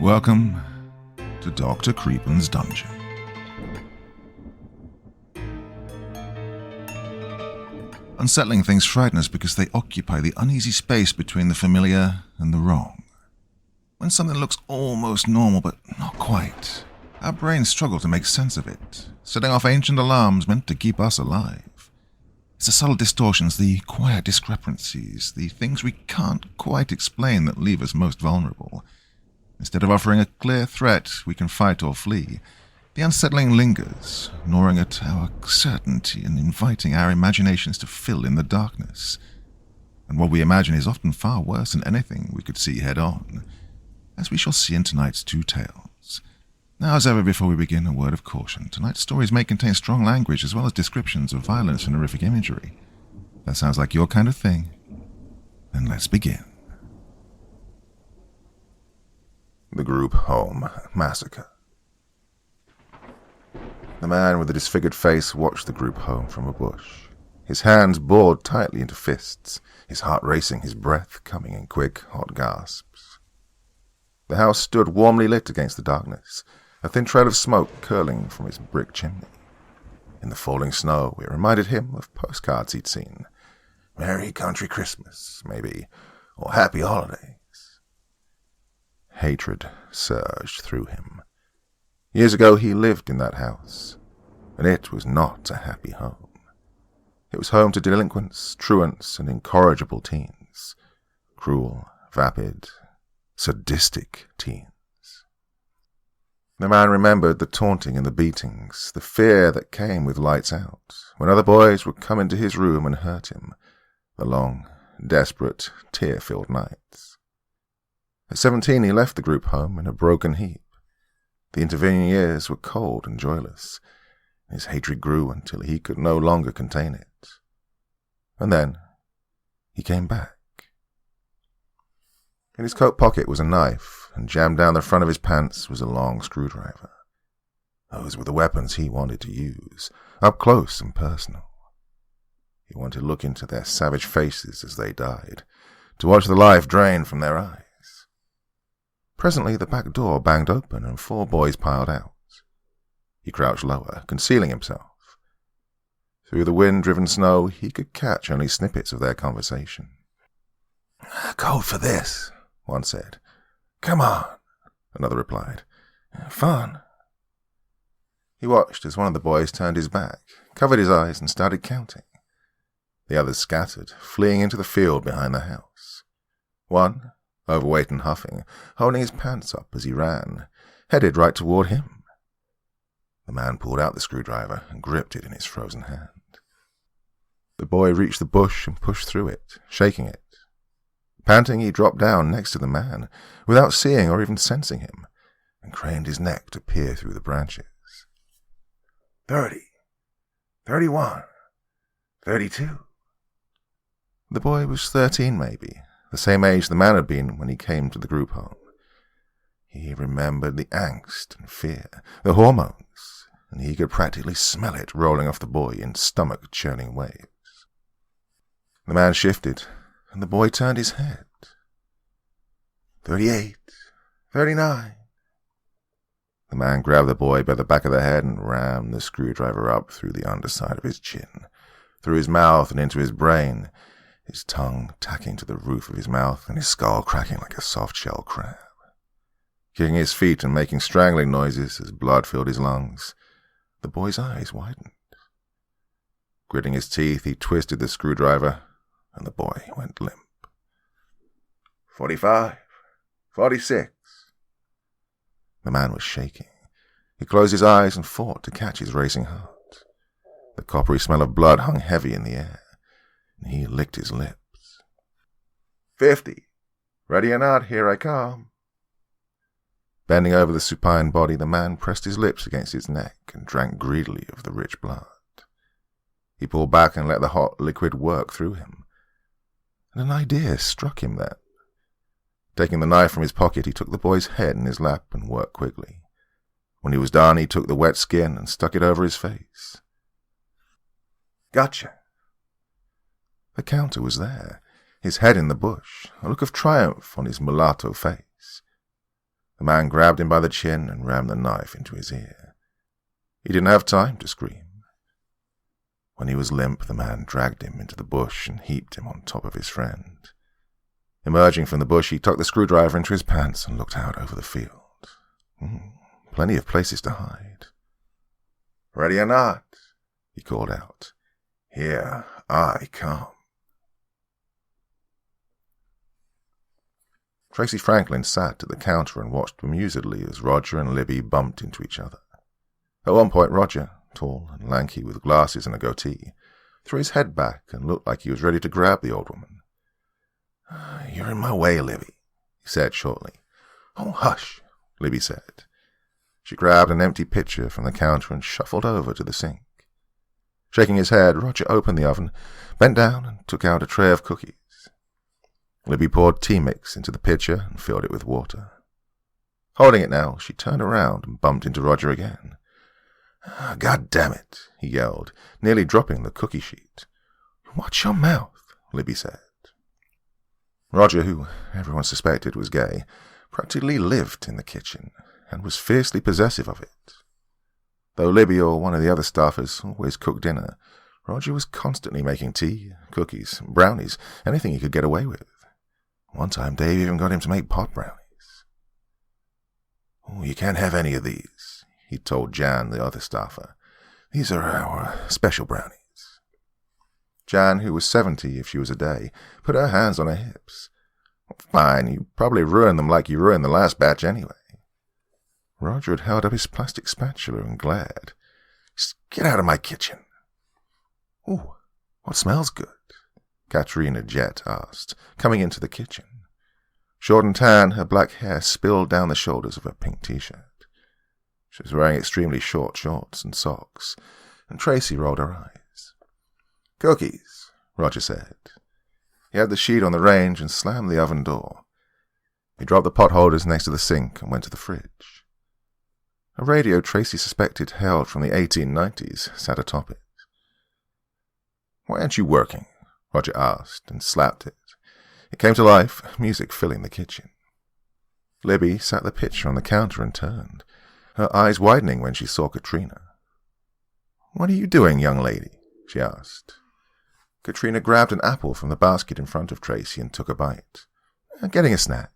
Welcome to Dr. Creepin's Dungeon. Unsettling things frighten us because they occupy the uneasy space between the familiar and the wrong. When something looks almost normal but not quite, our brains struggle to make sense of it, setting off ancient alarms meant to keep us alive. It's the subtle distortions, the quiet discrepancies, the things we can't quite explain that leave us most vulnerable. Instead of offering a clear threat we can fight or flee, the unsettling lingers, gnawing at our certainty and inviting our imaginations to fill in the darkness. And what we imagine is often far worse than anything we could see head-on, as we shall see in tonight's two tales. Now, as ever before we begin, a word of caution. Tonight's stories may contain strong language as well as descriptions of violence and horrific imagery. If that sounds like your kind of thing, then let's begin. The Group Home Massacre. The man with the disfigured face watched the group home from a bush, his hands bored tightly into fists, his heart racing, his breath coming in quick, hot gasps. The house stood warmly lit against the darkness, a thin trail of smoke curling from its brick chimney. In the falling snow, it reminded him of postcards he'd seen. Merry Country Christmas, maybe, or Happy Holidays. Hatred surged through him. Years ago he lived in that house, and it was not a happy home. It was home to delinquents, truants, and incorrigible teens. Cruel, vapid, sadistic teens. The man remembered the taunting and the beatings, the fear that came with lights out, when other boys would come into his room and hurt him, the long, desperate, tear-filled nights. At 17 he left the group home in a broken heap. The intervening years were cold and joyless. His hatred grew until he could no longer contain it. And then he came back. In his coat pocket was a knife, and jammed down the front of his pants was a long screwdriver. Those were the weapons he wanted to use, up close and personal. He wanted to look into their savage faces as they died, to watch the life drain from their eyes. Presently the back door banged open and 4 boys piled out. He crouched lower, concealing himself. Through the wind-driven snow he could catch only snippets of their conversation. "Code for this," one said. "Come on," another replied. "Fun." He watched as one of the boys turned his back, covered his eyes, and started counting. The others scattered, fleeing into the field behind the house. One, overweight and huffing, holding his pants up as he ran, headed right toward him. The man pulled out the screwdriver and gripped it in his frozen hand. The boy reached the bush and pushed through it, shaking it. Panting, he dropped down next to the man, without seeing or even sensing him, and craned his neck to peer through the branches. 30, 31, 32. The boy was 13, maybe, the same age the man had been when he came to the group home. He remembered the angst and fear, the hormones, and he could practically smell it rolling off the boy in stomach-churning waves. The man shifted, and the boy turned his head. 38, 39. The man grabbed the boy by the back of the head and rammed the screwdriver up through the underside of his chin, through his mouth and into his brain, his tongue tacking to the roof of his mouth and his skull cracking like a soft-shell crab. Kicking his feet and making strangling noises as blood filled his lungs, the boy's eyes widened. Gritting his teeth, he twisted the screwdriver, and the boy went limp. 45, 46. The man was shaking. He closed his eyes and fought to catch his racing heart. The coppery smell of blood hung heavy in the air, and he licked his lips. 50. Ready or not, here I come. Bending over the supine body, the man pressed his lips against its neck and drank greedily of the rich blood. He pulled back and let the hot liquid work through him. And an idea struck him then. Taking the knife from his pocket, he took the boy's head in his lap and worked quickly. When he was done, he took the wet skin and stuck it over his face. "Gotcha." The counter was there, his head in the bush, a look of triumph on his mulatto face. The man grabbed him by the chin and rammed the knife into his ear. He didn't have time to scream. When he was limp, the man dragged him into the bush and heaped him on top of his friend. Emerging from the bush, he tucked the screwdriver into his pants and looked out over the field. Plenty of places to hide. "Ready or not?" he called out. "Here I come." Tracy Franklin sat at the counter and watched bemusedly as Roger and Libby bumped into each other. At one point, Roger, tall and lanky with glasses and a goatee, threw his head back and looked like he was ready to grab the old woman. "You're in my way, Libby," he said shortly. "Oh, hush," Libby said. She grabbed an empty pitcher from the counter and shuffled over to the sink. Shaking his head, Roger opened the oven, bent down and took out a tray of cookies. Libby poured tea mix into the pitcher and filled it with water. Holding it now, she turned around and bumped into Roger again. "God damn it," he yelled, nearly dropping the cookie sheet. "Watch your mouth," Libby said. Roger, who everyone suspected was gay, practically lived in the kitchen and was fiercely possessive of it. Though Libby or one of the other staffers always cooked dinner, Roger was constantly making tea, cookies, brownies, anything he could get away with. One time Dave even got him to make pot brownies. "You can't have any of these," he told Jan, the other staffer. "These are our special brownies." Jan, who was 70 if she was a day, put her hands on her hips. "Fine, you probably ruined them like you ruined the last batch anyway." Roger had held up his plastic spatula and glared. "Just get out of my kitchen." "Ooh, what smells good?" Katrina Jett asked, coming into the kitchen. Short and tan, her black hair spilled down the shoulders of her pink t-shirt. She was wearing extremely short shorts and socks, and Tracy rolled her eyes. "Cookies," Roger said. He had the sheet on the range and slammed the oven door. He dropped the pot holders next to the sink and went to the fridge. A radio Tracy suspected hailed from the 1890s sat atop it. "Why aren't you working?" Roger asked and slapped it. It came to life, music filling the kitchen. Libby sat the pitcher on the counter and turned, her eyes widening when she saw Katrina. "What are you doing, young lady?" she asked. Katrina grabbed an apple from the basket in front of Tracy and took a bite. "Getting a snack."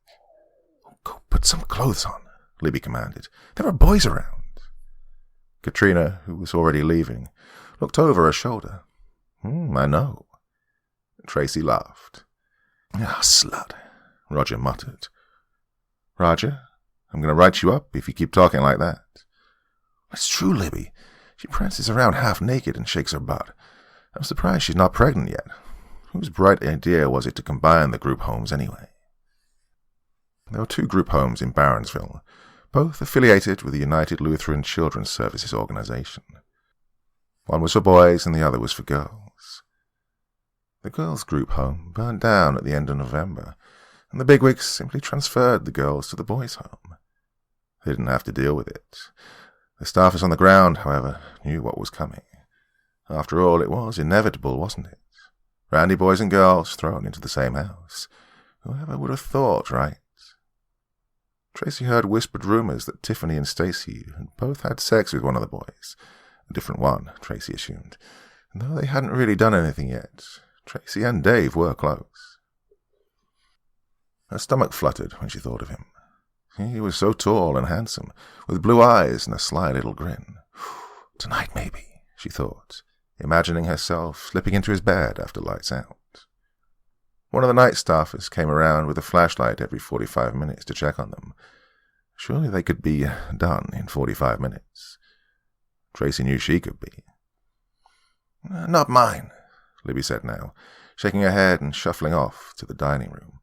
"Go put some clothes on," Libby commanded. "There are boys around." Katrina, who was already leaving, looked over her shoulder. "I know." Tracy laughed. Slut," Roger muttered. "Roger, I'm going to write you up if you keep talking like that." "It's true, Libby. She prances around half naked and shakes her butt. I'm surprised she's not pregnant yet. Whose bright idea was it to combine the group homes anyway?" There were 2 group homes in Barronsville, both affiliated with the United Lutheran Children's Services organization. One was for boys and the other was for girls. The girls' group home burned down at the end of November, and the bigwigs simply transferred the girls to the boys' home. They didn't have to deal with it. The staffers on the ground, however, knew what was coming. After all, it was inevitable, wasn't it? Randy boys and girls thrown into the same house. Whoever would have thought, right? Tracy heard whispered rumors that Tiffany and Stacy had both had sex with one of the boys. A different one, Tracy assumed. And though they hadn't really done anything yet, Tracy and Dave were close. Her stomach fluttered when she thought of him. He was so tall and handsome, with blue eyes and a sly little grin. Tonight, maybe, she thought, imagining herself slipping into his bed after lights out. One of the night staffers came around with a flashlight every 45 minutes to check on them. Surely they could be done in 45 minutes. Tracy knew she could be. Not mine, Libby said now, shaking her head and shuffling off to the dining room.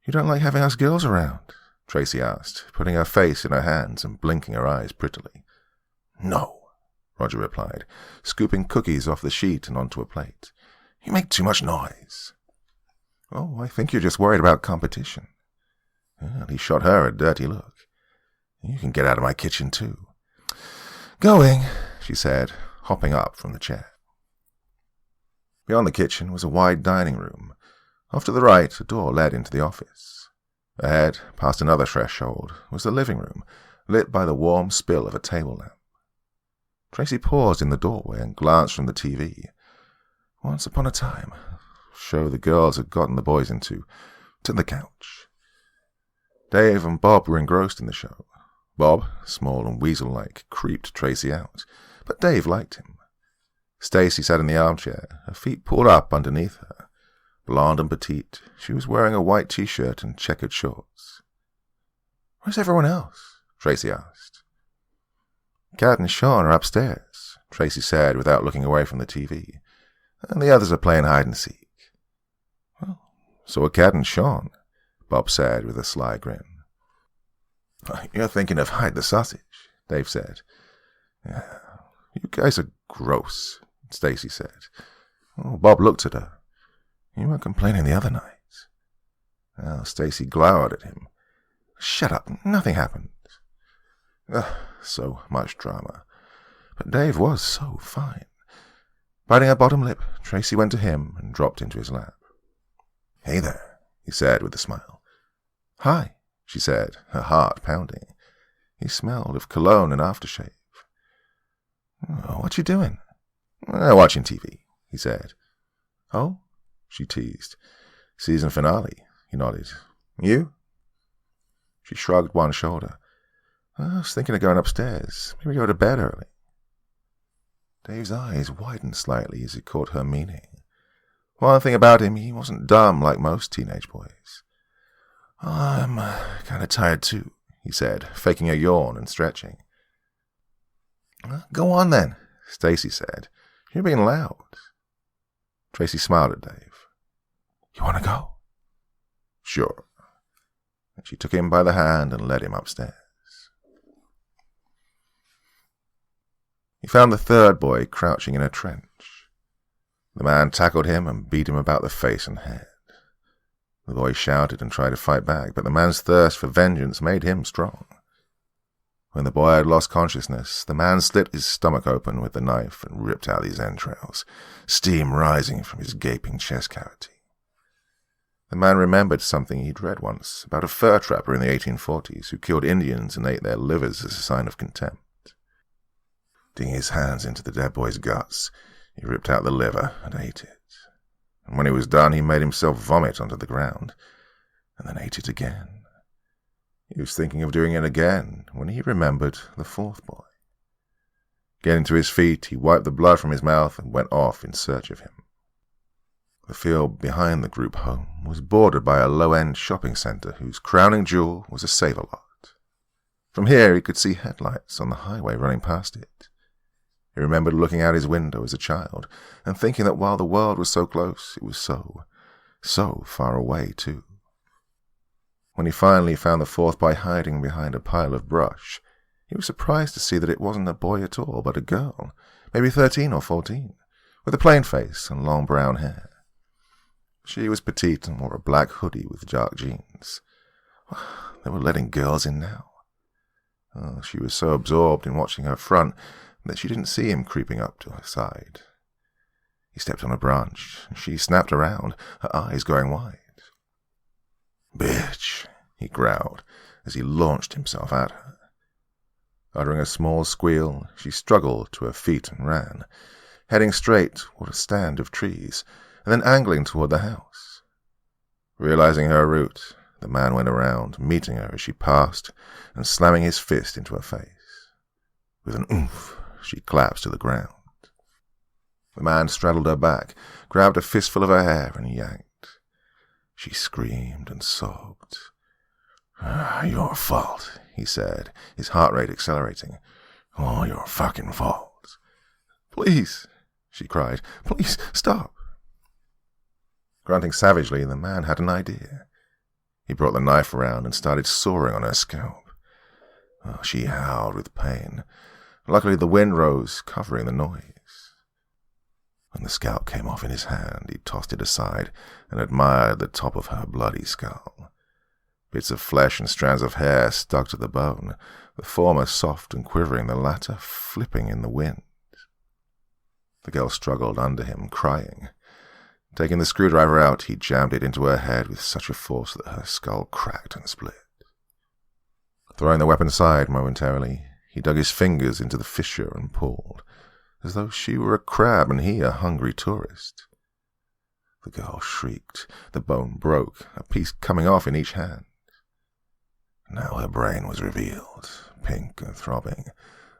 You don't like having us girls around? Tracy asked, putting her face in her hands and blinking her eyes prettily. No, Roger replied, scooping cookies off the sheet and onto a plate. You make too much noise. Oh, I think you're just worried about competition. Well, he shot her a dirty look. You can get out of my kitchen, too. Going, she said, hopping up from the chair. Beyond the kitchen was a wide dining room. Off to the right, a door led into the office. Ahead, past another threshold, was the living room, lit by the warm spill of a table lamp. Tracy paused in the doorway and glanced from the TV. Once upon a time, show the girls had gotten the boys into, to the couch. Dave and Bob were engrossed in the show. Bob, small and weasel-like, creeped Tracy out, but Dave liked him. Stacy sat in the armchair, her feet pulled up underneath her. Blonde and petite, she was wearing a white t-shirt and checkered shorts. "Where's everyone else?" Tracy asked. "Kat and Sean are upstairs," Tracy said without looking away from the TV. "And the others are playing hide-and-seek." "Well, so are Kat and Sean," Bob said with a sly grin. "You're thinking of Hide the Sausage," Dave said. "Yeah, you guys are gross," Stacy said. Bob looked at her. "You weren't complaining the other night." Stacy glowered at him. "Shut up, nothing happened." So much drama. But Dave was so fine. Biting her bottom lip, Tracy went to him and dropped into his lap. "Hey there," he said with a smile. "Hi," she said, her heart pounding. He smelled of cologne and aftershave. "What you doing?" "Watching TV," he said. "Oh?" she teased. "Season finale," he nodded. "You?" She shrugged one shoulder. "I was thinking of going upstairs. Maybe go to bed early." Dave's eyes widened slightly as he caught her meaning. One thing about him, he wasn't dumb like most teenage boys. "I'm kind of tired too," he said, faking a yawn and stretching. "Go on then," Stacy said. "You're being loud." Tracy smiled at Dave. "You want to go?" "Sure." And she took him by the hand and led him upstairs. He found the third boy crouching in a trench. The man tackled him and beat him about the face and head. The boy shouted and tried to fight back, but the man's thirst for vengeance made him strong. When the boy had lost consciousness, the man slit his stomach open with the knife and ripped out his entrails, steam rising from his gaping chest cavity. The man remembered something he'd read once about a fur trapper in the 1840s who killed Indians and ate their livers as a sign of contempt. Digging his hands into the dead boy's guts, he ripped out the liver and ate it. And when he was done, he made himself vomit onto the ground, and then ate it again. He was thinking of doing it again when he remembered the fourth boy. Getting to his feet, he wiped the blood from his mouth and went off in search of him. The field behind the group home was bordered by a low-end shopping centre whose crowning jewel was a Save-A-Lot. From here he could see headlights on the highway running past it. He remembered looking out his window as a child and thinking that while the world was so close, it was so far away too. When he finally found the fourth boy hiding behind a pile of brush, he was surprised to see that it wasn't a boy at all, but a girl, maybe 13 or 14, with a plain face and long brown hair. She was petite and wore a black hoodie with dark jeans. They were letting girls in now. She was so absorbed in watching her front that she didn't see him creeping up to her side. He stepped on a branch, and she snapped around, her eyes going wide. "Bitch," he growled as he launched himself at her. Uttering a small squeal, she struggled to her feet and ran, heading straight toward a stand of trees, and then angling toward the house. Realizing her route, the man went around, meeting her as she passed and slamming his fist into her face. With an oomph, she collapsed to the ground. The man straddled her back, grabbed a fistful of her hair, and yanked. She screamed and sobbed. "Your fault," he said, his heart rate accelerating. "All your fucking fault." "Please," she cried. "Please, stop." Grunting savagely, the man had an idea. He brought the knife around and started sawing on her scalp. She howled with pain. Luckily, the wind rose, covering the noise. When the scalp came off in his hand, he tossed it aside and admired the top of her bloody skull. Bits of flesh and strands of hair stuck to the bone, the former soft and quivering, the latter flipping in the wind. The girl struggled under him, crying. Taking the screwdriver out, he jammed it into her head with such a force that her skull cracked and split. Throwing the weapon aside momentarily, he dug his fingers into the fissure and pulled, as though she were a crab and he a hungry tourist. The girl shrieked. The bone broke, a piece coming off in each hand. Now her brain was revealed, pink and throbbing,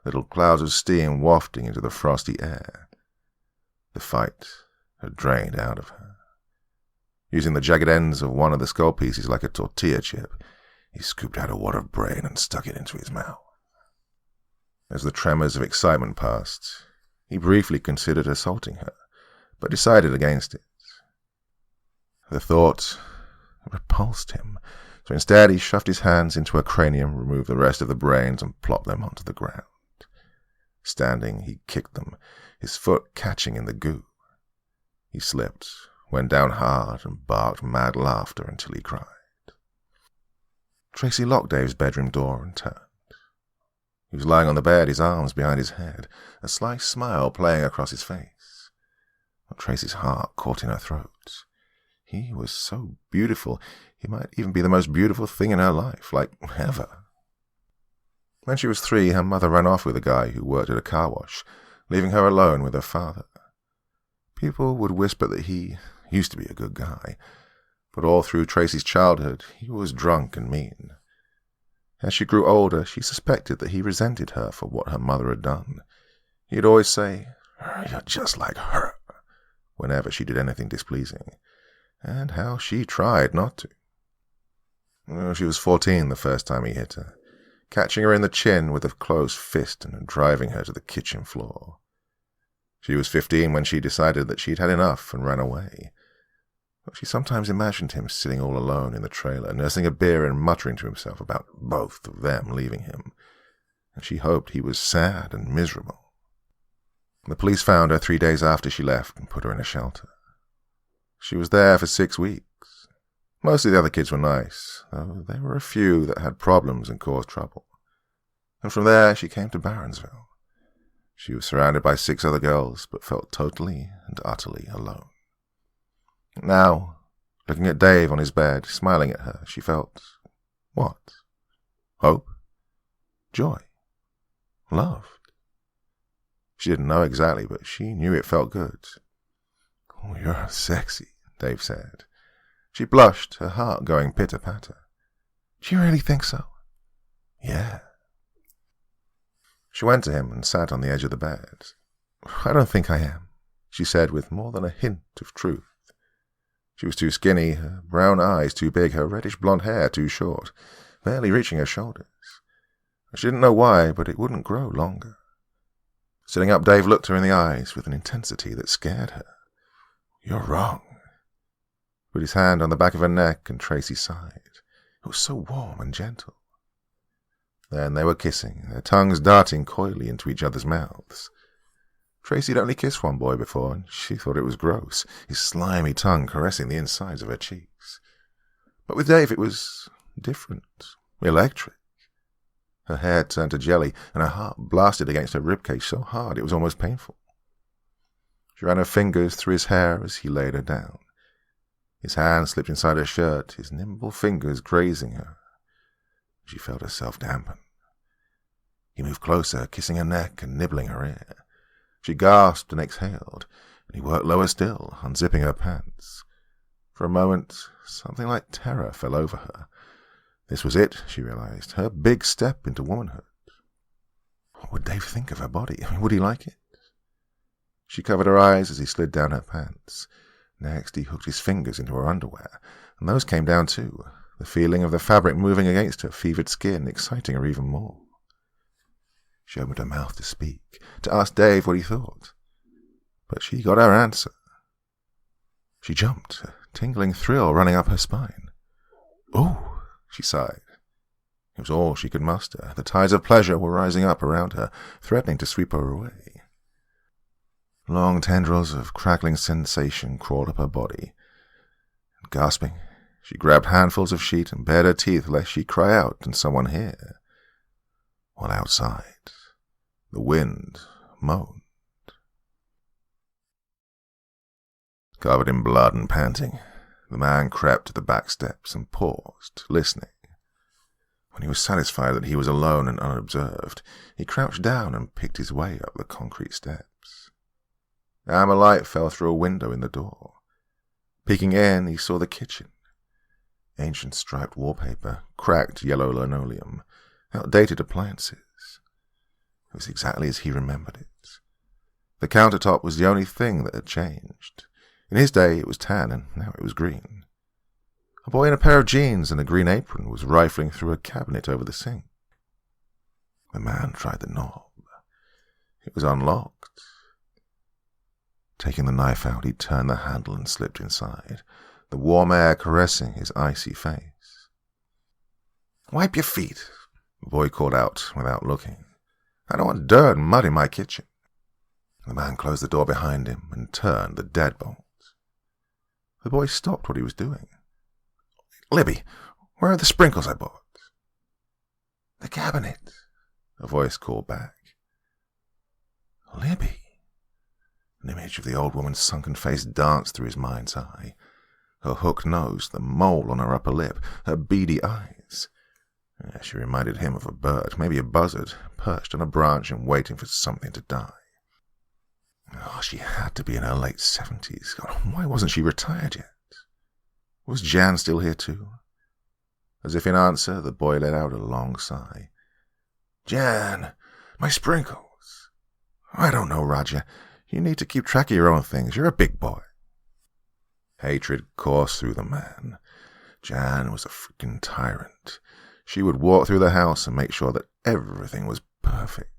little clouds of steam wafting into the frosty air. The fight had drained out of her. Using the jagged ends of one of the skull pieces like a tortilla chip, he scooped out a wad of brain and stuck it into his mouth. As the tremors of excitement passed, he briefly considered assaulting her, but decided against it. The thought repulsed him, so instead he shoved his hands into her cranium, removed the rest of the brains, and plopped them onto the ground. Standing, he kicked them, his foot catching in the goo. He slipped, went down hard, and barked mad laughter until he cried. Tracy locked Dave's bedroom door and turned. He was lying on the bed, his arms behind his head, a sly smile playing across his face. Tracy's heart caught in her throat. He was so beautiful, he might even be the most beautiful thing in her life, like ever. When she was 3, her mother ran off with a guy who worked at a car wash, leaving her alone with her father. People would whisper that he used to be a good guy, but all through Tracy's childhood, he was drunk and mean. As she grew older, she suspected that he resented her for what her mother had done. He'd always say, "You're just like her," whenever she did anything displeasing, and how she tried not to. She was 14 the first time he hit her, catching her in the chin with a closed fist and driving her to the kitchen floor. She was 15 when she decided that she'd had enough and ran away. She sometimes imagined him sitting all alone in the trailer, nursing a beer and muttering to himself about both of them leaving him, and she hoped he was sad and miserable. The police found her 3 days after she left and put her in a shelter. She was there for 6 weeks. Most of the other kids were nice, though there were a few that had problems and caused trouble. And from there she came to Barronsville. She was surrounded by 6 other girls, but felt totally and utterly alone. Now, looking at Dave on his bed, smiling at her, she felt, what? Hope? Joy? Loved? She didn't know exactly, but she knew it felt good. "Oh, you're sexy," Dave said. She blushed, her heart going pitter-patter. "Do you really think so?" "Yeah." She went to him and sat on the edge of the bed. "I don't think I am," she said with more than a hint of truth. She was too skinny, her brown eyes too big, her reddish blonde hair too short, barely reaching her shoulders. She didn't know why, but it wouldn't grow longer. Sitting up, Dave looked her in the eyes with an intensity that scared her. "You're wrong." Put his hand on the back of her neck, and Tracy sighed. It was so warm and gentle. Then they were kissing, their tongues darting coyly into each other's mouths. Tracy had only kissed one boy before, and she thought it was gross, his slimy tongue caressing the insides of her cheeks. But with Dave it was different, electric. Her hair turned to jelly, and her heart blasted against her ribcage so hard it was almost painful. She ran her fingers through his hair as he laid her down. His hand slipped inside her shirt, his nimble fingers grazing her. She felt herself dampen. He moved closer, kissing her neck and nibbling her ear. She gasped and exhaled, and he worked lower still, unzipping her pants. For a moment, something like terror fell over her. This was it, she realized, her big step into womanhood. What would Dave think of her body? Would he like it? She covered her eyes as he slid down her pants. Next, he hooked his fingers into her underwear, and those came down too, the feeling of the fabric moving against her fevered skin exciting her even more. She opened her mouth to speak, to ask Dave what he thought. But she got her answer. She jumped, a tingling thrill running up her spine. "Oh," she sighed. It was all she could muster. The tides of pleasure were rising up around her, threatening to sweep her away. Long tendrils of crackling sensation crawled up her body. And gasping, she grabbed handfuls of sheet and bared her teeth lest she cry out and someone hear. While outside, the wind moaned. Covered in blood and panting, the man crept to the back steps and paused, listening. When he was satisfied that he was alone and unobserved, he crouched down and picked his way up the concrete steps. Amber light fell through a window in the door. Peeking in, he saw the kitchen. Ancient striped wallpaper, cracked yellow linoleum, outdated appliances. It was exactly as he remembered it. The countertop was the only thing that had changed. In his day it was tan, and now it was green. A boy in a pair of jeans and a green apron was rifling through a cabinet over the sink. The man tried the knob. It was unlocked. Taking the knife out, he turned the handle and slipped inside, the warm air caressing his icy face. "Wipe your feet," the boy called out without looking. "I don't want dirt and mud in my kitchen." The man closed the door behind him and turned the deadbolt. The boy stopped what he was doing. "Libby, where are the sprinkles I bought?" "The cabinet," a voice called back. "Libby." An image of the old woman's sunken face danced through his mind's eye. Her hooked nose, the mole on her upper lip, her beady eyes. She reminded him of a bird, maybe a buzzard, perched on a branch and waiting for something to die. Oh, she had to be in her late 70s. God, why wasn't she retired yet? Was Jan still here too? As if in answer, the boy let out a long sigh. "Jan, my sprinkles." "I don't know, Roger. You need to keep track of your own things. You're a big boy." Hatred coursed through the man. Jan was a freaking tyrant. She would walk through the house and make sure that everything was perfect.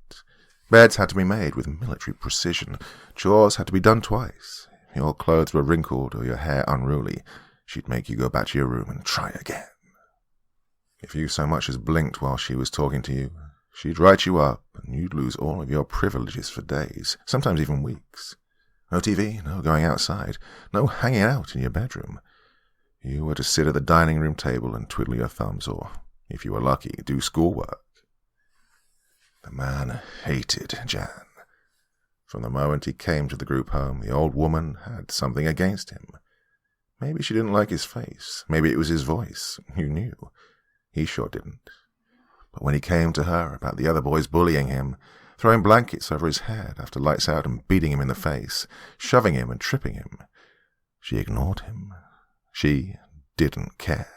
Beds had to be made with military precision. Chores had to be done twice. If your clothes were wrinkled or your hair unruly, she'd make you go back to your room and try again. If you so much as blinked while she was talking to you, she'd write you up and you'd lose all of your privileges for days, sometimes even weeks. No TV, no going outside, no hanging out in your bedroom. You were to sit at the dining room table and twiddle your thumbs, or, if you were lucky, do schoolwork. The man hated Jan. From the moment he came to the group home, the old woman had something against him. Maybe she didn't like his face. Maybe it was his voice. Who knew? He sure didn't. But when he came to her about the other boys bullying him, throwing blankets over his head after lights out and beating him in the face, shoving him and tripping him, she ignored him. She didn't care.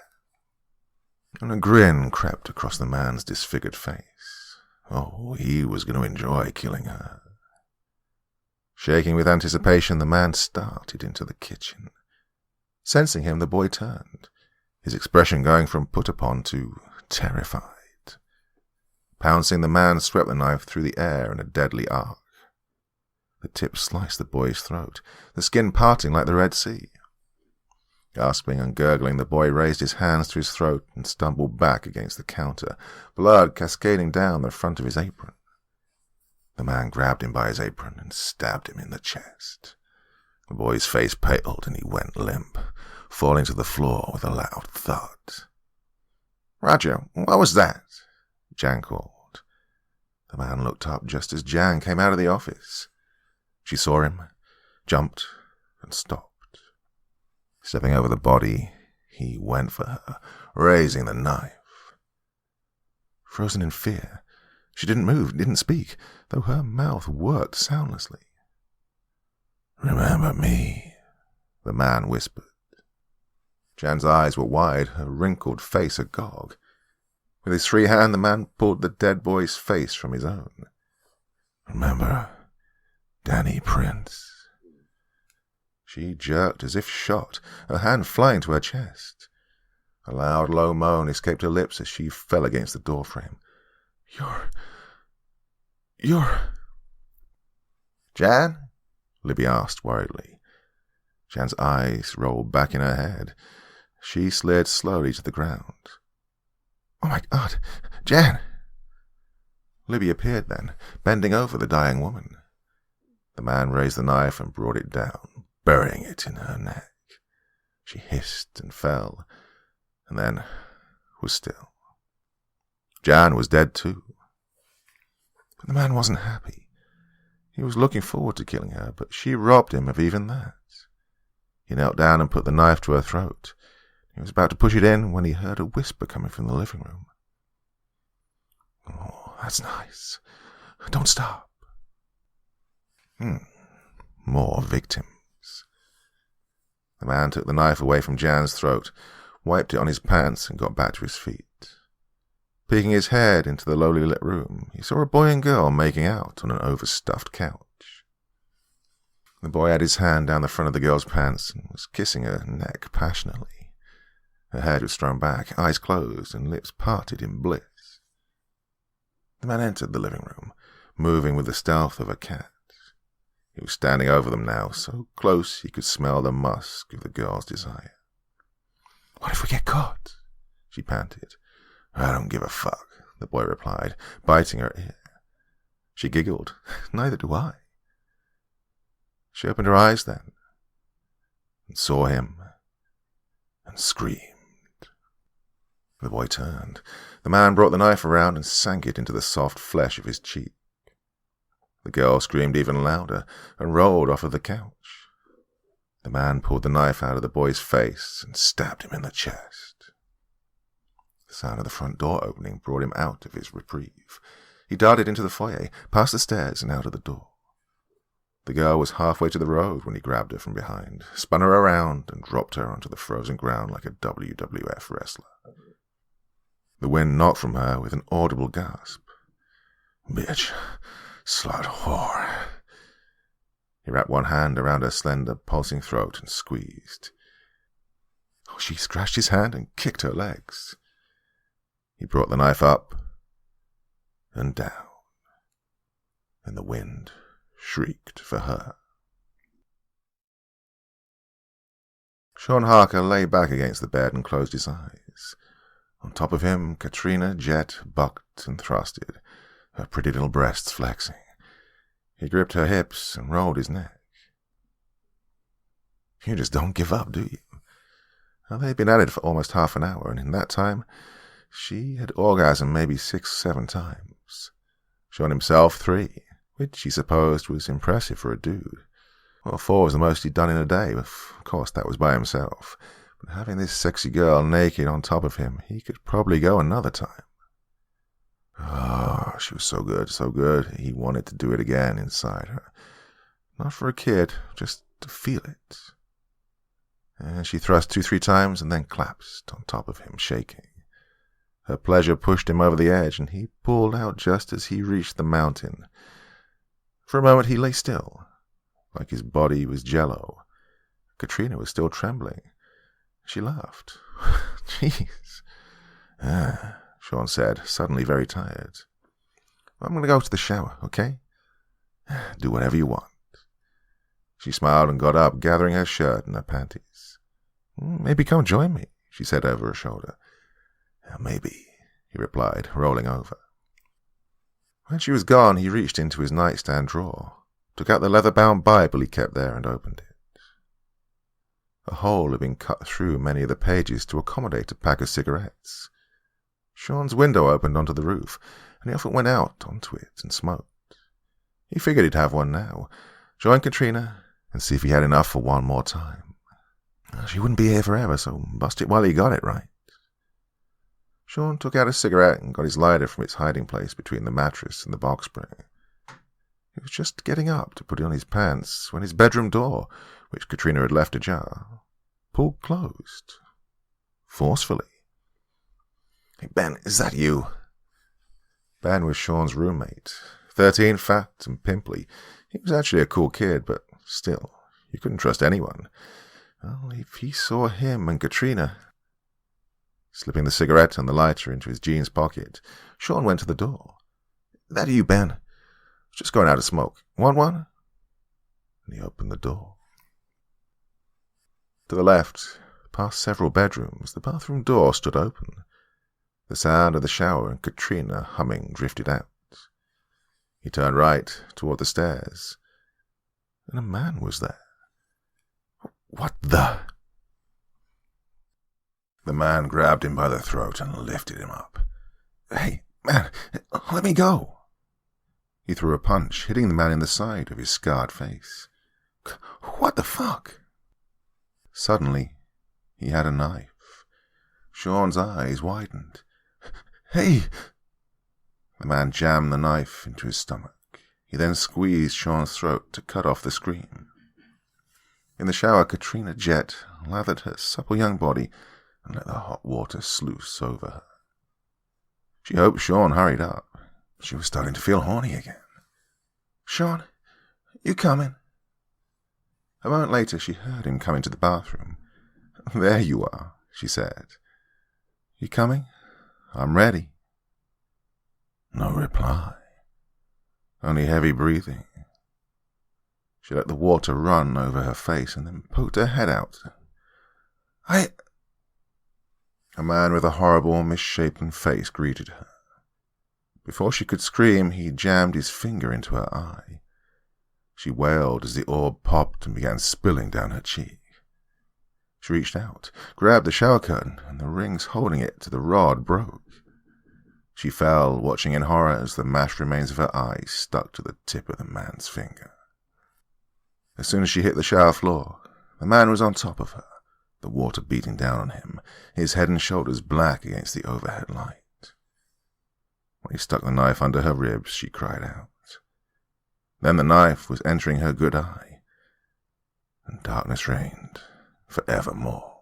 And a grin crept across the man's disfigured face. Oh, he was going to enjoy killing her. Shaking with anticipation, the man started into the kitchen. Sensing him, the boy turned, his expression going from put upon to terrified. Pouncing, the man swept the knife through the air in a deadly arc. The tip sliced the boy's throat, the skin parting like the Red Sea. Gasping and gurgling, the boy raised his hands to his throat and stumbled back against the counter, blood cascading down the front of his apron. The man grabbed him by his apron and stabbed him in the chest. The boy's face paled and he went limp, falling to the floor with a loud thud. "Roger, what was that?" Jan called. The man looked up just as Jan came out of the office. She saw him, jumped, and stopped. Stepping over the body, he went for her, raising the knife. Frozen in fear, she didn't move, didn't speak, though her mouth worked soundlessly. "Remember me," the man whispered. Jan's eyes were wide, her wrinkled face agog. With his free hand, the man pulled the dead boy's face from his own. "Remember Danny Prince?" She jerked as if shot, her hand flying to her chest. A loud, low moan escaped her lips as she fell against the doorframe. You're... "Jan?" Libby asked worriedly. Jan's eyes rolled back in her head. She slid slowly to the ground. "Oh my God, Jan!" Libby appeared then, bending over the dying woman. The man raised the knife and brought it down, burying it in her neck. She hissed and fell, and then was still. Jan was dead too. But the man wasn't happy. He was looking forward to killing her, but she robbed him of even that. He knelt down and put the knife to her throat. He was about to push it in when he heard a whisper coming from the living room. "Oh, that's nice. Don't stop." More victims. The man took the knife away from Jan's throat, wiped it on his pants, and got back to his feet. Peeking his head into the lowly lit room, he saw a boy and girl making out on an overstuffed couch. The boy had his hand down the front of the girl's pants and was kissing her neck passionately. Her head was thrown back, eyes closed, and lips parted in bliss. The man entered the living room, moving with the stealth of a cat. He was standing over them now, so close he could smell the musk of the girl's desire. "What if we get caught?" she panted. "I don't give a fuck," the boy replied, biting her ear. She giggled. "Neither do I." She opened her eyes then, and saw him, and screamed. The boy turned. The man brought the knife around and sank it into the soft flesh of his cheek. The girl screamed even louder and rolled off of the couch. The man pulled the knife out of the boy's face and stabbed him in the chest. The sound of the front door opening brought him out of his reprieve. He darted into the foyer, past the stairs and out of the door. The girl was halfway to the road when he grabbed her from behind, spun her around, and dropped her onto the frozen ground like a WWF wrestler. The wind knocked from her with an audible gasp. "Bitch, slut whore." He wrapped one hand around her slender, pulsing throat and squeezed. She scratched his hand and kicked her legs. He brought the knife up and down, and the wind shrieked for her. Sean Harker lay back against the bed and closed his eyes. On top of him, Katrina Jet bucked and thrusted, her pretty little breasts flexing. He gripped her hips and rolled his neck. "You just don't give up, do you?" Well, they'd been at it for almost half an hour, and in that time, she had orgasmed maybe 6-7 times. Sean himself 3, which he supposed was impressive for a dude. Well, 4 was the most he'd done in a day, but of course that was by himself. But having this sexy girl naked on top of him, he could probably go another time. Oh, she was so good, so good. He wanted to do it again inside her. Not for a kid, just to feel it. And she thrust 2-3 times and then collapsed on top of him, shaking. Her pleasure pushed him over the edge, and he pulled out just as he reached the mountain. For a moment he lay still, like his body was jello. Katrina was still trembling. She laughed. "Jeez." Sean said, suddenly very tired. "I'm going to go to the shower, okay? Do whatever you want." She smiled and got up, gathering her shirt and her panties. "Maybe come join me," she said over her shoulder. "Maybe," he replied, rolling over. When she was gone, he reached into his nightstand drawer, took out the leather-bound Bible he kept there, and opened it. A hole had been cut through many of the pages to accommodate a pack of cigarettes. Sean's window opened onto the roof, and he often went out onto it and smoked. He figured he'd have one now, join Katrina, and see if he had enough for one more time. She wouldn't be here forever, so bust it while he got it right. Sean took out a cigarette and got his lighter from its hiding place between the mattress and the box spring. He was just getting up to put it on his pants when his bedroom door, which Katrina had left ajar, pulled closed. Forcefully. "Hey, Ben, is that you?" Ben was Sean's roommate. 13, fat and pimply. He was actually a cool kid, but still, you couldn't trust anyone. Well, if he saw him and Katrina... Slipping the cigarette and the lighter into his jeans pocket, Sean went to the door. "That you, Ben? Just going out to smoke. Want one?" And he opened the door. To the left, past several bedrooms, the bathroom door stood open. The sound of the shower and Katrina humming drifted out. He turned right toward the stairs, and a man was there. "What the?" The man grabbed him by the throat and lifted him up. "Hey, man, let me go." He threw a punch, hitting the man in the side of his scarred face. "What the fuck?" Suddenly, he had a knife. Sean's eyes widened. "Hey!" The man jammed the knife into his stomach. He then squeezed Sean's throat to cut off the scream. In the shower, Katrina Jett lathered her supple young body and let the hot water sluice over her. She hoped Sean hurried up. She was starting to feel horny again. "Sean, you coming?" A moment later, she heard him come into the bathroom. "There you are," she said. "You coming? I'm ready." No reply. Only heavy breathing. She let the water run over her face and then poked her head out. A man with a horrible, misshapen face greeted her. Before she could scream, he jammed his finger into her eye. She wailed as the orb popped and began spilling down her cheek. She reached out, grabbed the shower curtain, and the rings holding it to the rod broke. She fell, watching in horror as the mashed remains of her eyes stuck to the tip of the man's finger. As soon as she hit the shower floor, the man was on top of her, the water beating down on him, his head and shoulders black against the overhead light. When he stuck the knife under her ribs, she cried out. Then the knife was entering her good eye, and darkness reigned forevermore.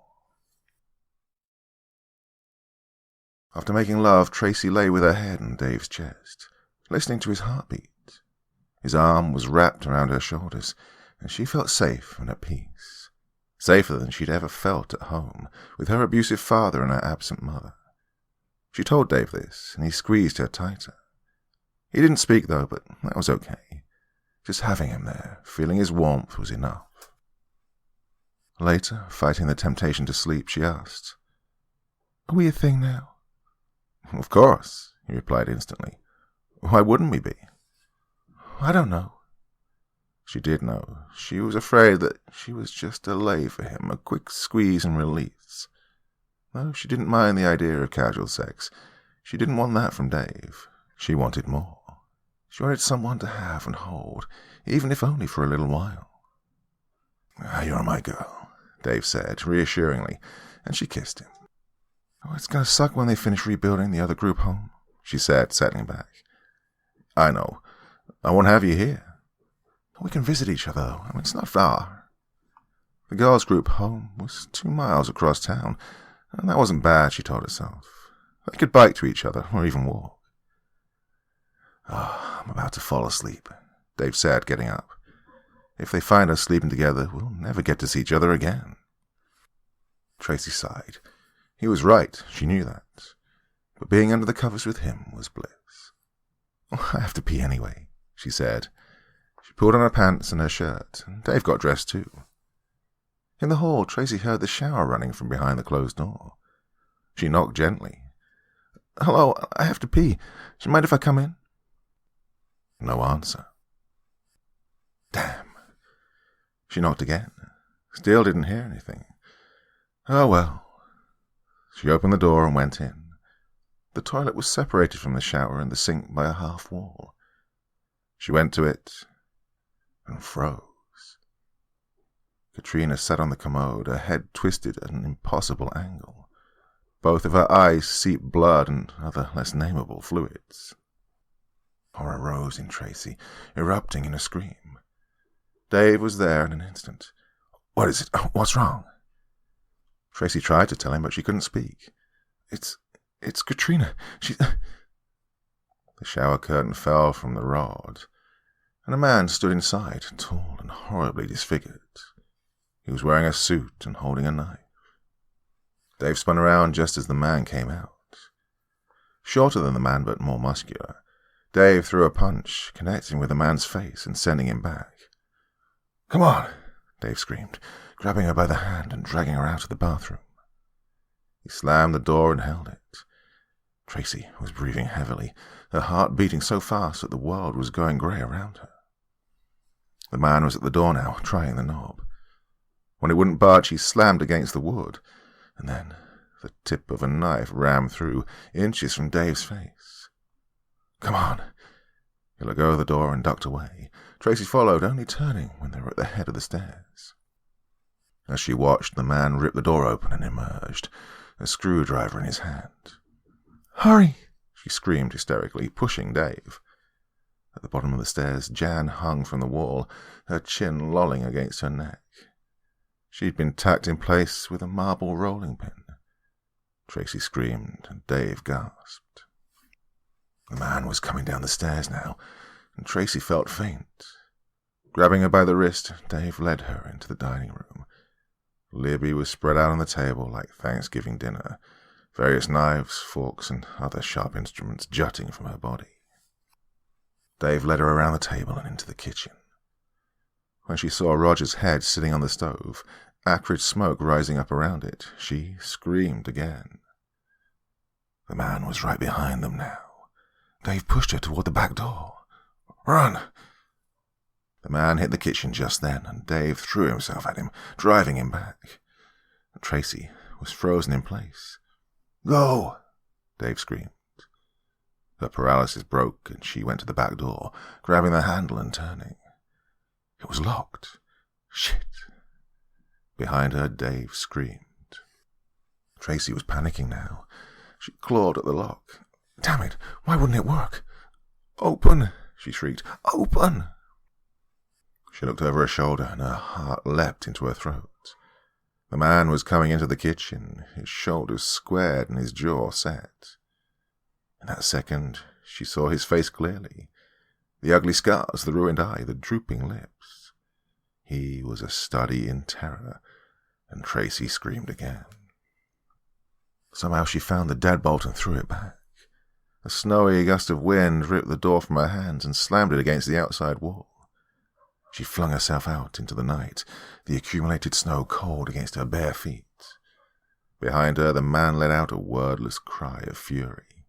After making love, Tracy lay with her head on Dave's chest, listening to his heartbeat. His arm was wrapped around her shoulders, and she felt safe and at peace, safer than she'd ever felt at home, with her abusive father and her absent mother. She told Dave this, and he squeezed her tighter. He didn't speak, though, but that was okay. Just having him there, feeling his warmth, was enough. Later, fighting the temptation to sleep, she asked, "Are we a thing now?" "Of course," he replied instantly. "Why wouldn't we be?" "I don't know." She did know. She was afraid that she was just a lay for him, a quick squeeze and release. Though she didn't mind the idea of casual sex, she didn't want that from Dave. She wanted more. She wanted someone to have and hold, even if only for a little while. "You're my girl," Dave said, reassuringly, and she kissed him. "Oh, it's going to suck when they finish rebuilding the other group home," she said, settling back. "I know. I won't have you here." "We can visit each other, though. It's not far." The girls' group home was 2 miles across town, and that wasn't bad, she told herself. They could bike to each other, or even walk. I'm about to fall asleep," Dave said, getting up. "If they find us sleeping together, we'll never get to see each other again." Tracy sighed. He was right, she knew that. But being under the covers with him was bliss. "I have to pee anyway," she said. She pulled on her pants and her shirt, and Dave got dressed too. In the hall, Tracy heard the shower running from behind the closed door. She knocked gently. "Hello, I have to pee. Do you mind if I come in?" No answer. Damn. She knocked again. Still didn't hear anything. Oh well. She opened the door and went in. The toilet was separated from the shower and the sink by a half wall. She went to it and froze. Katrina sat on the commode, her head twisted at an impossible angle. Both of her eyes seeped blood and other less nameable fluids. Horror rose in Tracy, erupting in a scream. Dave was there in an instant. "What is it? What's wrong?" Tracy tried to tell him, but she couldn't speak. It's Katrina. The shower curtain fell from the rod, and a man stood inside, tall and horribly disfigured. He was wearing a suit and holding a knife. Dave spun around just as the man came out. Shorter than the man, but more muscular, Dave threw a punch, connecting with the man's face and sending him back. "Come on," Dave screamed, grabbing her by the hand and dragging her out of the bathroom. He slammed the door and held it. Tracy was breathing heavily, her heart beating so fast that the world was going grey around her. The man was at the door now, trying the knob. When it wouldn't budge, he slammed against the wood, and then the tip of a knife rammed through, inches from Dave's face. "Come on." He let go of the door and ducked away. Tracy followed, only turning when they were at the head of the stairs. As she watched, the man ripped the door open and emerged, a screwdriver in his hand. "Hurry!" she screamed hysterically, pushing Dave. At the bottom of the stairs, Jan hung from the wall, her chin lolling against her neck. She'd been tacked in place with a marble rolling pin. Tracy screamed, and Dave gasped. The man was coming down the stairs now, and Tracy felt faint. Grabbing her by the wrist, Dave led her into the dining room. Libby was spread out on the table like Thanksgiving dinner, various knives, forks, and other sharp instruments jutting from her body. Dave led her around the table and into the kitchen. When she saw Roger's head sitting on the stove, acrid smoke rising up around it, she screamed again. The man was right behind them now. Dave pushed her toward the back door. "Run!" The man hit the kitchen just then, and Dave threw himself at him, driving him back. Tracy was frozen in place. "Go!" Dave screamed. Her paralysis broke, and she went to the back door, grabbing the handle and turning. It was locked. Shit. Behind her, Dave screamed. Tracy was panicking now. She clawed at the lock. "Damn it! Why wouldn't it work?" "Open!" she shrieked. "Open!" She looked over her shoulder, and her heart leapt into her throat. The man was coming into the kitchen, his shoulders squared and his jaw set. In that second, she saw his face clearly. The ugly scars, the ruined eye, the drooping lips. He was a study in terror, and Tracy screamed again. Somehow she found the deadbolt and threw it back. A snowy gust of wind ripped the door from her hands and slammed it against the outside wall. She flung herself out into the night, the accumulated snow cold against her bare feet. Behind her, the man let out a wordless cry of fury.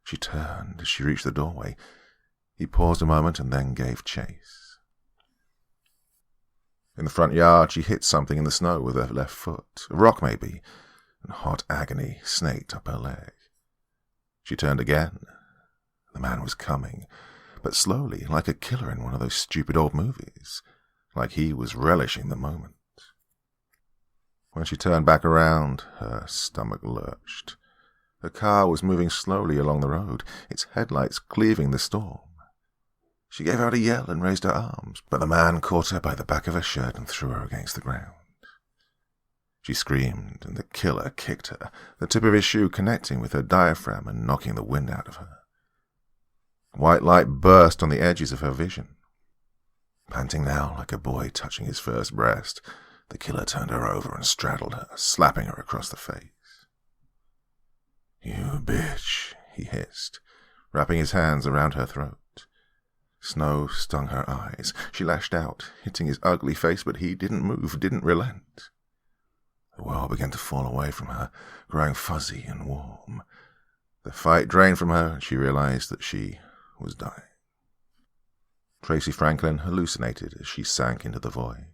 She turned as she reached the doorway. He paused a moment and then gave chase. In the front yard, she hit something in the snow with her left foot, a rock maybe, and hot agony snaked up her leg. She turned again. The man was coming, but slowly, like a killer in one of those stupid old movies, like he was relishing the moment. When she turned back around, her stomach lurched. The car was moving slowly along the road, its headlights cleaving the storm. She gave out a yell and raised her arms, but the man caught her by the back of her shirt and threw her against the ground. She screamed, and the killer kicked her, the tip of his shoe connecting with her diaphragm and knocking the wind out of her. White light burst on the edges of her vision. Panting now like a boy touching his first breast, the killer turned her over and straddled her, slapping her across the face. "You bitch," he hissed, wrapping his hands around her throat. Snow stung her eyes. She lashed out, hitting his ugly face, but he didn't move, didn't relent. The world began to fall away from her, growing fuzzy and warm. The fight drained from her, and she realized that she was dying. Tracy Franklin hallucinated as she sank into the void.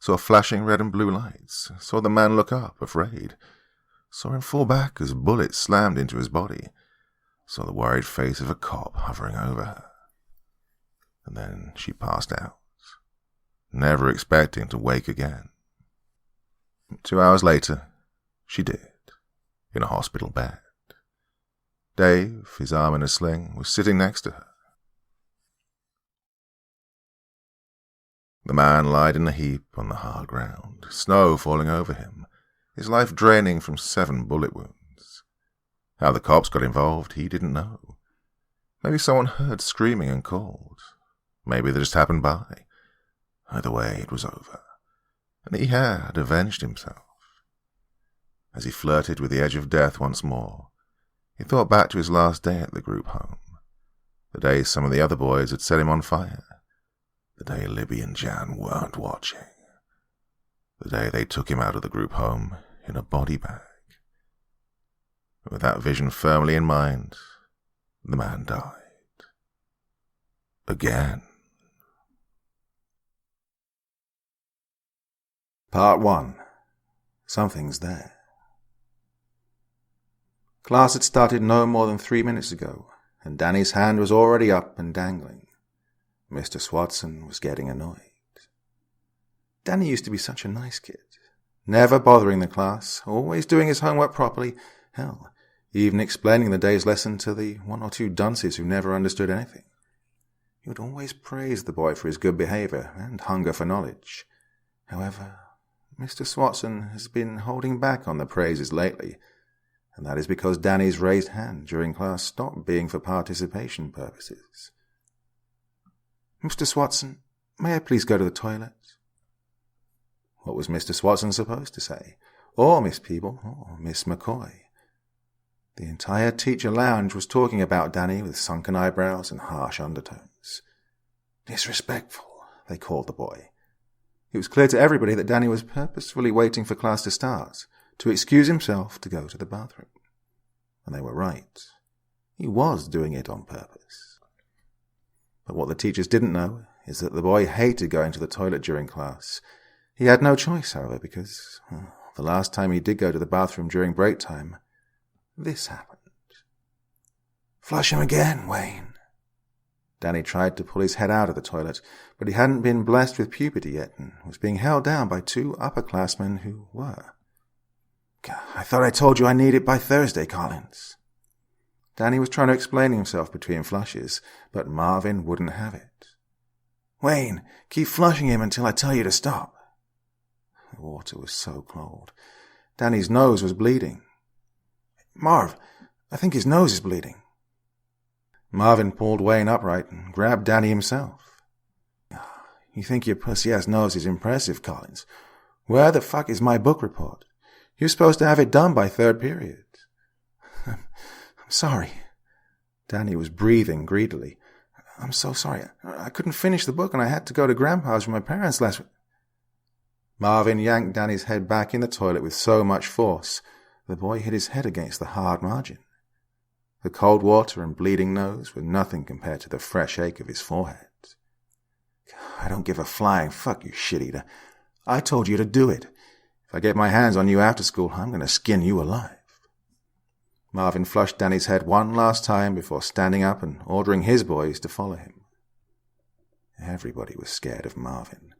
Saw flashing red and blue lights. Saw the man look up, afraid. Saw him fall back as bullets slammed into his body. Saw the worried face of a cop hovering over her. And then she passed out, never expecting to wake again. 2 hours later, she did, in a hospital bed. Dave, his arm in a sling, was sitting next to her. The man lied in a heap on the hard ground, snow falling over him, his life draining from 7 bullet wounds. How the cops got involved, he didn't know. Maybe someone heard screaming and called. Maybe they just happened by. Either way, it was over, and he had avenged himself. As he flirted with the edge of death once more, he thought back to his last day at the group home, the day some of the other boys had set him on fire, the day Libby and Jan weren't watching, the day they took him out of the group home in a body bag. With that vision firmly in mind, the man died. Again. Part 1. Something's there. Class had started no more than 3 minutes ago, and Danny's hand was already up and dangling. Mr. Swatson was getting annoyed. Danny used to be such a nice kid. Never bothering the class, always doing his homework properly. Hell, even explaining the day's lesson to the one or two dunces who never understood anything. He would always praise the boy for his good behaviour and hunger for knowledge. However, Mr. Swatson has been holding back on the praises lately, and that is because Danny's raised hand during class stopped being for participation purposes. "Mr. Swatson, may I please go to the toilet?" What was Mr. Swatson supposed to say? Or Miss Peeble, or Miss McCoy? The entire teacher lounge was talking about Danny with sunken eyebrows and harsh undertones. Disrespectful, they called the boy. It was clear to everybody that Danny was purposefully waiting for class to start, to excuse himself to go to the bathroom. And they were right. He was doing it on purpose. But what the teachers didn't know is that the boy hated going to the toilet during class. He had no choice, however, because the last time he did go to the bathroom during break time, this happened. "Flush him again, Wayne." Danny tried to pull his head out of the toilet, but he hadn't been blessed with puberty yet and was being held down by two upperclassmen who were. "I thought I told you I need it by Thursday, Collins." Danny was trying to explain himself between flushes, but Marvin wouldn't have it. "Wayne, keep flushing him until I tell you to stop." The water was so cold. Danny's nose was bleeding. "Marv, I think his nose is bleeding." Marvin pulled Wayne upright and grabbed Danny himself. "You think your pussy-ass nose is impressive, Collins? Where the fuck is my book report? You're supposed to have it done by third period." I'm sorry." Danny was breathing greedily. "I'm so sorry. I couldn't finish the book and I had to go to Grandpa's with my parents last week." Marvin yanked Danny's head back in the toilet with so much force, the boy hit his head against the hard margin. The cold water and bleeding nose were nothing compared to the fresh ache of his forehead. "I don't give a flying fuck, you shit-eater. I told you to do it. If I get my hands on you after school, I'm going to skin you alive." Marvin flushed Danny's head one last time before standing up and ordering his boys to follow him. Everybody was scared of Marvin.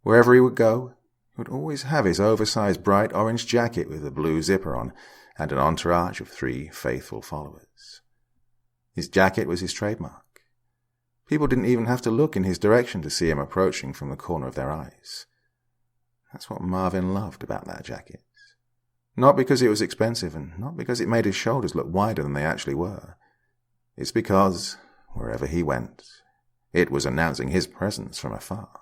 Wherever he would go, he would always have his oversized bright orange jacket with a blue zipper on and an entourage of 3 faithful followers. His jacket was his trademark. People didn't even have to look in his direction to see him approaching from the corner of their eyes. That's what Marvin loved about that jacket. Not because it was expensive and not because it made his shoulders look wider than they actually were. It's because, wherever he went, it was announcing his presence from afar.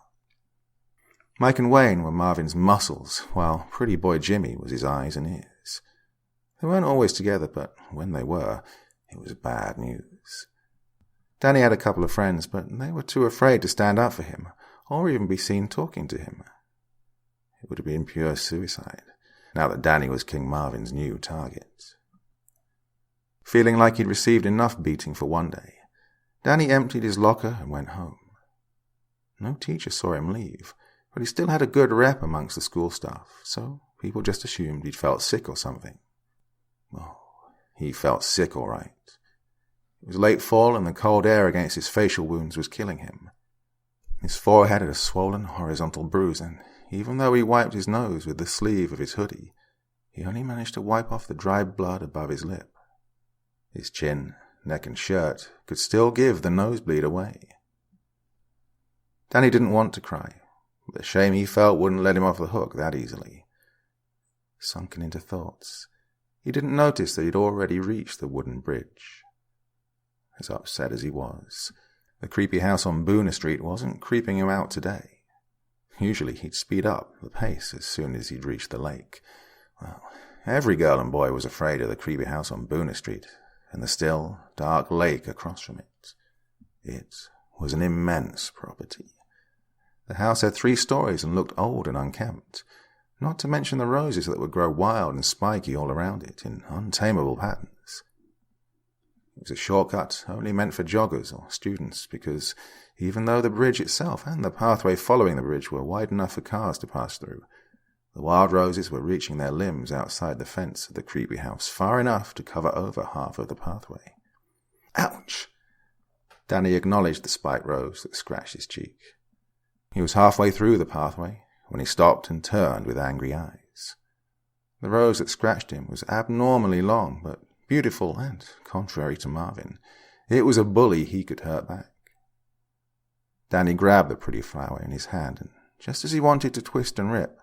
Mike and Wayne were Marvin's muscles, while pretty boy Jimmy was his eyes and ears. They weren't always together, but when they were, it was bad news. Danny had a couple of friends, but they were too afraid to stand up for him, or even be seen talking to him. It would have been pure suicide, now that Danny was King Marvin's new target. Feeling like he'd received enough beating for one day, Danny emptied his locker and went home. No teacher saw him leave, but he still had a good rep amongst the school staff, so people just assumed he'd felt sick or something. Oh, he felt sick all right. It was late fall and the cold air against his facial wounds was killing him. His forehead had a swollen horizontal bruise, and even though he wiped his nose with the sleeve of his hoodie, he only managed to wipe off the dry blood above his lip. His chin, neck and shirt could still give the nosebleed away. Danny didn't want to cry, but the shame he felt wouldn't let him off the hook that easily. Sunken into thoughts, he didn't notice that he'd already reached the wooden bridge. As upset as he was, the creepy house on Boona Street wasn't creeping him out today. Usually he'd speed up the pace as soon as he'd reached the lake. Well, every girl and boy was afraid of the creepy house on Boona Street and the still, dark lake across from it. It was an immense property. The house had 3 stories and looked old and unkempt, not to mention the roses that would grow wild and spiky all around it in untamable patterns. It was a shortcut only meant for joggers or students, because even though the bridge itself and the pathway following the bridge were wide enough for cars to pass through, the wild roses were reaching their limbs outside the fence of the creepy house far enough to cover over half of the pathway. Ouch! Danny acknowledged the spiked rose that scratched his cheek. He was halfway through the pathway when he stopped and turned with angry eyes. The rose that scratched him was abnormally long, but beautiful and, contrary to Marvin, it was a bully he could hurt back. Danny grabbed the pretty flower in his hand, and just as he wanted to twist and rip,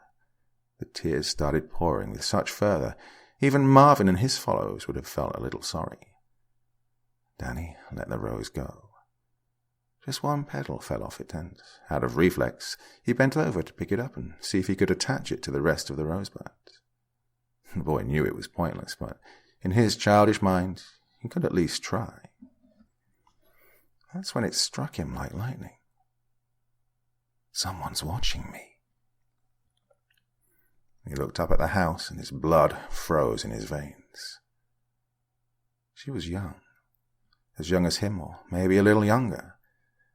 the tears started pouring with such fervour, even Marvin and his followers would have felt a little sorry. Danny let the rose go. Just one petal fell off it, and, out of reflex, he bent over to pick it up and see if he could attach it to the rest of the rosebud. The boy knew it was pointless, but in his childish mind, he could at least try. That's when it struck him like lightning. Someone's watching me. He looked up at the house, and his blood froze in his veins. She was young as him, or maybe a little younger,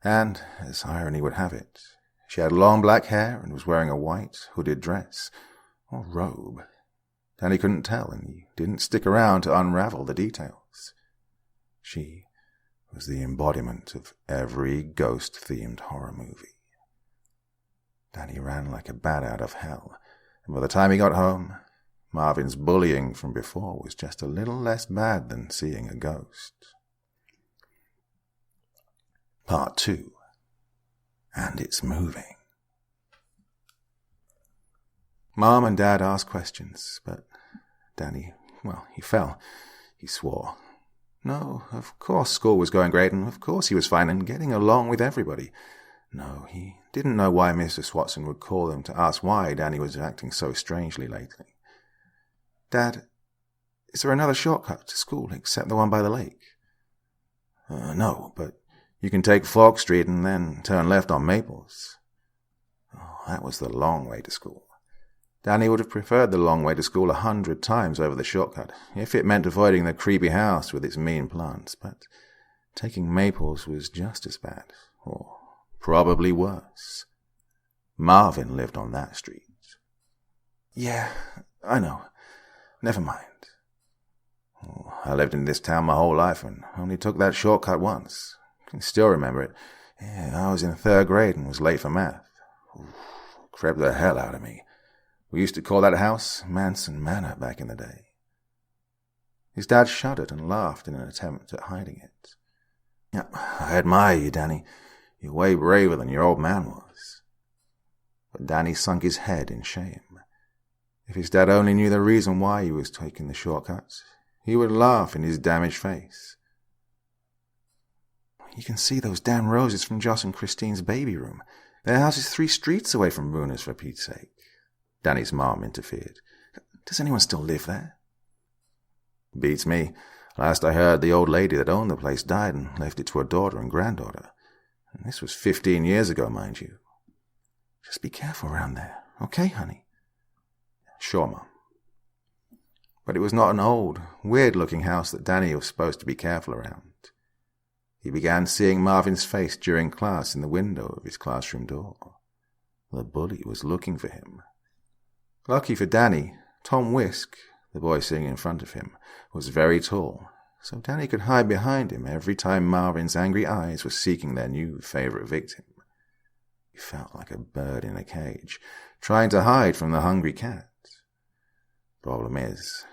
and, as irony would have it, she had long black hair and was wearing a white, hooded dress, or robe. Danny couldn't tell, and he didn't stick around to unravel the details. She was the embodiment of every ghost-themed horror movie. Danny ran like a bat out of hell, and by the time he got home, Marvin's bullying from before was just a little less bad than seeing a ghost. Part 2. And it's moving. Mom and Dad asked questions, but Danny, he fell. He swore. No, of course school was going great, and of course he was fine and getting along with everybody. No, he didn't know why Mr. Swatson would call them to ask why Danny was acting so strangely lately. Dad, is there another shortcut to school except the one by the lake? No, but you can take Fork Street and then turn left on Maples. Oh, that was the long way to school. Danny would have preferred the long way to school 100 times over the shortcut, if it meant avoiding the creepy house with its mean plants, but taking Maples was just as bad, or probably worse. Marvin lived on that street. Yeah, I know. Never mind. Oh, I lived in this town my whole life and only took that shortcut once. I can still remember it. Yeah, I was in 3rd grade and was late for math. Oof, crept the hell out of me. We used to call that house Manson Manor back in the day. His dad shuddered and laughed in an attempt at hiding it. Yeah, I admire you, Danny. You're way braver than your old man was. But Danny sunk his head in shame. If his dad only knew the reason why he was taking the shortcuts, he would laugh in his damaged face. You can see those damn roses from Joss and Christine's baby room. Their house is 3 streets away from Bruner's, for Pete's sake. Danny's mom interfered. Does anyone still live there? Beats me. Last I heard, the old lady that owned the place died and left it to her daughter and granddaughter. And this was 15 years ago, mind you. Just be careful around there, okay, honey? Sure, Mom. But it was not an old, weird-looking house that Danny was supposed to be careful around. He began seeing Marvin's face during class in the window of his classroom door. The bully was looking for him. Lucky for Danny, Tom Whisk, the boy sitting in front of him, was very tall, so Danny could hide behind him every time Marvin's angry eyes were seeking their new favorite victim. He felt like a bird in a cage, trying to hide from the hungry cat. Problem is,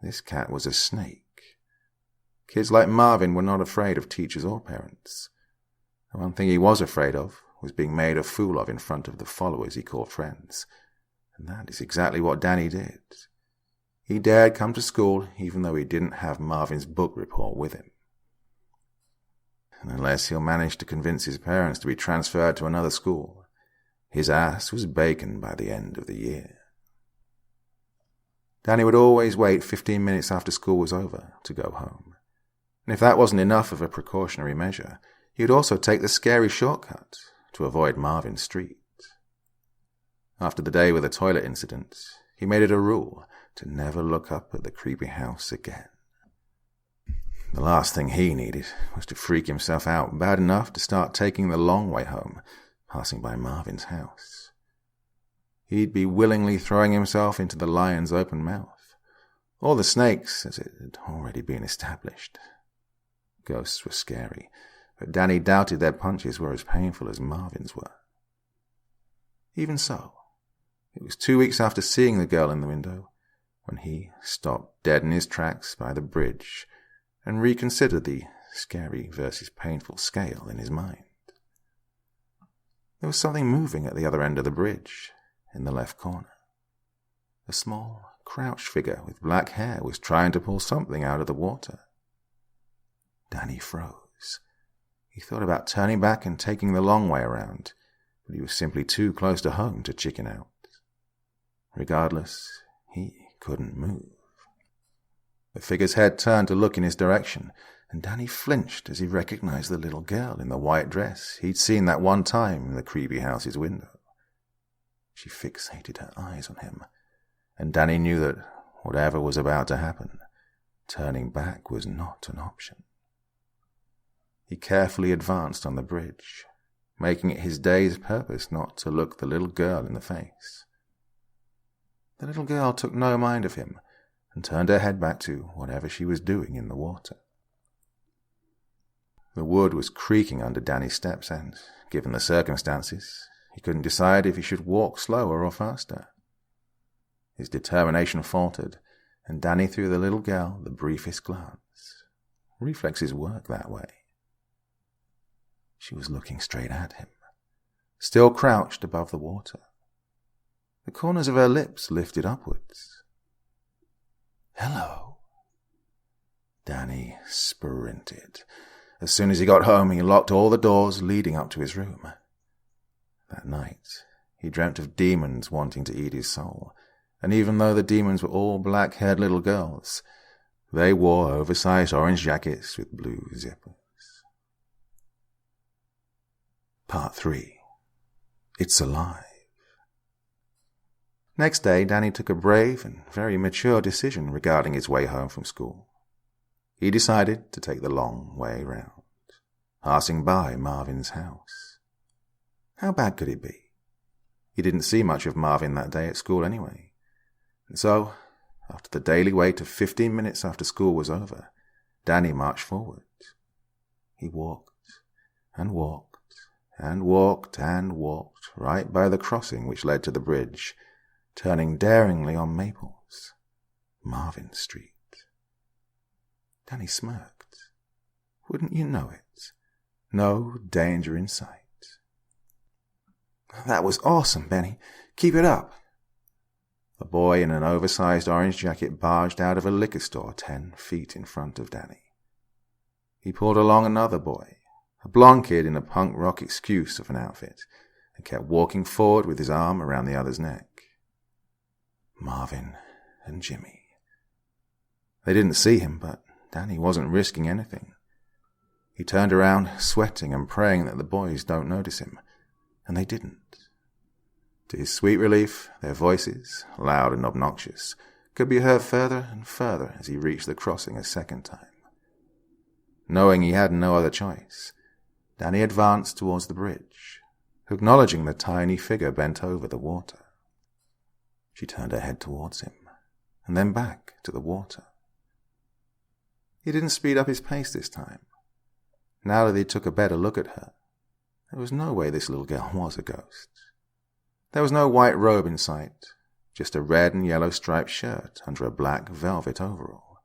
this cat was a snake. Kids like Marvin were not afraid of teachers or parents. The one thing he was afraid of was being made a fool of in front of the followers he called friends. And that is exactly what Danny did. He dared come to school even though he didn't have Marvin's book report with him. And unless he'll manage to convince his parents to be transferred to another school, his ass was bacon by the end of the year. Danny would always wait 15 minutes after school was over to go home. And if that wasn't enough of a precautionary measure, he would also take the scary shortcut to avoid Marvin Street. After the day with the toilet incident, he made it a rule to never look up at the creepy house again. The last thing he needed was to freak himself out bad enough to start taking the long way home, passing by Marvin's house. He'd be willingly throwing himself into the lion's open mouth, or the snake's, as it had already been established. Ghosts were scary, but Danny doubted their punches were as painful as Marvin's were. Even so, It was 2 weeks after seeing the girl in the window when he stopped dead in his tracks by the bridge and reconsidered the scary versus painful scale in his mind. There was something moving at the other end of the bridge, in the left corner. A small, crouched figure with black hair was trying to pull something out of the water. Danny froze. He thought about turning back and taking the long way around, but he was simply too close to home to chicken out. Regardless, he couldn't move. The figure's head turned to look in his direction, and Danny flinched as he recognized the little girl in the white dress he'd seen that one time in the creepy house's window. She fixated her eyes on him, and Danny knew that whatever was about to happen, turning back was not an option. He carefully advanced on the bridge, making it his day's purpose not to look the little girl in the face. The little girl took no mind of him and turned her head back to whatever she was doing in the water. The wood was creaking under Danny's steps, and, given the circumstances, he couldn't decide if he should walk slower or faster. His determination faltered, and Danny threw the little girl the briefest glance. Reflexes work that way. She was looking straight at him, still crouched above the water. The corners of her lips lifted upwards. "Hello." Danny sprinted. As soon as he got home, he locked all the doors leading up to his room. That night, he dreamt of demons wanting to eat his soul, and even though the demons were all black-haired little girls, they wore oversized orange jackets with blue zippers. Part 3. It's Alive. Next day, Danny took a brave and very mature decision regarding his way home from school. He decided to take the long way round, passing by Marvin's house. How bad could it be? He didn't see much of Marvin that day at school anyway. And so, after the daily wait of 15 minutes after school was over, Danny marched forward. He walked and walked and walked and walked right by the crossing which led to the bridge, turning daringly on Maples, Marvin Street. Danny smirked. Wouldn't you know it? No danger in sight. "That was awesome, Benny. Keep it up." A boy in an oversized orange jacket barged out of a liquor store 10 feet in front of Danny. He pulled along another boy, a blonde kid in a punk rock excuse of an outfit, and kept walking forward with his arm around the other's neck. Marvin and Jimmy. They didn't see him, but Danny wasn't risking anything. He turned around, sweating and praying that the boys don't notice him, and they didn't. To his sweet relief, their voices, loud and obnoxious, could be heard further and further as he reached the crossing a second time. Knowing he had no other choice, Danny advanced towards the bridge, acknowledging the tiny figure bent over the water. She turned her head towards him, and then back to the water. He didn't speed up his pace this time. Now that he took a better look at her, there was no way this little girl was a ghost. There was no white robe in sight, just a red and yellow striped shirt under a black velvet overall.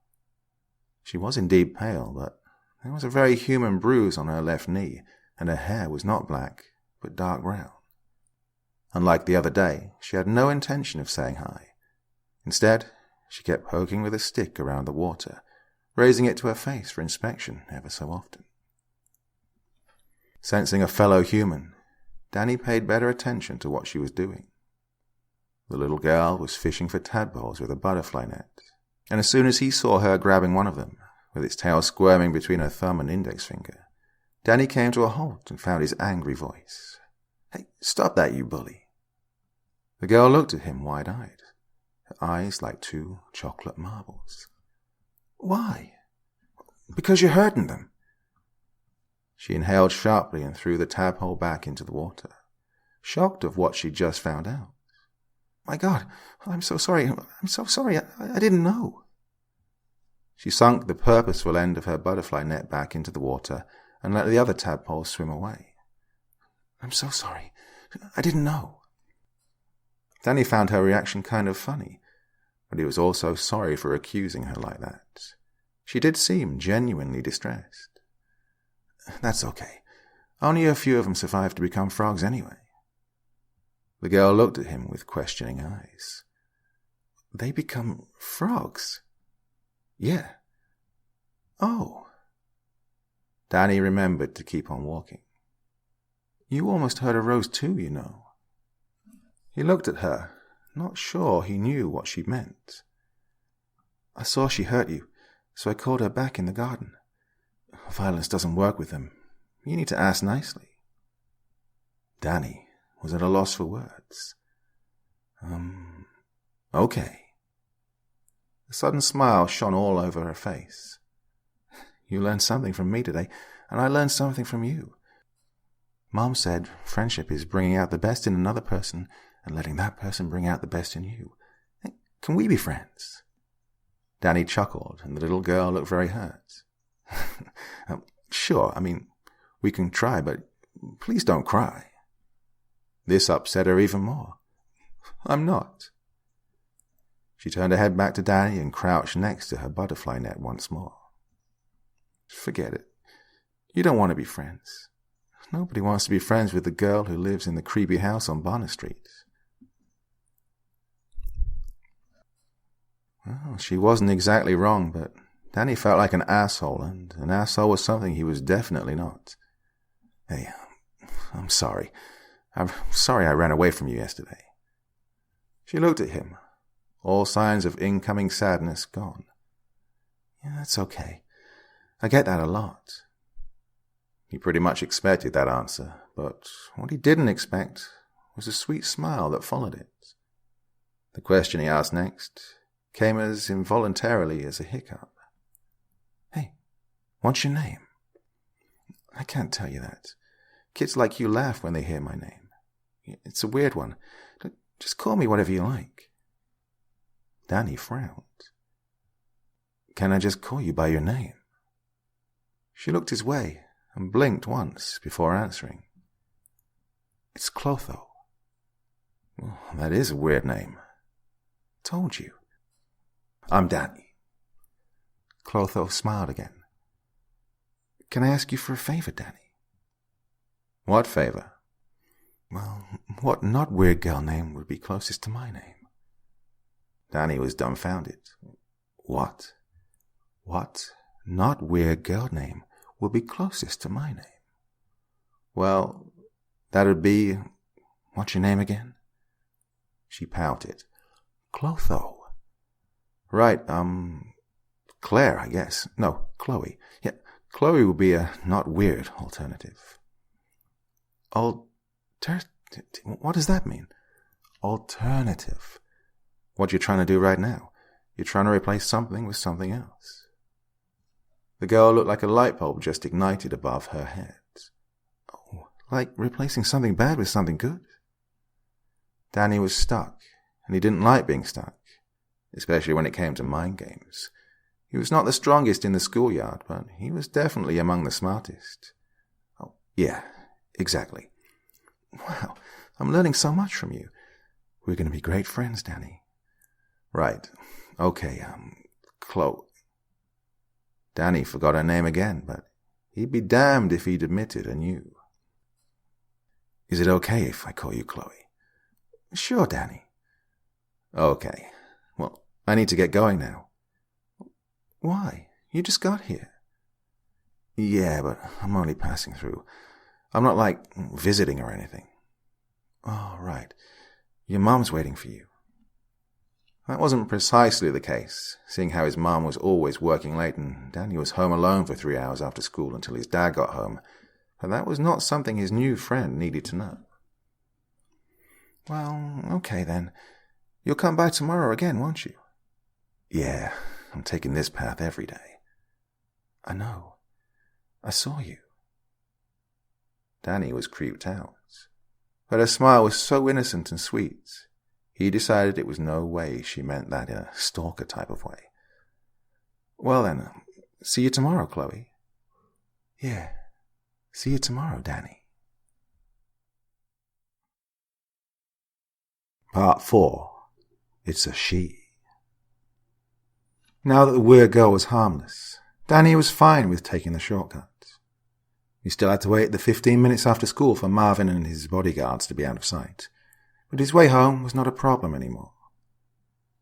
She was indeed pale, but there was a very human bruise on her left knee, and her hair was not black, but dark brown. Unlike the other day, she had no intention of saying hi. Instead, she kept poking with a stick around the water, raising it to her face for inspection ever so often. Sensing a fellow human, Danny paid better attention to what she was doing. The little girl was fishing for tadpoles with a butterfly net, and as soon as he saw her grabbing one of them, with its tail squirming between her thumb and index finger, Danny came to a halt and found his angry voice. "Hey, stop that, you bully." The girl looked at him wide-eyed, her eyes like 2 chocolate marbles. "Why?" "Because you're hurting them." She inhaled sharply and threw the tadpole back into the water, shocked of what she'd just found out. "My God, I'm so sorry. I didn't know." She sunk the purposeful end of her butterfly net back into the water and let the other tadpoles swim away. "I'm so sorry. I didn't know." Danny found her reaction kind of funny, but he was also sorry for accusing her like that. She did seem genuinely distressed. That's okay. Only a few of them survived to become frogs anyway. The girl looked at him with questioning eyes. They become frogs? Yeah. Oh. Danny remembered to keep on walking. You almost hurt a rose too, you know. He looked at her, not sure he knew what she meant. I saw she hurt you, so I called her back in the garden. Violence doesn't work with them. You need to ask nicely. Danny was at a loss for words. Okay. A sudden smile shone all over her face. You learned something from me today, and I learned something from you. Mom said friendship is bringing out the best in another person and letting that person bring out the best in you. Can we be friends? Danny chuckled, and the little girl looked very hurt. Sure, we can try, but please don't cry. This upset her even more. I'm not. She turned her head back to Danny and crouched next to her butterfly net once more. Forget it. You don't want to be friends. Nobody wants to be friends with the girl who lives in the creepy house on Bonner Street. Well, she wasn't exactly wrong, but Danny felt like an asshole, and an asshole was something he was definitely not. Hey, I'm sorry. I'm sorry I ran away from you yesterday. She looked at him, all signs of incoming sadness gone. Yeah, that's okay. I get that a lot. He pretty much expected that answer, but what he didn't expect was a sweet smile that followed it. The question he asked next came as involuntarily as a hiccup. Hey, what's your name? I can't tell you that. Kids like you laugh when they hear my name. It's a weird one. Just call me whatever you like. Danny frowned. Can I just call you by your name? She looked his way and blinked once before answering. It's Clotho. Well, that is a weird name. Told you. I'm Danny. Clotho smiled again. Can I ask you for a favor, Danny? What favor? Well, what not weird girl name would be closest to my name? Danny was dumbfounded. What? What not weird girl name would be closest to my name? Well, that would be... What's your name again? She pouted. Clotho. Right, Claire, I guess. No, Chloe. Yeah, Chloe would be a not weird alternative. What does that mean? Alternative. What you're trying to do right now. You're trying to replace something with something else. The girl looked like a light bulb just ignited above her head. Oh, like replacing something bad with something good? Danny was stuck, and he didn't like being stuck, especially when it came to mind games. He was not the strongest in the schoolyard, but he was definitely among the smartest. Oh, yeah, exactly. Wow, I'm learning so much from you. We're going to be great friends, Danny. Right. Okay, Chloe. Danny forgot her name again, but he'd be damned if he'd admitted anew. Is it okay if I call you Chloe? Sure, Danny. Okay. Well, I need to get going now. Why? You just got here. Yeah, but I'm only passing through. I'm not like visiting or anything. Oh, right. Your mom's waiting for you. That wasn't precisely the case, seeing how his mom was always working late and Danny was home alone for 3 hours after school until his dad got home, but that was not something his new friend needed to know. Well, okay then. You'll come by tomorrow again, won't you? Yeah, I'm taking this path every day. I know. I saw you. Danny was creeped out, but her smile was so innocent and sweet, he decided it was no way she meant that in a stalker type of way. Well then, see you tomorrow, Chloe. Yeah, see you tomorrow, Danny. Part 4. It's a she. Now that the weird girl was harmless, Danny was fine with taking the shortcut. He still had to wait the 15 minutes after school for Marvin and his bodyguards to be out of sight, but his way home was not a problem anymore.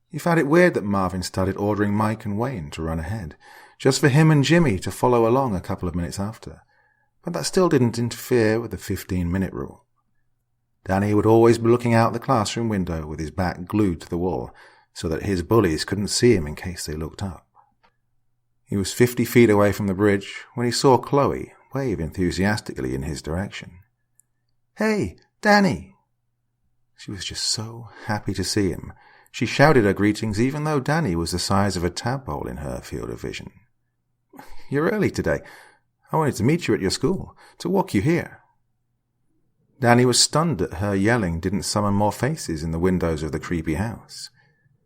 He found it weird that Marvin started ordering Mike and Wayne to run ahead, just for him and Jimmy to follow along a couple of minutes after, but that still didn't interfere with the 15-minute rule. Danny would always be looking out the classroom window with his back glued to the wall, so that his bullies couldn't see him in case they looked up. He was 50 feet away from the bridge when he saw Chloe wave enthusiastically in his direction. "Hey, Danny!" She was just so happy to see him. She shouted her greetings even though Danny was the size of a tadpole in her field of vision. "You're early today. I wanted to meet you at your school, to walk you here." Danny was stunned that her yelling didn't summon more faces in the windows of the creepy house.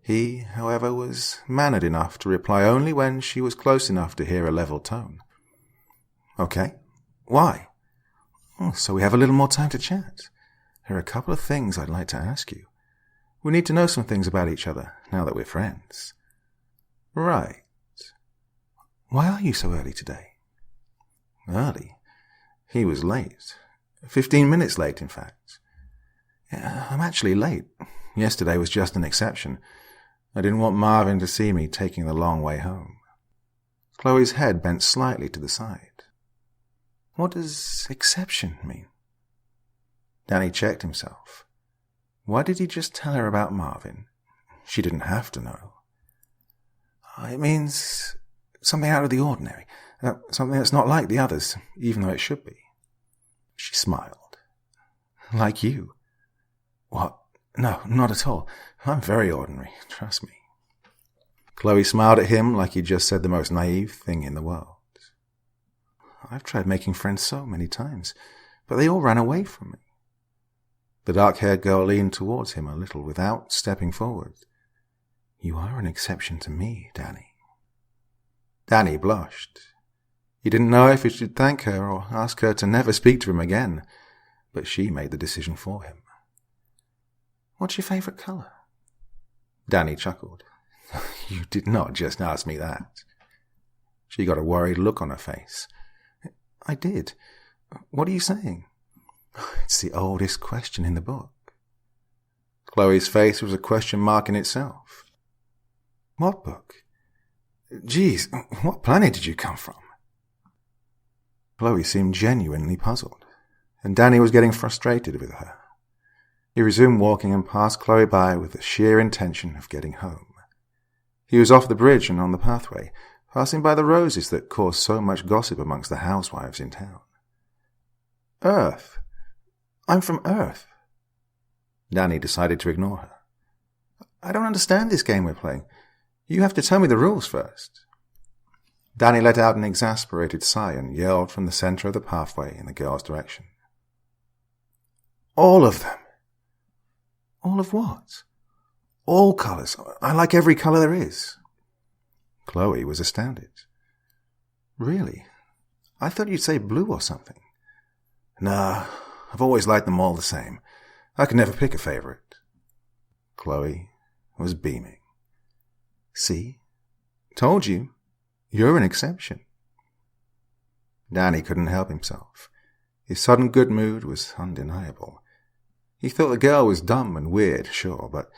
He, however, was mannered enough to reply only when she was close enough to hear a level tone. "Okay. Why?" "So we have a little more time to chat. There are a couple of things I'd like to ask you. We need to know some things about each other, now that we're friends." "Right. Why are you so early today?" "Early? He was late. 15 minutes late, in fact." "Yeah, I'm actually late. Yesterday was just an exception. I didn't want Marvin to see me taking the long way home." Chloe's head bent slightly to the side. "What does exception mean?" Danny checked himself. Why did he just tell her about Marvin? She didn't have to know. "It means something out of the ordinary. Something that's not like the others, even though it should be." She smiled. "Like you?" "What? No, not at all. I'm very ordinary, trust me." Chloe smiled at him like he'd just said the most naive thing in the world. "I've tried making friends so many times, but they all ran away from me." The dark-haired girl leaned towards him a little without stepping forward. "You are an exception to me, Danny." Danny blushed. He didn't know if he should thank her or ask her to never speak to him again, but she made the decision for him. "What's your favorite color?" Danny chuckled. "You did not just ask me that." She got a worried look on her face. "I did. What are you saying?" "It's the oldest question in the book." Chloe's face was a question mark in itself. "What book? Geez, what planet did you come from?" Chloe seemed genuinely puzzled, and Danny was getting frustrated with her. He resumed walking and passed Chloe by with the sheer intention of getting home. He was off the bridge and on the pathway, passing by the roses that caused so much gossip amongst the housewives in town. "Earth. I'm from Earth." Danny decided to ignore her. "I don't understand this game we're playing. You have to tell me the rules first." Danny let out an exasperated sigh and yelled from the center of the pathway in the girl's direction. "All of them." "All of what?" "All colors. I like every color there is." Chloe was astounded. "Really? I thought you'd say blue or something." "Nah, I've always liked them all the same. I could never pick a favorite." Chloe was beaming. "See? Told you. You're an exception." Danny couldn't help himself. His sudden good mood was undeniable. He thought the girl was dumb and weird, sure, but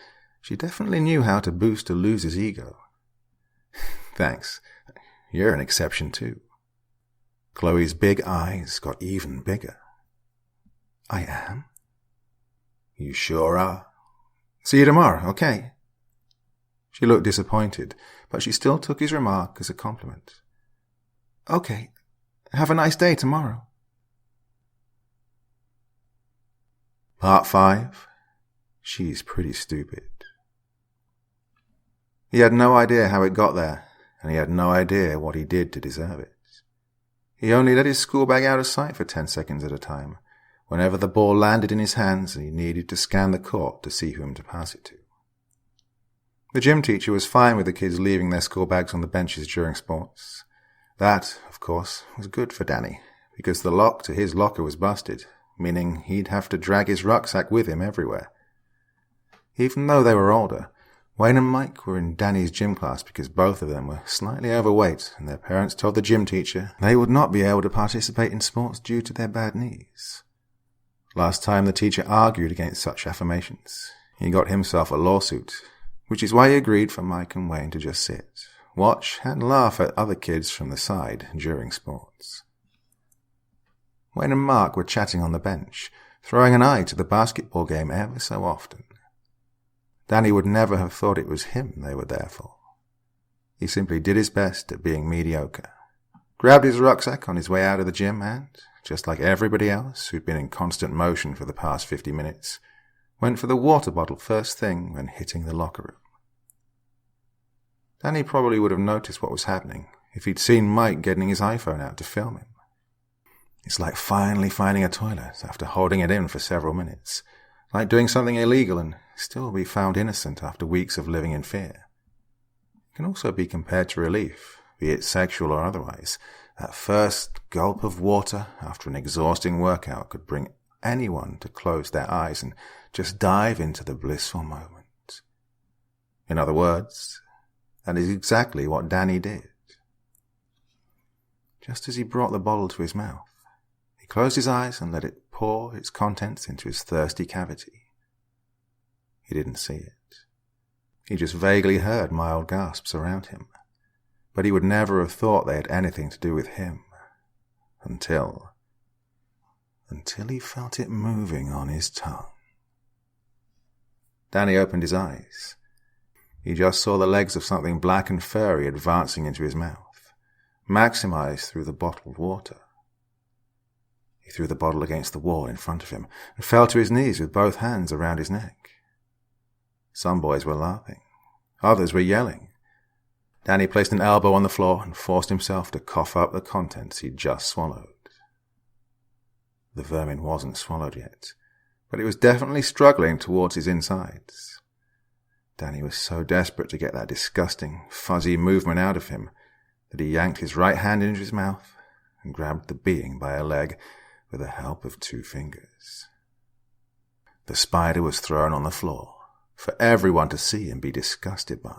she definitely knew how to boost a loser's ego. "Thanks. You're an exception too." Chloe's big eyes got even bigger. "I am?" "You sure are. See you tomorrow, okay?" She looked disappointed, but she still took his remark as a compliment. "Okay. Have a nice day tomorrow." Part 5. She's pretty stupid. He had no idea how it got there, and he had no idea what he did to deserve it. He only let his school bag out of sight for 10 seconds at a time, whenever the ball landed in his hands and he needed to scan the court to see whom to pass it to. The gym teacher was fine with the kids leaving their school bags on the benches during sports. That, of course, was good for Danny, because the lock to his locker was busted, meaning he'd have to drag his rucksack with him everywhere. Even though they were older, Wayne and Mike were in Danny's gym class because both of them were slightly overweight, and their parents told the gym teacher they would not be able to participate in sports due to their bad knees. Last time the teacher argued against such affirmations, he got himself a lawsuit, which is why he agreed for Mike and Wayne to just sit, watch, and laugh at other kids from the side during sports. Wayne and Mark were chatting on the bench, throwing an eye to the basketball game ever so often. Danny would never have thought it was him they were there for. He simply did his best at being mediocre, grabbed his rucksack on his way out of the gym and, just like everybody else who'd been in constant motion for the past 50 minutes, went for the water bottle first thing when hitting the locker room. Danny probably would have noticed what was happening if he'd seen Mike getting his iPhone out to film him. It's like finally finding a toilet after holding it in for several minutes, like doing something illegal and still be found innocent after weeks of living in fear. It can also be compared to relief, be it sexual or otherwise. That first gulp of water after an exhausting workout could bring anyone to close their eyes and just dive into the blissful moment. In other words, that is exactly what Danny did. Just as he brought the bottle to his mouth, he closed his eyes and let it pour its contents into his thirsty cavity. He didn't see it. He just vaguely heard mild gasps around him, but he would never have thought they had anything to do with him, until he felt it moving on his tongue. Danny opened his eyes. He just saw the legs of something black and furry advancing into his mouth, maximized through the bottled water. He threw the bottle against the wall in front of him and fell to his knees with both hands around his neck. Some boys were laughing. Others were yelling. Danny placed an elbow on the floor and forced himself to cough up the contents he'd just swallowed. The vermin wasn't swallowed yet, but it was definitely struggling towards his insides. Danny was so desperate to get that disgusting, fuzzy movement out of him that he yanked his right hand into his mouth and grabbed the being by a leg with the help of 2 fingers. The spider was thrown on the floor for everyone to see and be disgusted by.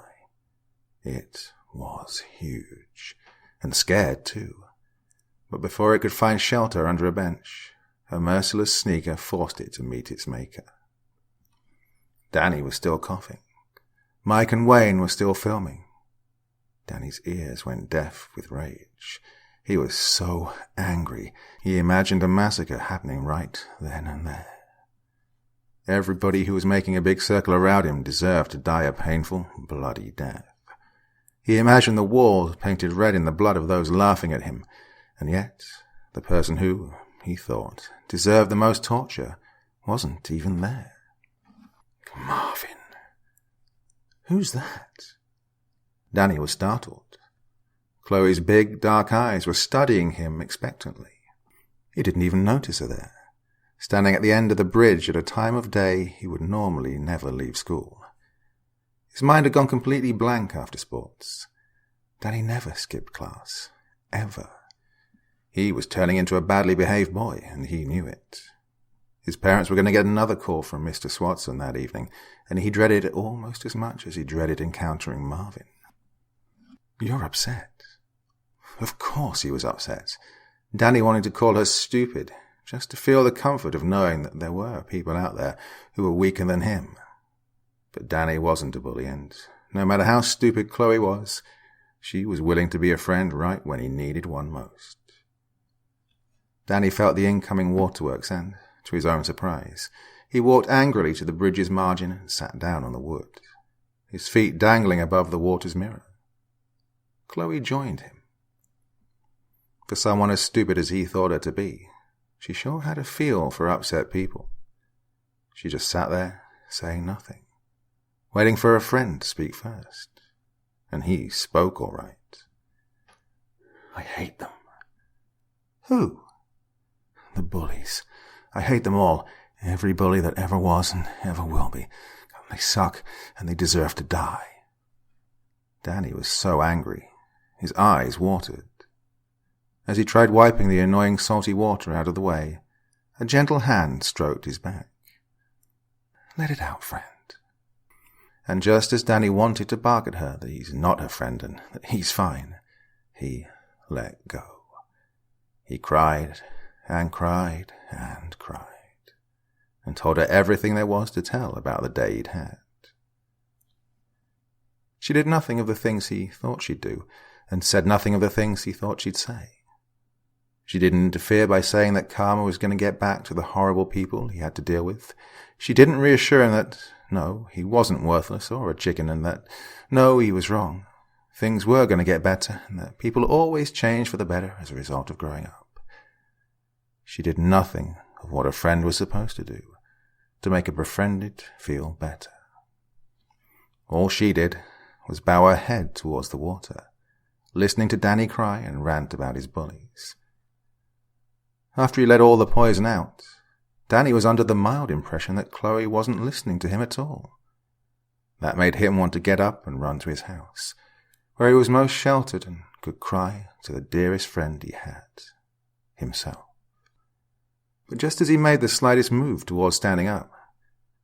It was huge, and scared too, but before it could find shelter under a bench, a merciless sneaker forced it to meet its maker. Danny was still coughing. Mike and Wayne were still filming. Danny's ears went deaf with rage. He was so angry, he imagined a massacre happening right then and there. Everybody who was making a big circle around him deserved to die a painful, bloody death. He imagined the walls painted red in the blood of those laughing at him, and yet the person who, he thought, deserved the most torture wasn't even there. Marvin. Who's that? Danny was startled. Chloe's big, dark eyes were studying him expectantly. He didn't even notice her there, standing at the end of the bridge at a time of day he would normally never leave school. His mind had gone completely blank after sports. Danny never skipped class. Ever. He was turning into a badly behaved boy, and he knew it. His parents were going to get another call from Mr. Swatson that evening, and he dreaded it almost as much as he dreaded encountering Marvin. You're upset. Of course he was upset. Danny wanted to call her stupid, just to feel the comfort of knowing that there were people out there who were weaker than him. But Danny wasn't a bully, and no matter how stupid Chloe was, she was willing to be a friend right when he needed one most. Danny felt the incoming waterworks and, to his own surprise, he walked angrily to the bridge's margin and sat down on the wood, his feet dangling above the water's mirror. Chloe joined him. For someone as stupid as he thought her to be, she sure had a feel for upset people. She just sat there, saying nothing, waiting for a friend to speak first. And he spoke all right. I hate them. Who? The bullies. I hate them all. Every bully that ever was and ever will be. They suck, and they deserve to die. Danny was so angry. His eyes watered. As he tried wiping the annoying salty water out of the way, a gentle hand stroked his back. Let it out, friend. and just as Danny wanted to bark at her that he's not her friend and that he's fine, he let go. He cried and cried and cried, and told her everything there was to tell about the day he'd had. She did nothing of the things he thought she'd do, and said nothing of the things he thought she'd say. She didn't interfere by saying that karma was going to get back to the horrible people he had to deal with. She didn't reassure him that, no, he wasn't worthless or a chicken, and that, no, he was wrong. Things were going to get better, and that people always change for the better as a result of growing up. She did nothing of what a friend was supposed to do to make a befriended feel better. All she did was bow her head towards the water, listening to Danny cry and rant about his bullies. After he let all the poison out, Danny was under the mild impression that Chloe wasn't listening to him at all. That made him want to get up and run to his house, where he was most sheltered and could cry to the dearest friend he had, himself. But just as he made the slightest move towards standing up,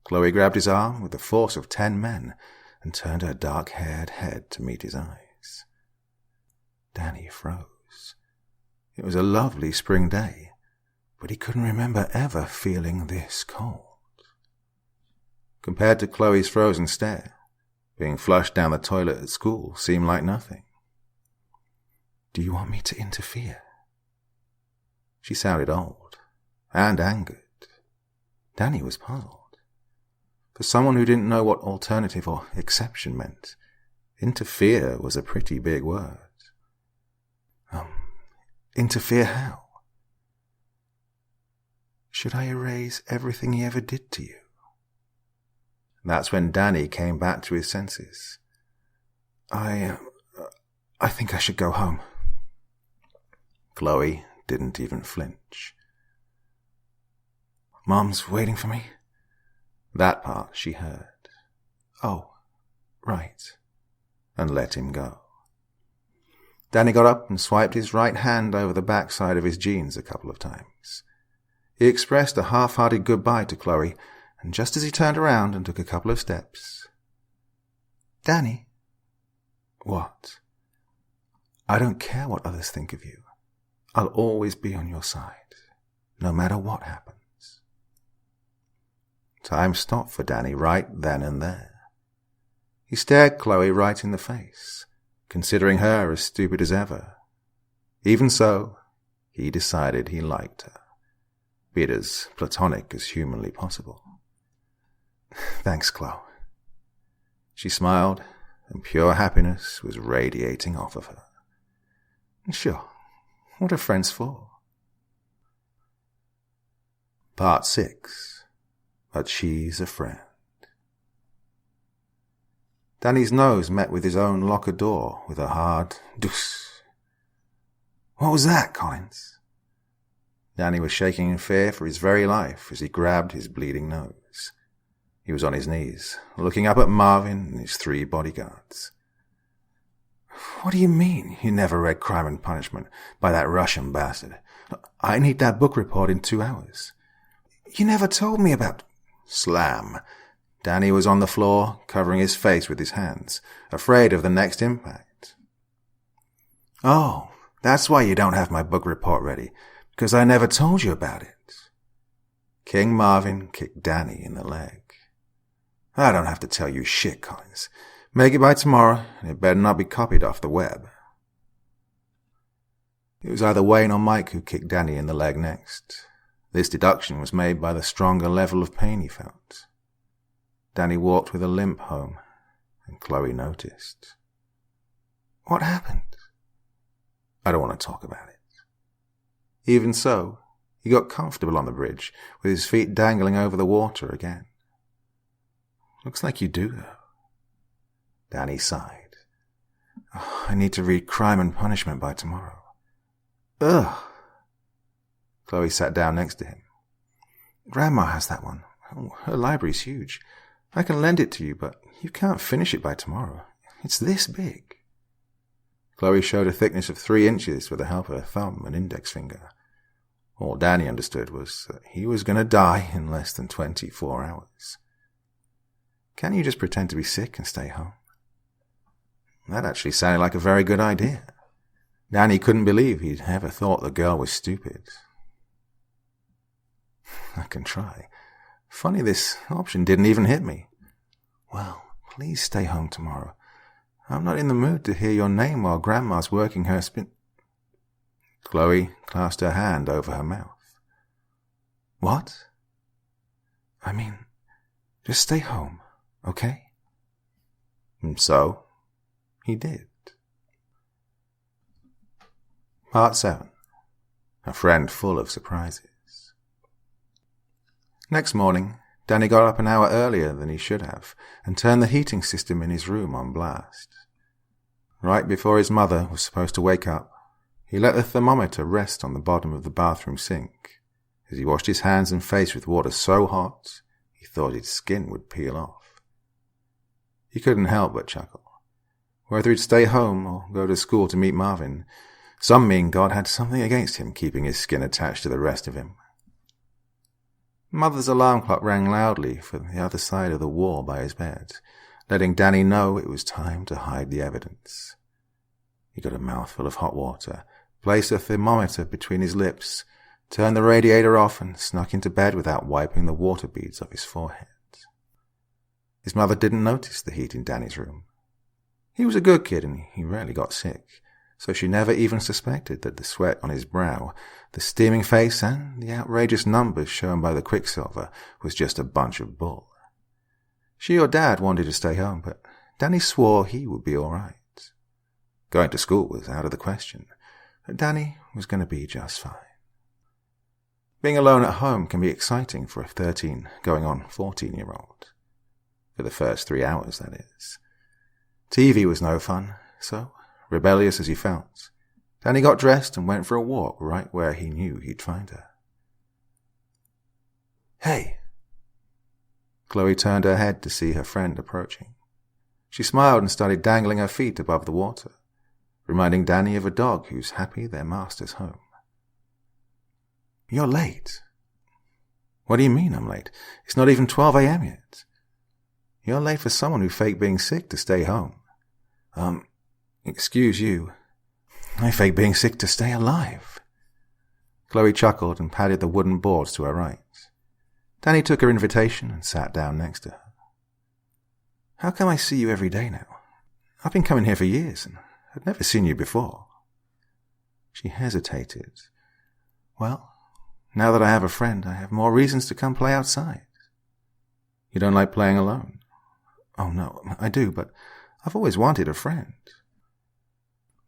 Chloe grabbed his arm with the force of 10 men and turned her dark-haired head to meet his eyes. Danny froze. It was a lovely spring day, but he couldn't remember ever feeling this cold. Compared to Chloe's frozen stare, being flushed down the toilet at school seemed like nothing. "Do you want me to interfere?" She sounded old and angered. Danny was puzzled. For someone who didn't know what alternative or exception meant, interfere was a pretty big word. Interfere how? Should I erase everything he ever did to you? That's when Danny came back to his senses. I think I should go home. Chloe didn't even flinch. Mom's waiting for me? That part she heard. Oh, right. And let him go. Danny got up and swiped his right hand over the backside of his jeans a couple of times. He expressed a half-hearted goodbye to Chloe, and just as he turned around and took a couple of steps... "Danny?" "What?" "I don't care what others think of you. I'll always be on your side, no matter what happens." Time stopped for Danny right then and there. He stared Chloe right in the face, considering her as stupid as ever. Even so, he decided he liked her, be it as platonic as humanly possible. "Thanks, Chloe." She smiled, and pure happiness was radiating off of her. "Sure, what are friends for?" Part 6. But she's a friend. Danny's nose met with his own locker door with a hard deuce. "What was that, Collins?" Danny was shaking in fear for his very life as he grabbed his bleeding nose. He was on his knees, looking up at Marvin and his 3 bodyguards. "What do you mean you never read Crime and Punishment by that Russian bastard? I need that book report in 2 hours. You never told me about..." Slam. Danny was on the floor, covering his face with his hands, afraid of the next impact. "Oh, that's why you don't have my book report ready, because I never told you about it." King Marvin kicked Danny in the leg. "I don't have to tell you shit, Collins. Make it by tomorrow, and it better not be copied off the web." It was either Wayne or Mike who kicked Danny in the leg next. This deduction was made by the stronger level of pain he felt. Danny walked with a limp home, and Chloe noticed. "What happened?" "I don't want to talk about it." Even so, he got comfortable on the bridge, with his feet dangling over the water again. "Looks like you do, though." Danny sighed. "I need to read Crime and Punishment by tomorrow." "Ugh." Chloe sat down next to him. "Grandma has that one. Her library's huge. I can lend it to you, but you can't finish it by tomorrow. It's this big." Chloe showed a thickness of 3 inches with the help of her thumb and index finger. All Danny understood was that he was going to die in less than 24 hours. Can't you just pretend to be sick and stay home? That actually sounded like a very good idea. Danny couldn't believe he'd ever thought the girl was stupid. I can try. Funny this option didn't even hit me. Well, please stay home tomorrow. I'm not in the mood to hear your name while Grandma's working her spin... Chloe clasped her hand over her mouth. What? I mean, just stay home, okay? And so, he did. Part 7. A friend full of surprises. Next morning, Danny got up an hour earlier than he should have and turned the heating system in his room on blast. Right before his mother was supposed to wake up, he let the thermometer rest on the bottom of the bathroom sink as he washed his hands and face with water so hot he thought his skin would peel off. He couldn't help but chuckle. Whether he'd stay home or go to school to meet Marvin, some mean God had something against him keeping his skin attached to the rest of him. Mother's alarm clock rang loudly from the other side of the wall by his bed, letting Danny know it was time to hide the evidence. He got a mouthful of hot water, placed a thermometer between his lips, turned the radiator off and snuck into bed without wiping the water beads off his forehead. His mother didn't notice the heat in Danny's room. He was a good kid and he rarely got sick, so she never even suspected that the sweat on his brow, the steaming face, and the outrageous numbers shown by the quicksilver was just a bunch of bull. She or Dad wanted to stay home, but Danny swore he would be all right. Going to school was out of the question, but Danny was going to be just fine. Being alone at home can be exciting for a 13, going on 14-year-old. For the first 3 hours, that is. TV was no fun, so, rebellious as he felt, Danny got dressed and went for a walk right where he knew he'd find her. Hey! Chloe turned her head to see her friend approaching. She smiled and started dangling her feet above the water, reminding Danny of a dog who's happy their master's home. You're late. What do you mean I'm late? It's not even 12 a.m. yet. You're late for someone who faked being sick to stay home. Excuse you. I faked being sick to stay alive. Chloe chuckled and patted the wooden boards to her right. Danny took her invitation and sat down next to her. How come I see you every day now? I've been coming here for years and I'd never seen you before. She hesitated. Well, now that I have a friend, I have more reasons to come play outside. You don't like playing alone? Oh no, I do, but I've always wanted a friend.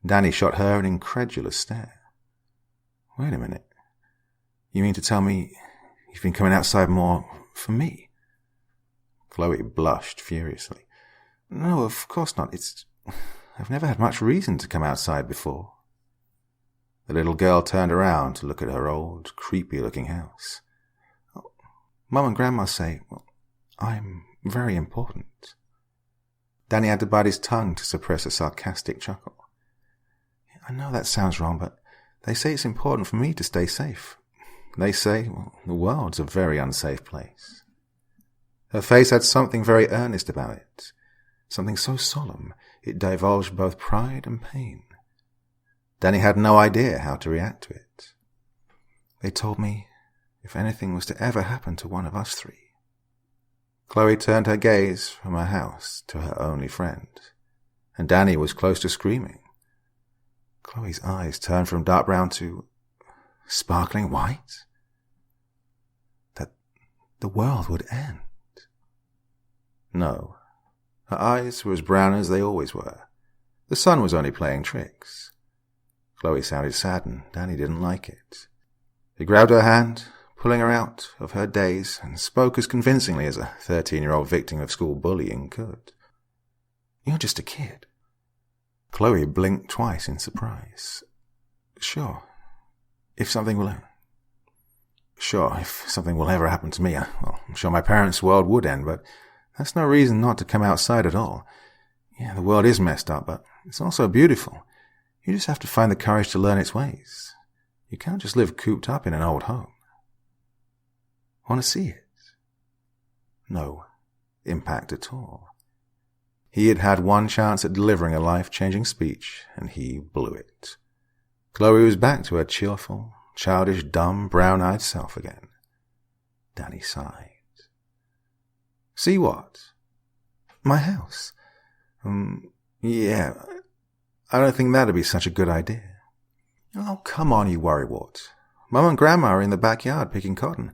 Danny shot her an incredulous stare. Wait a minute. You mean to tell me you've been coming outside more for me? Chloe blushed furiously. No, of course not. I've never had much reason to come outside before. The little girl turned around to look at her old, creepy-looking house. Oh, Mum and Grandma say, well, I'm very important. Danny had to bite his tongue to suppress a sarcastic chuckle. I know that sounds wrong, but they say it's important for me to stay safe. They say, well, the world's a very unsafe place. Her face had something very earnest about it, something so solemn it divulged both pride and pain. Danny had no idea how to react to it. They told me if anything was to ever happen to one of us three. Chloe turned her gaze from her house to her only friend, and Danny was close to screaming. Chloe's eyes turned from dark brown to sparkling white. That the world would end. No, her eyes were as brown as they always were. The sun was only playing tricks. Chloe sounded sad and Danny didn't like it. He grabbed her hand, pulling her out of her daze, and spoke as convincingly as a 13-year-old victim of school bullying could. You're just a kid. Chloe blinked twice in surprise. Sure. If something will ever happen to me, I'm sure my parents' world would end, but that's no reason not to come outside at all. Yeah, the world is messed up, but it's also beautiful. You just have to find the courage to learn its ways. You can't just live cooped up in an old home. Want to see it? No. impact at all. He had had one chance at delivering a life-changing speech, and he blew it. Chloe was back to her cheerful, childish, dumb, brown-eyed self again. Danny sighed. See what? My house. Yeah, I don't think that'd be such a good idea. Oh, come on, you worrywart. Mum and Grandma are in the backyard picking cotton.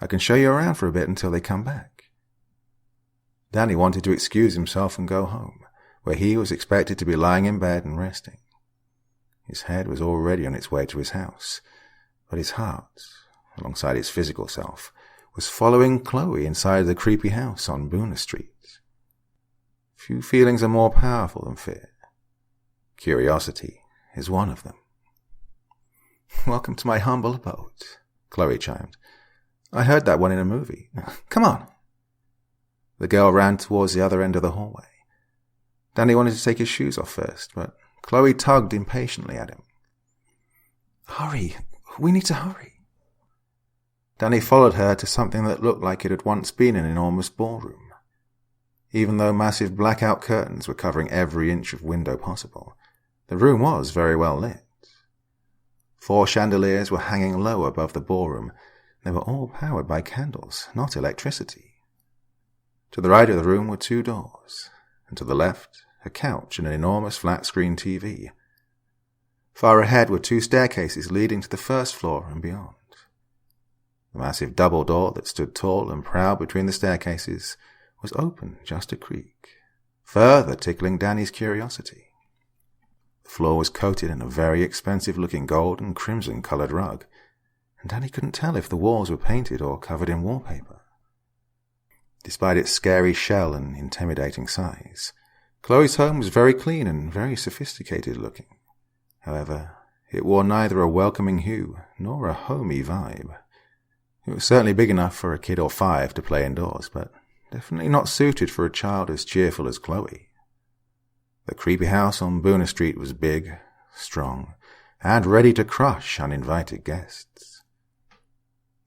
I can show you around for a bit until they come back. Danny wanted to excuse himself and go home, where he was expected to be lying in bed and resting. His head was already on its way to his house, but his heart, alongside his physical self, was following Chloe inside the creepy house on Boona Street. Few feelings are more powerful than fear. Curiosity is one of them. Welcome to my humble abode, Chloe chimed. I heard that one in a movie. Come on. The girl ran towards the other end of the hallway. Danny wanted to take his shoes off first, but Chloe tugged impatiently at him. Hurry, we need to hurry. Danny followed her to something that looked like it had once been an enormous ballroom. Even though massive blackout curtains were covering every inch of window possible, the room was very well lit. 4 chandeliers were hanging low above the ballroom. They were all powered by candles, not electricity. To the right of the room were 2 doors, and to the left, a couch and an enormous flat-screen TV. Far ahead were 2 staircases leading to the first floor and beyond. The massive double door that stood tall and proud between the staircases was open just a creak, further tickling Danny's curiosity. The floor was coated in a very expensive-looking gold and crimson-coloured rug, and Danny couldn't tell if the walls were painted or covered in wallpaper. Despite its scary shell and intimidating size, Chloe's home was very clean and very sophisticated-looking. However, it wore neither a welcoming hue nor a homey vibe. It was certainly big enough for a kid or 5 to play indoors, but definitely not suited for a child as cheerful as Chloe. The creepy house on Boona Street was big, strong, and ready to crush uninvited guests.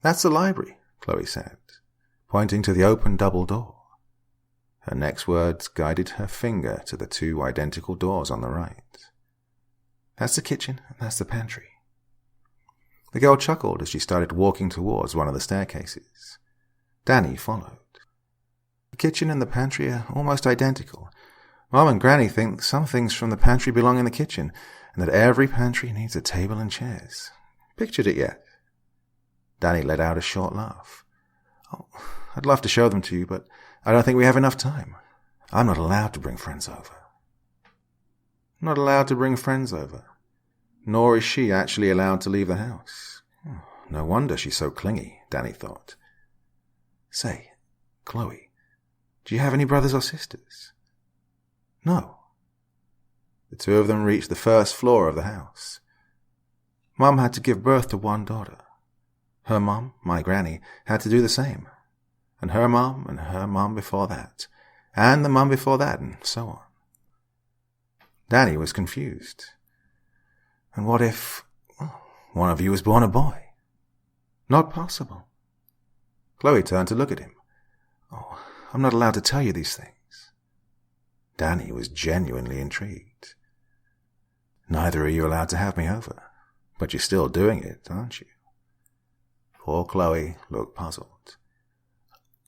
That's the library, Chloe said, pointing to the open double door. Her next words guided her finger to the 2 identical doors on the right. That's the kitchen, and that's the pantry. The girl chuckled as she started walking towards one of the staircases. Danny followed. The kitchen and the pantry are almost identical. Mom and Granny think some things from the pantry belong in the kitchen, and that every pantry needs a table and chairs. Pictured it yet? Danny let out a short laugh. Oh, I'd love to show them to you, but I don't think we have enough time. I'm not allowed to bring friends over. Not allowed to bring friends over. Nor is she actually allowed to leave the house. No wonder she's so clingy, Danny thought. Say, Chloe, do you have any brothers or sisters? No. The 2 of them reached the first floor of the house. Mum had to give birth to 1 daughter. Her mum, my granny, had to do the same. And her mum before that, and the mum before that, and so on. Danny was confused. And what if one of you was born a boy? Not possible. Chloe turned to look at him. Oh, I'm not allowed to tell you these things. Danny was genuinely intrigued. Neither are you allowed to have me over, but you're still doing it, aren't you? Poor Chloe looked puzzled.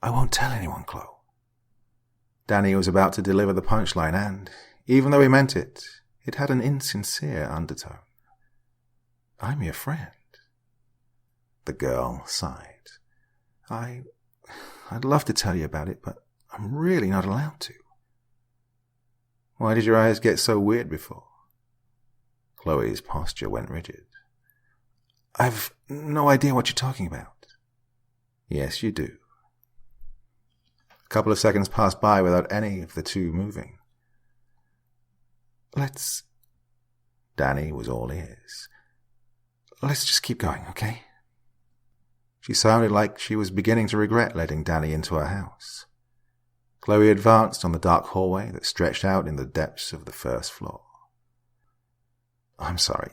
I won't tell anyone, Chloe. Danny was about to deliver the punchline, and, even though he meant it, it had an insincere undertone. I'm your friend. The girl sighed. I'd love to tell you about it, but I'm really not allowed to. Why did your eyes get so weird before? Chloe's posture went rigid. I've no idea what you're talking about. Yes, you do. A couple of seconds passed by without any of the 2 moving. Danny was all ears. Let's just keep going, okay? She sounded like she was beginning to regret letting Danny into her house. Chloe advanced on the dark hallway that stretched out in the depths of the first floor. I'm sorry.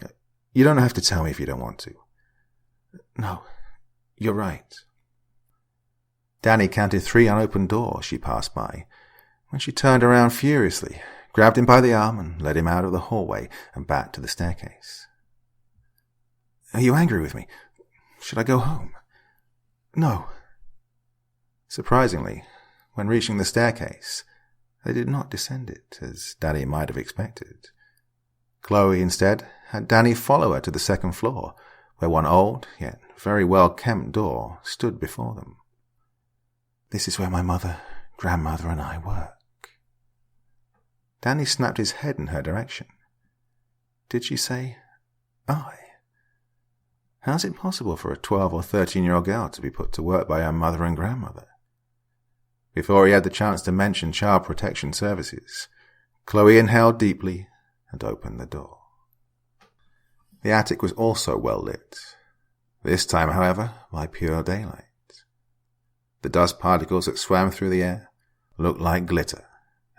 You don't have to tell me if you don't want to. No, you're right. Danny counted 3 unopened doors she passed by, when she turned around furiously, grabbed him by the arm and led him out of the hallway and back to the staircase. "Are you angry with me? Should I go home?" "No." Surprisingly, when reaching the staircase, they did not descend it, as Danny might have expected. Chloe, instead, had Danny follow her to the 2nd floor, where one old, yet very well-kept door stood before them. "This is where my mother, grandmother, and I work." Danny snapped his head in her direction. Did she say, "I"? How's it possible for a 12 or 13-year-old girl to be put to work by her mother and grandmother? Before he had the chance to mention Child Protection Services, Chloe inhaled deeply and opened the door. The attic was also well lit, this time, however, by pure daylight. The dust particles that swam through the air looked like glitter,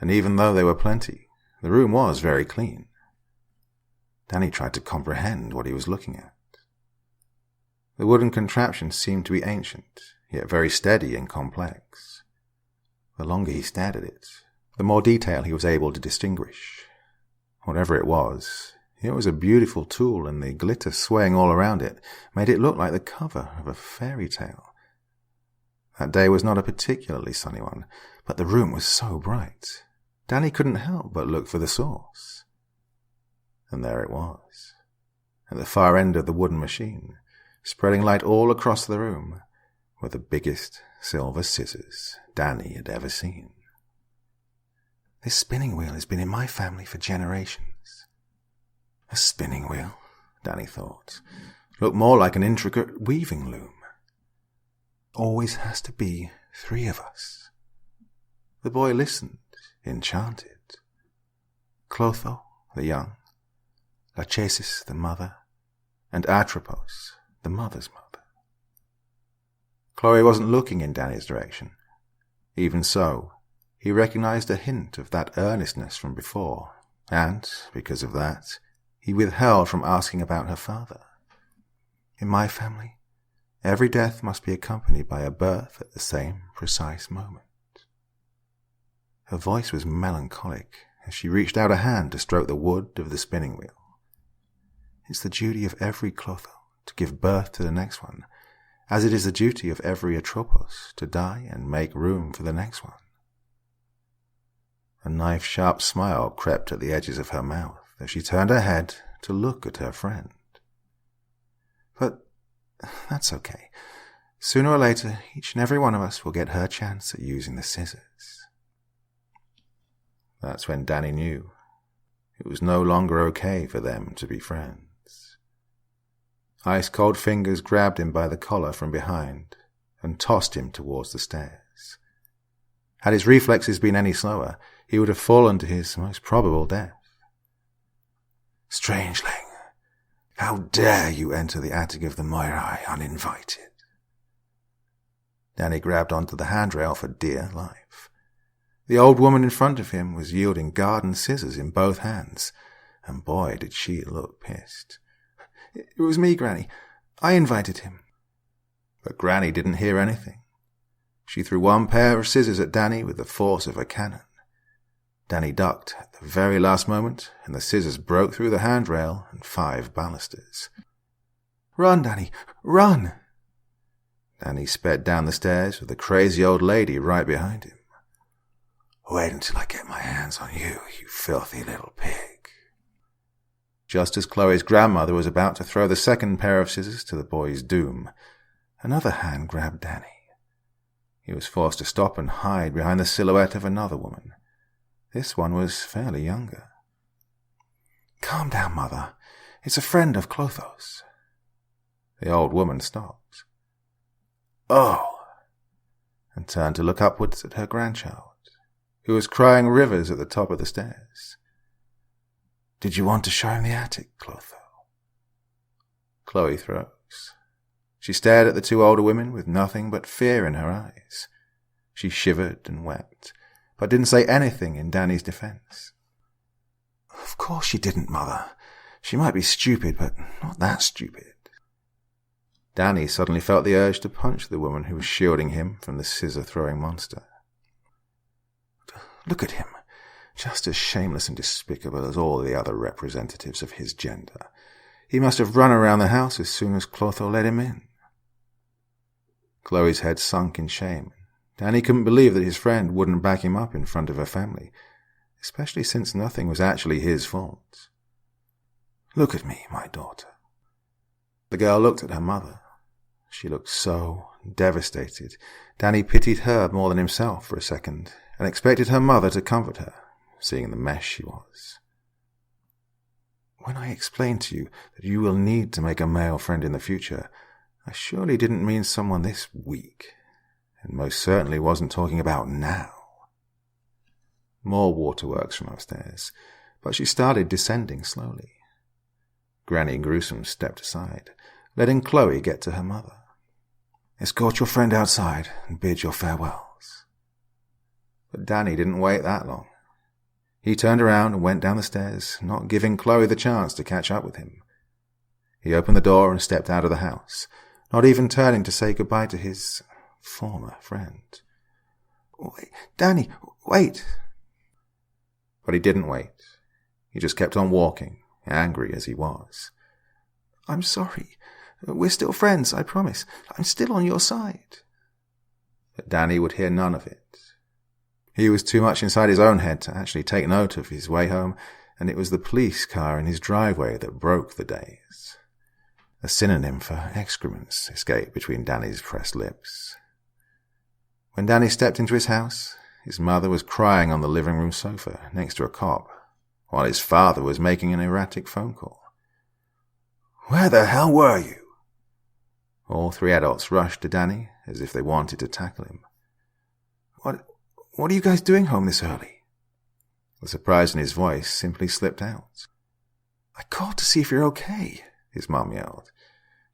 and even though there were plenty, the room was very clean. Danny tried to comprehend what he was looking at. The wooden contraption seemed to be ancient, yet very steady and complex. The longer he stared at it, the more detail he was able to distinguish. Whatever it was a beautiful tool, and the glitter swaying all around it made it look like the cover of a fairy tale. That day was not a particularly sunny one, but the room was so bright, Danny couldn't help but look for the source. And there it was, at the far end of the wooden machine, spreading light all across the room, were the biggest silver scissors Danny had ever seen. "This spinning wheel has been in my family for generations." A spinning wheel, Danny thought, looked more like an intricate weaving loom. "Always has to be 3 of us." The boy listened, enchanted. Clotho, the young, Lachesis, the mother, and Atropos, the mother's mother. Chloe wasn't looking in Danny's direction. Even so, he recognized a hint of that earnestness from before, and, because of that, he withheld from asking about her father. "In my family, every death must be accompanied by a birth at the same precise moment." Her voice was melancholic as she reached out a hand to stroke the wood of the spinning wheel. "It's the duty of every Clotho to give birth to the next one, as it is the duty of every Atropos to die and make room for the next one." A knife-sharp smile crept at the edges of her mouth as she turned her head to look at her friend. "But that's okay. Sooner or later, each and every one of us will get her chance at using the scissors." That's when Danny knew it was no longer okay for them to be friends. Ice-cold fingers grabbed him by the collar from behind and tossed him towards the stairs. Had his reflexes been any slower, he would have fallen to his most probable death. "Strangeling, how dare you enter the attic of the Moirai uninvited?" Danny grabbed onto the handrail for dear life. The old woman in front of him was wielding garden scissors in both hands, and boy did she look pissed. "It was me, Granny. I invited him." But Granny didn't hear anything. She threw one pair of scissors at Danny with the force of a cannon. Danny ducked at the very last moment, and the scissors broke through the handrail and 5 balusters. "Run, Danny, run!" Danny sped down the stairs with the crazy old lady right behind him. "Wait until I get my hands on you, you filthy little pig." Just as Chloe's grandmother was about to throw the second pair of scissors to the boy's doom, another hand grabbed Danny. He was forced to stop and hide behind the silhouette of another woman. This one was fairly younger. "Calm down, Mother. It's a friend of Clotho's." The old woman stopped. "Oh," and turned to look upwards at her grandchild, who was crying rivers at the top of the stairs. "Did you want to show him the attic, Clotho?" Chloe froze. She stared at the 2 older women with nothing but fear in her eyes. She shivered and wept, but didn't say anything in Danny's defense. "Of course she didn't, Mother. She might be stupid, but not that stupid." Danny suddenly felt the urge to punch the woman who was shielding him from the scissor-throwing monster. Look at him, just as shameless and despicable as all the other representatives of his gender. He must have run around the house as soon as Clotho let him in. Chloe's head sunk in shame. Danny couldn't believe that his friend wouldn't back him up in front of her family, especially since nothing was actually his fault. Look at me, my daughter. The girl looked at her mother. She looked so devastated. Danny pitied her more than himself for a second, and expected her mother to comfort her, seeing the mess she was. When I explained to you that you will need to make a male friend in the future, I surely didn't mean someone this weak, and most certainly wasn't talking about now. More waterworks from upstairs, but she started descending slowly. Granny Gruesome stepped aside, letting Chloe get to her mother. Escort your friend outside and bid your farewells. But Danny didn't wait that long. He turned around and went down the stairs, not giving Chloe the chance to catch up with him. He opened the door and stepped out of the house, not even turning to say goodbye to his former friend. Wait, Danny, wait! But he didn't wait. He just kept on walking, angry as he was. I'm sorry. We're still friends, I promise. I'm still on your side. But Danny would hear none of it. He was too much inside his own head to actually take note of his way home, and it was the police car in his driveway that broke the daze. A synonym for excrements escaped between Danny's pressed lips. When Danny stepped into his house, his mother was crying on the living room sofa next to a cop, while his father was making an erratic phone call. Where the hell were you? All three adults rushed to Danny as if they wanted to tackle him. What are you guys doing home this early? The surprise in his voice simply slipped out. I called to see if you're okay, his mom yelled.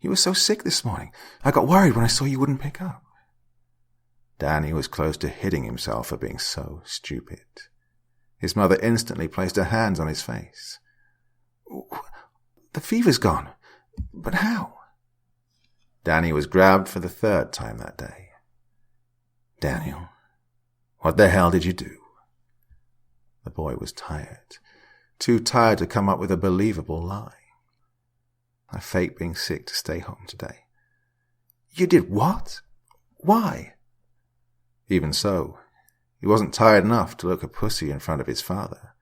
You were so sick this morning. I got worried when I saw you wouldn't pick up. Danny was close to hitting himself for being so stupid. His mother instantly placed her hands on his face. The fever's gone. But how? Danny was grabbed for the third time that day. Daniel, what the hell did you do? The boy was tired. Too tired to come up with a believable lie. I faked being sick to stay home today. You did what? Why? Even so, he wasn't tired enough to look a pussy in front of his father.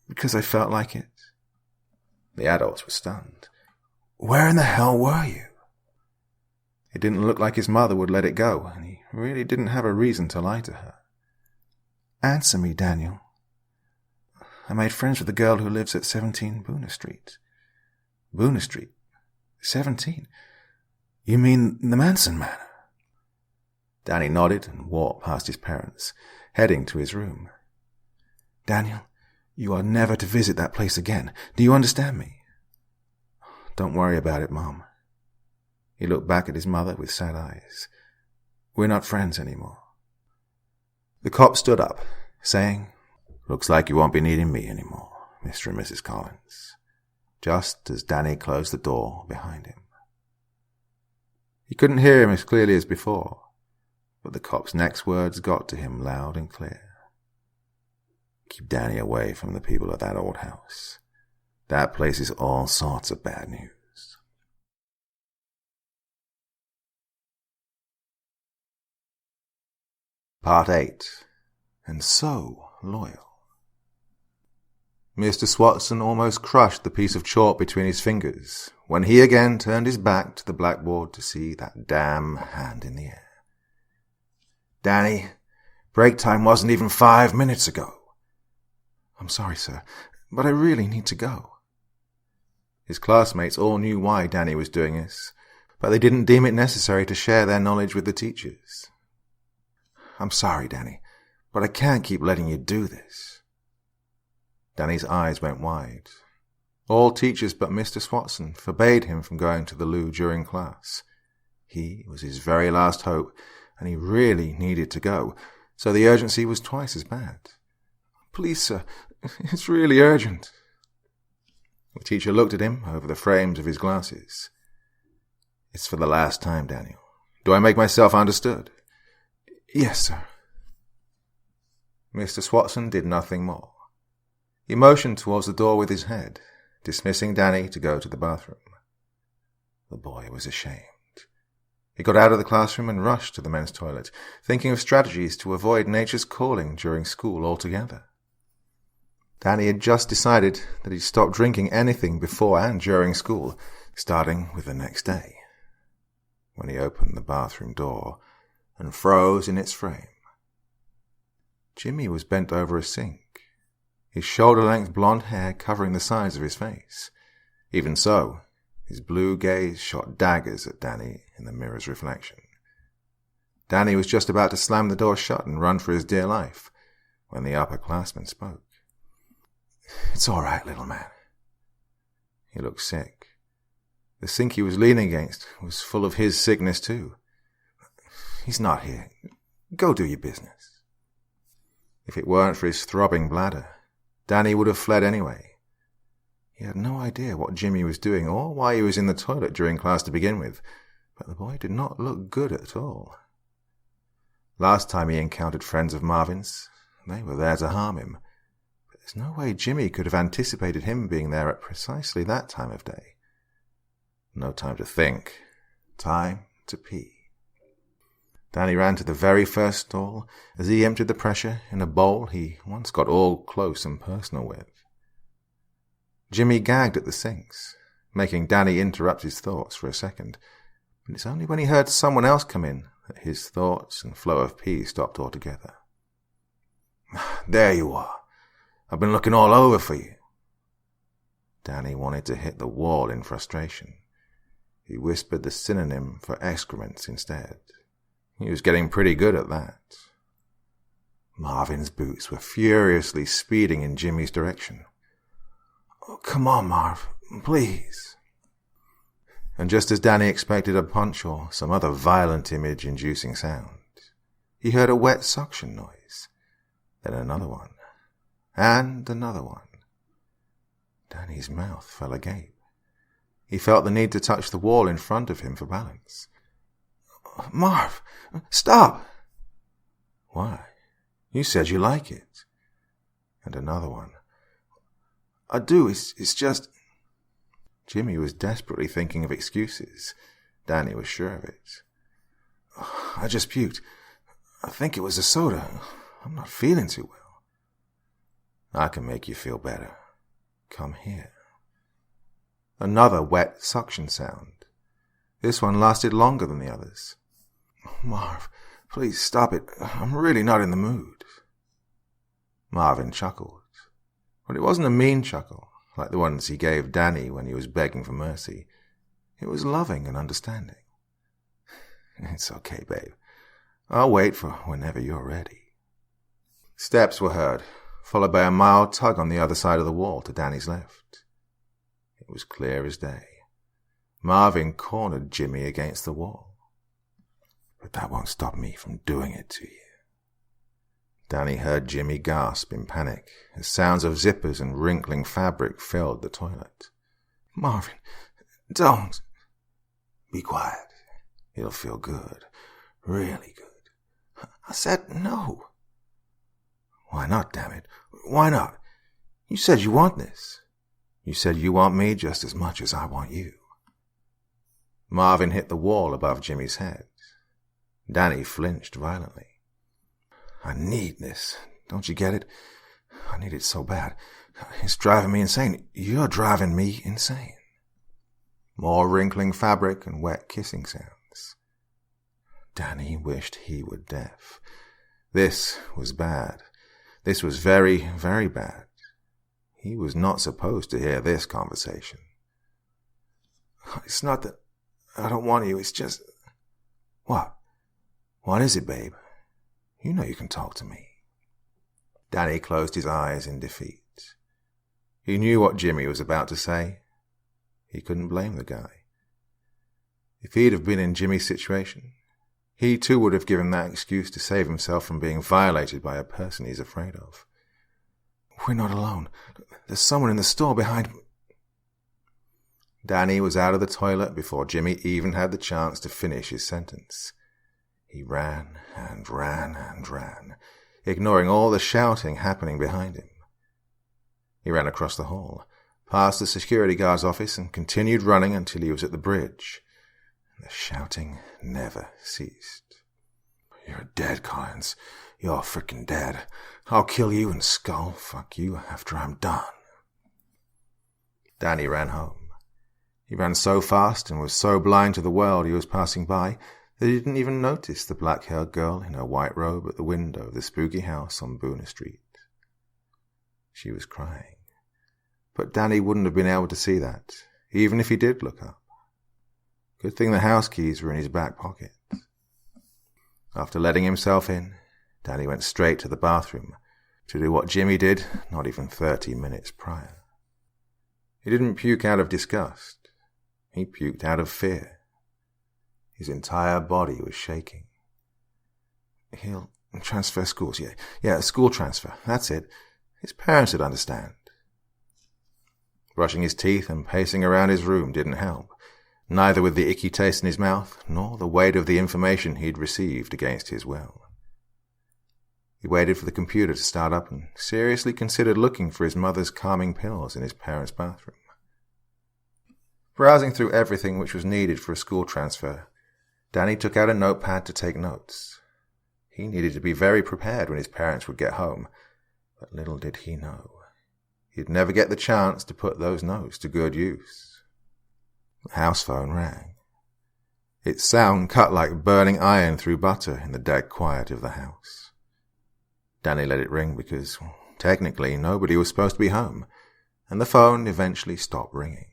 Because I felt like it. The adults were stunned. Where in the hell were you? It didn't look like his mother would let it go, and he really didn't have a reason to lie to her. Answer me, Daniel. I made friends with the girl who lives at 17 Boona Street. Boona Street? 17? You mean the Manson Manor? Danny nodded and walked past his parents, heading to his room. Daniel, you are never to visit that place again. Do you understand me? Don't worry about it, Mom. He looked back at his mother with sad eyes. We're not friends anymore. The cop stood up, saying, Looks like you won't be needing me anymore, Mr. and Mrs. Collins, just as Danny closed the door behind him. He couldn't hear him as clearly as before, but the cop's next words got to him loud and clear. Keep Danny away from the people of that old house. That place is all sorts of bad news. Part 8. And so loyal. Mr. Swatson almost crushed the piece of chalk between his fingers when he again turned his back to the blackboard to see that damn hand in the air. Danny, break time wasn't even 5 minutes ago. I'm sorry, sir, but I really need to go. His classmates all knew why Danny was doing this, but they didn't deem it necessary to share their knowledge with the teachers. I'm sorry, Danny, but I can't keep letting you do this. Danny's eyes went wide. All teachers but Mr. Swatson forbade him from going to the loo during class. He was his very last hope, and he really needed to go, so the urgency was twice as bad. Please, sir, it's really urgent. The teacher looked at him over the frames of his glasses. It's for the last time, Daniel. Do I make myself understood? Yes, sir. Mr. Swatson did nothing more. He motioned towards the door with his head, dismissing Danny to go to the bathroom. The boy was ashamed. He got out of the classroom and rushed to the men's toilet, thinking of strategies to avoid nature's calling during school altogether. Danny had just decided that he'd stop drinking anything before and during school, starting with the next day, when he opened the bathroom door and froze in its frame. Jimmy was bent over a sink, his shoulder-length blonde hair covering the sides of his face. Even so, his blue gaze shot daggers at Danny in the mirror's reflection. Danny was just about to slam the door shut and run for his dear life when the upperclassman spoke. It's all right, little man. He looked sick. The sink he was leaning against was full of his sickness too. He's not here. Go do your business. If it weren't for his throbbing bladder, Danny would have fled anyway. He had no idea what Jimmy was doing or why he was in the toilet during class to begin with, but the boy did not look good at all. Last time he encountered friends of Marvin's, they were there to harm him. But there's no way Jimmy could have anticipated him being there at precisely that time of day. No time to think. Time to pee. Danny ran to the very first stall as he emptied the pressure in a bowl he once got all close and personal with. Jimmy gagged at the sinks, making Danny interrupt his thoughts for a second, but it's only when he heard someone else come in that his thoughts and flow of pee stopped altogether. There you are. I've been looking all over for you. Danny wanted to hit the wall in frustration. He whispered the synonym for excrements instead. He was getting pretty good at that. Marvin's boots were furiously speeding in Jimmy's direction. Oh, come on, Marv, please. And just as Danny expected a punch or some other violent image-inducing sound, he heard a wet suction noise, then another one, and another one. Danny's mouth fell agape. He felt the need to touch the wall in front of him for balance. Marv, stop! Why? You said you like it. And another one. I do, it's just... Jimmy was desperately thinking of excuses. Danny was sure of it. I just puked. I think it was a soda. I'm not feeling too well. I can make you feel better. Come here. Another wet suction sound. This one lasted longer than the others. Marv, please stop it. I'm really not in the mood. Marvin chuckled. But it wasn't a mean chuckle, like the ones he gave Danny when he was begging for mercy. It was loving and understanding. It's okay, babe. I'll wait for whenever you're ready. Steps were heard, followed by a mild tug on the other side of the wall to Danny's left. It was clear as day. Marvin cornered Jimmy against the wall. But that won't stop me from doing it to you. Danny heard Jimmy gasp in panic as sounds of zippers and wrinkling fabric filled the toilet. Marvin, don't. Be quiet. It'll feel good. Really good. I said no. Why not, damn it? Why not? You said you want this. You said you want me just as much as I want you. Marvin hit the wall above Jimmy's head. Danny flinched violently. I need this. Don't you get it? I need it so bad. It's driving me insane. You're driving me insane. More wrinkling fabric and wet kissing sounds. Danny wished he were deaf. This was bad. This was very, very bad. He was not supposed to hear this conversation. It's not that I don't want you. It's just... What? What is it, babe? You know you can talk to me. Danny closed his eyes in defeat. He knew what Jimmy was about to say. He couldn't blame the guy. If he'd have been in Jimmy's situation, he too would have given that excuse to save himself from being violated by a person he's afraid of. We're not alone. There's someone in the store behind me. Danny was out of the toilet before Jimmy even had the chance to finish his sentence. He ran and ran and ran, ignoring all the shouting happening behind him. He ran across the hall, past the security guard's office, and continued running until he was at the bridge. The shouting never ceased. "You're dead, Collins. You're frickin' dead. I'll kill you and skull fuck you after I'm done." Danny ran home. He ran so fast and was so blind to the world he was passing by that he didn't even notice the black-haired girl in her white robe at the window of the spooky house on Boona Street. She was crying. But Danny wouldn't have been able to see that, even if he did look up. Good thing the house keys were in his back pocket. After letting himself in, Danny went straight to the bathroom to do what Jimmy did not even 30 minutes prior. He didn't puke out of disgust. He puked out of fear. His entire body was shaking. He'll transfer schools, yeah, school transfer, that's it. His parents would understand. Brushing his teeth and pacing around his room didn't help, neither with the icky taste in his mouth nor the weight of the information he'd received against his will. He waited for the computer to start up and seriously considered looking for his mother's calming pills in his parents' bathroom. Browsing through everything which was needed for a school transfer, Danny took out a notepad to take notes. He needed to be very prepared when his parents would get home, but little did he know, he'd never get the chance to put those notes to good use. The house phone rang. Its sound cut like burning iron through butter in the dead quiet of the house. Danny let it ring because, technically, nobody was supposed to be home, and the phone eventually stopped ringing.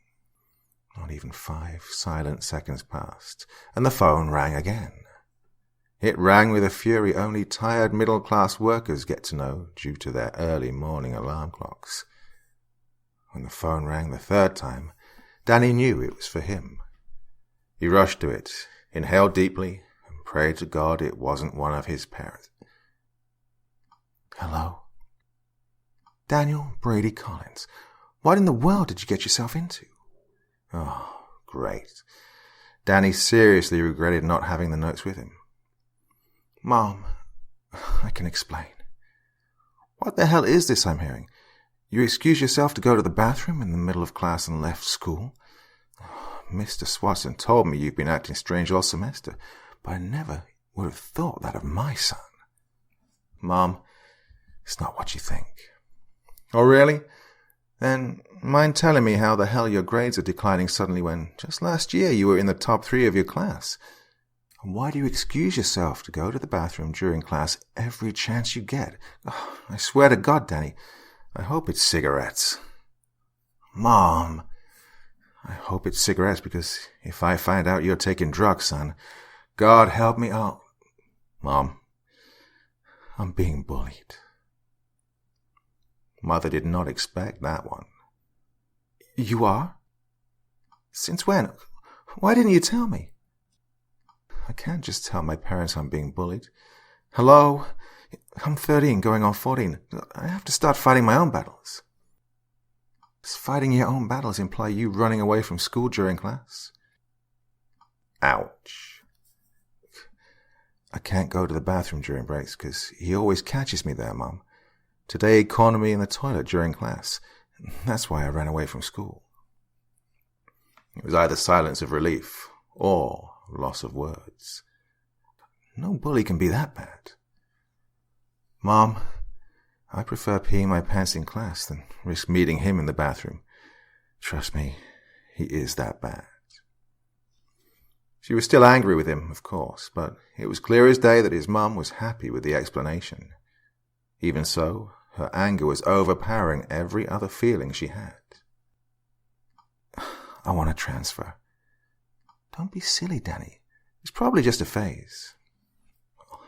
Not even 5 silent seconds passed, and the phone rang again. It rang with a fury only tired middle-class workers get to know due to their early morning alarm clocks. When the phone rang the third time, Danny knew it was for him. He rushed to it, inhaled deeply, and prayed to God it wasn't one of his parents. "Hello?" "Daniel Brady Collins. What in the world did you get yourself into?" Oh, great. Danny seriously regretted not having the notes with him. "Mom, I can explain. What the hell is this I'm hearing? You excused yourself to go to the bathroom in the middle of class and left school? Mr. Swatson told me you've been acting strange all semester, but I never would have thought that of my son." "Mom, it's not what you think." "Oh, really? Then mind telling me how the hell your grades are declining suddenly when just last year you were in the top 3 of your class? And why do you excuse yourself to go to the bathroom during class every chance you get? Oh, I swear to God, Danny, I hope it's cigarettes." "Mom, I hope it's cigarettes because if I find out you're taking drugs, son, God help me out." "Mom, I'm being bullied." Mother did not expect that one. "You are? Since when? Why didn't you tell me?" "I can't just tell my parents I'm being bullied. Hello? I'm 13, going on 14. I have to start fighting my own battles." "Does fighting your own battles imply you running away from school during class?" Ouch. "I can't go to the bathroom during breaks because he always catches me there, Mom. Today he cornered me in the toilet during class. That's why I ran away from school." It was either silence of relief or loss of words. No bully can be that bad. "Mom, I prefer peeing my pants in class than risk meeting him in the bathroom. Trust me, he is that bad." She was still angry with him, of course, but it was clear as day that his mum was happy with the explanation. Even so, her anger was overpowering every other feeling she had. "I want to transfer." "Don't be silly, Danny. It's probably just a phase."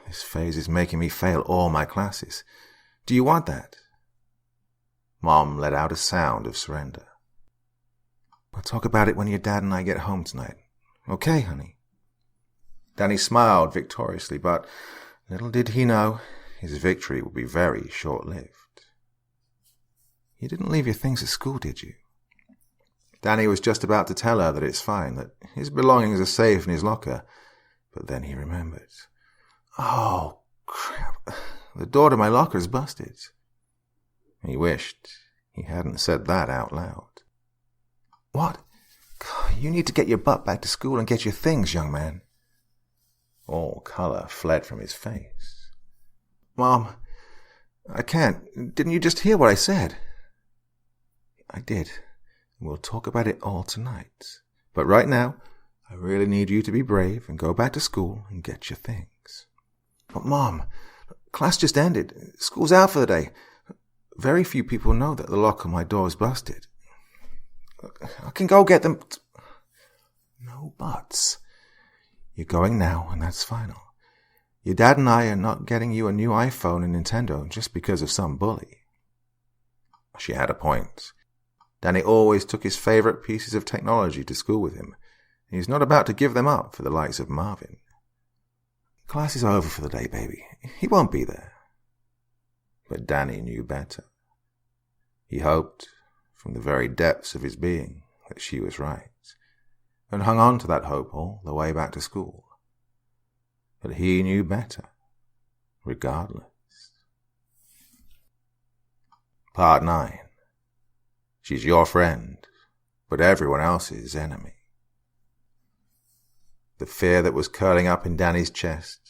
"This phase is making me fail all my classes. Do you want that?" Mom let out a sound of surrender. "We'll talk about it when your dad and I get home tonight. Okay, honey?" Danny smiled victoriously, but little did he know his victory would be very short-lived. "You didn't leave your things at school, did you?" Danny was just about to tell her that it's fine, that his belongings are safe in his locker, but then he remembered. Oh, crap. The door to my locker is busted. He wished he hadn't said that out loud. What? You need to get your butt back to school and get your things, young man. All colour fled from his face. Mom, I can't. Didn't you just hear what I said? I did. We'll talk about it all tonight. But right now, I really need you to be brave and go back to school and get your things. But Mom, class just ended. School's out for the day. Very few people know that the lock on my door is busted. I can go get them. No buts. You're going now, and that's final. Your dad and I are not getting you a new iPhone and Nintendo just because of some bully. She had a point. Danny always took his favourite pieces of technology to school with him, and he's not about to give them up for the likes of Marvin. Class is over for the day, baby. He won't be there. But Danny knew better. He hoped, from the very depths of his being, that she was right, and hung on to that hope all the way back to school. But he knew better, regardless. Part 9. She's your friend, but everyone else's enemy. The fear that was curling up in Danny's chest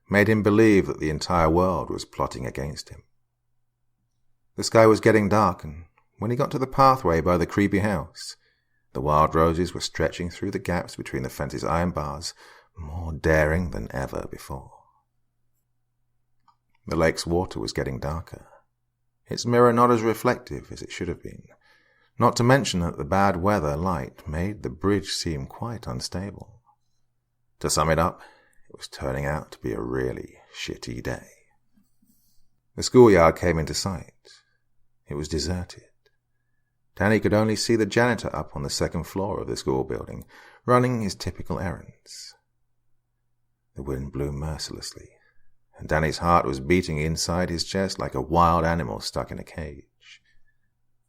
made him believe that the entire world was plotting against him. The sky was getting dark, and when he got to the pathway by the creepy house, the wild roses were stretching through the gaps between the fence's iron bars, more daring than ever before. The lake's water was getting darker, its mirror not as reflective as it should have been, not to mention that the bad weather light made the bridge seem quite unstable. To sum it up, it was turning out to be a really shitty day. The schoolyard came into sight. It was deserted. Danny could only see the janitor up on the second floor of the school building, running his typical errands. The wind blew mercilessly, and Danny's heart was beating inside his chest like a wild animal stuck in a cage.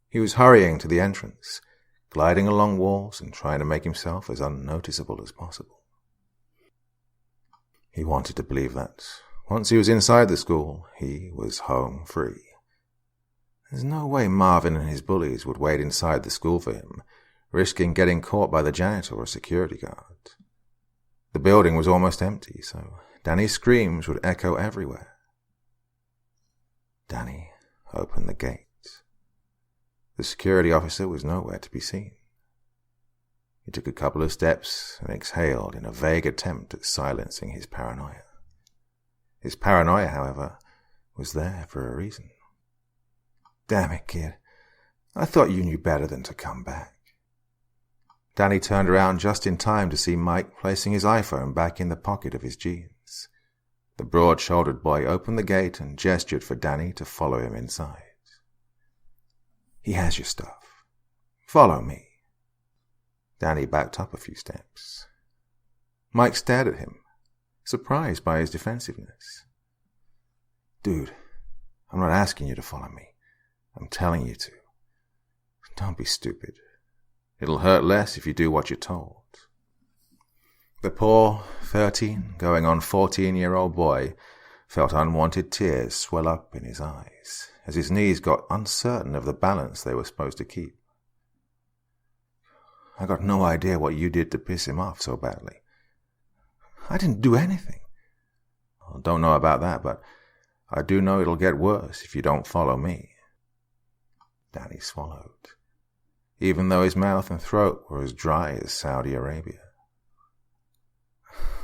He was hurrying to the entrance, gliding along walls and trying to make himself as unnoticeable as possible. He wanted to believe that, once he was inside the school, he was home free. There's no way Marvin and his bullies would wait inside the school for him, risking getting caught by the janitor or security guard. The building was almost empty, so Danny's screams would echo everywhere. Danny opened the gate. The security officer was nowhere to be seen. He took a couple of steps and exhaled in a vague attempt at silencing his paranoia. His paranoia, however, was there for a reason. Damn it, kid. I thought you knew better than to come back. Danny turned around just in time to see Mike placing his iPhone back in the pocket of his jeans. The broad-shouldered boy opened the gate and gestured for Danny to follow him inside. He has your stuff. Follow me. Danny backed up a few steps. Mike stared at him, surprised by his defensiveness. Dude, I'm not asking you to follow me. I'm telling you to. Don't be stupid. It'll hurt less if you do what you're told. The poor 13, going on 14-year-old boy felt unwanted tears swell up in his eyes as his knees got uncertain of the balance they were supposed to keep. I got no idea what you did to piss him off so badly. I didn't do anything. I don't know about that, but I do know it'll get worse if you don't follow me. Danny swallowed, even though his mouth and throat were as dry as Saudi Arabia.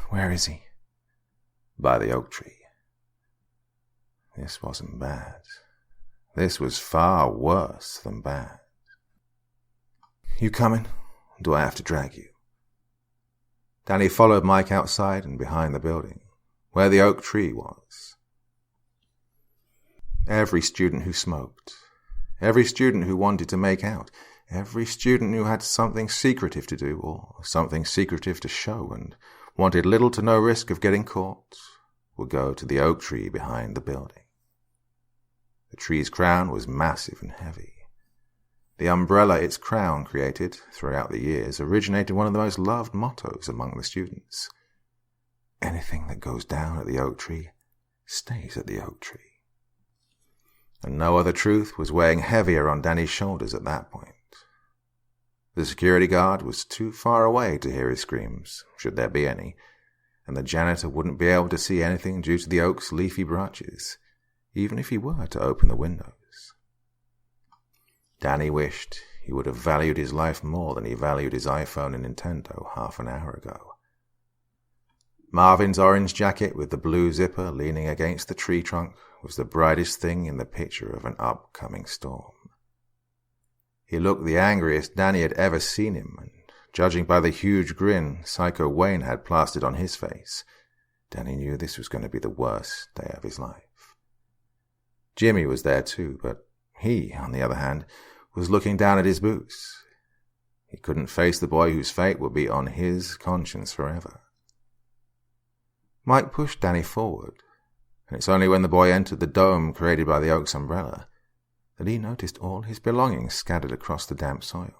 Where is he? By the oak tree. This wasn't bad. This was far worse than bad. You coming? Or do I have to drag you? Danny followed Mike outside and behind the building, where the oak tree was. Every student who smoked, every student who wanted to make out, every student who had something secretive to do or something secretive to show and wanted little to no risk of getting caught would go to the oak tree behind the building. The tree's crown was massive and heavy. The umbrella its crown created throughout the years originated one of the most loved mottos among the students. Anything that goes down at the oak tree stays at the oak tree. And no other truth was weighing heavier on Danny's shoulders at that point. The security guard was too far away to hear his screams, should there be any, and the janitor wouldn't be able to see anything due to the oak's leafy branches, even if he were to open the windows. Danny wished he would have valued his life more than he valued his iPhone and Nintendo half an hour ago. Marvin's orange jacket with the blue zipper leaning against the tree trunk was the brightest thing in the picture of an upcoming storm. He looked the angriest Danny had ever seen him, and judging by the huge grin Psycho Wayne had plastered on his face, Danny knew this was going to be the worst day of his life. Jimmy was there too, but he, on the other hand, was looking down at his boots. He couldn't face the boy whose fate would be on his conscience forever. Mike pushed Danny forward, and it's only when the boy entered the dome created by the oak's umbrella that he noticed all his belongings scattered across the damp soil.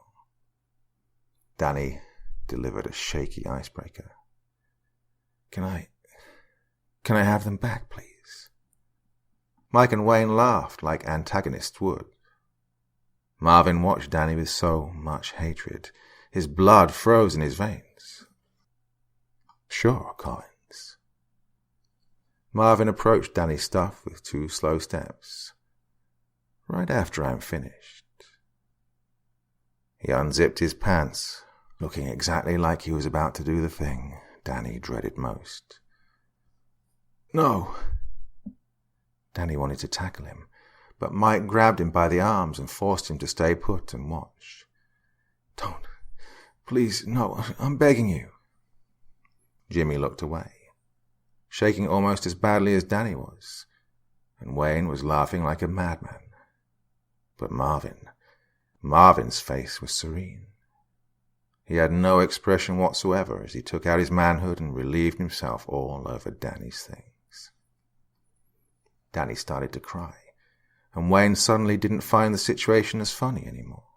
Danny delivered a shaky icebreaker. Can I have them back, please? Mike and Wayne laughed like antagonists would. Marvin watched Danny with so much hatred. His blood froze in his veins. Sure, Collins. Marvin approached Danny's stuff with 2 slow steps. Right after I'm finished. He unzipped his pants, looking exactly like he was about to do the thing Danny dreaded most. No. Danny wanted to tackle him, but Mike grabbed him by the arms and forced him to stay put and watch. Don't. Please, no, I'm begging you. Jimmy looked away, shaking almost as badly as Danny was, and Wayne was laughing like a madman. But Marvin's face was serene. He had no expression whatsoever as he took out his manhood and relieved himself all over Danny's things. Danny started to cry, and Wayne suddenly didn't find the situation as funny anymore.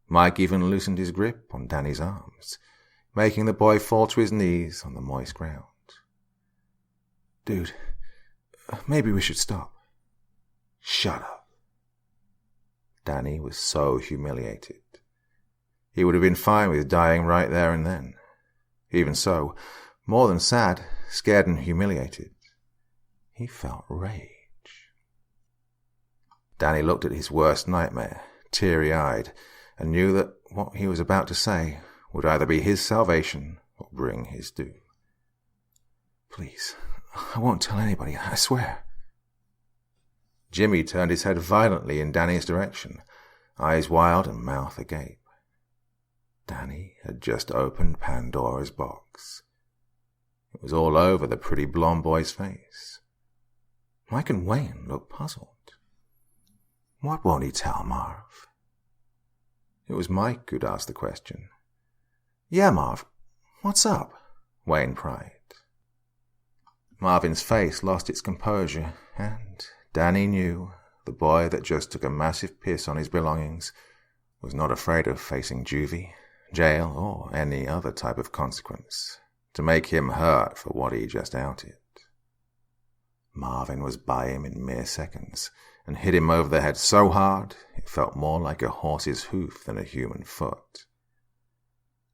Mike even loosened his grip on Danny's arms, making the boy fall to his knees on the moist ground. Dude, maybe we should stop. Shut up. Danny was so humiliated. He would have been fine with dying right there and then. Even so, more than sad, scared and humiliated, he felt rage. Danny looked at his worst nightmare, teary-eyed, and knew that what he was about to say would either be his salvation or bring his doom. Please, I won't tell anybody, I swear. Jimmy turned his head violently in Danny's direction, eyes wild and mouth agape. Danny had just opened Pandora's box. It was all over the pretty blonde boy's face. Mike and Wayne looked puzzled. What won't he tell, Marv? It was Mike who'd asked the question. Yeah, Marv, what's up? Wayne pried. Marvin's face lost its composure, and Danny knew the boy that just took a massive piss on his belongings was not afraid of facing juvie, jail, or any other type of consequence to make him hurt for what he just outed. Marvin was by him in mere seconds and hit him over the head so hard it felt more like a horse's hoof than a human foot.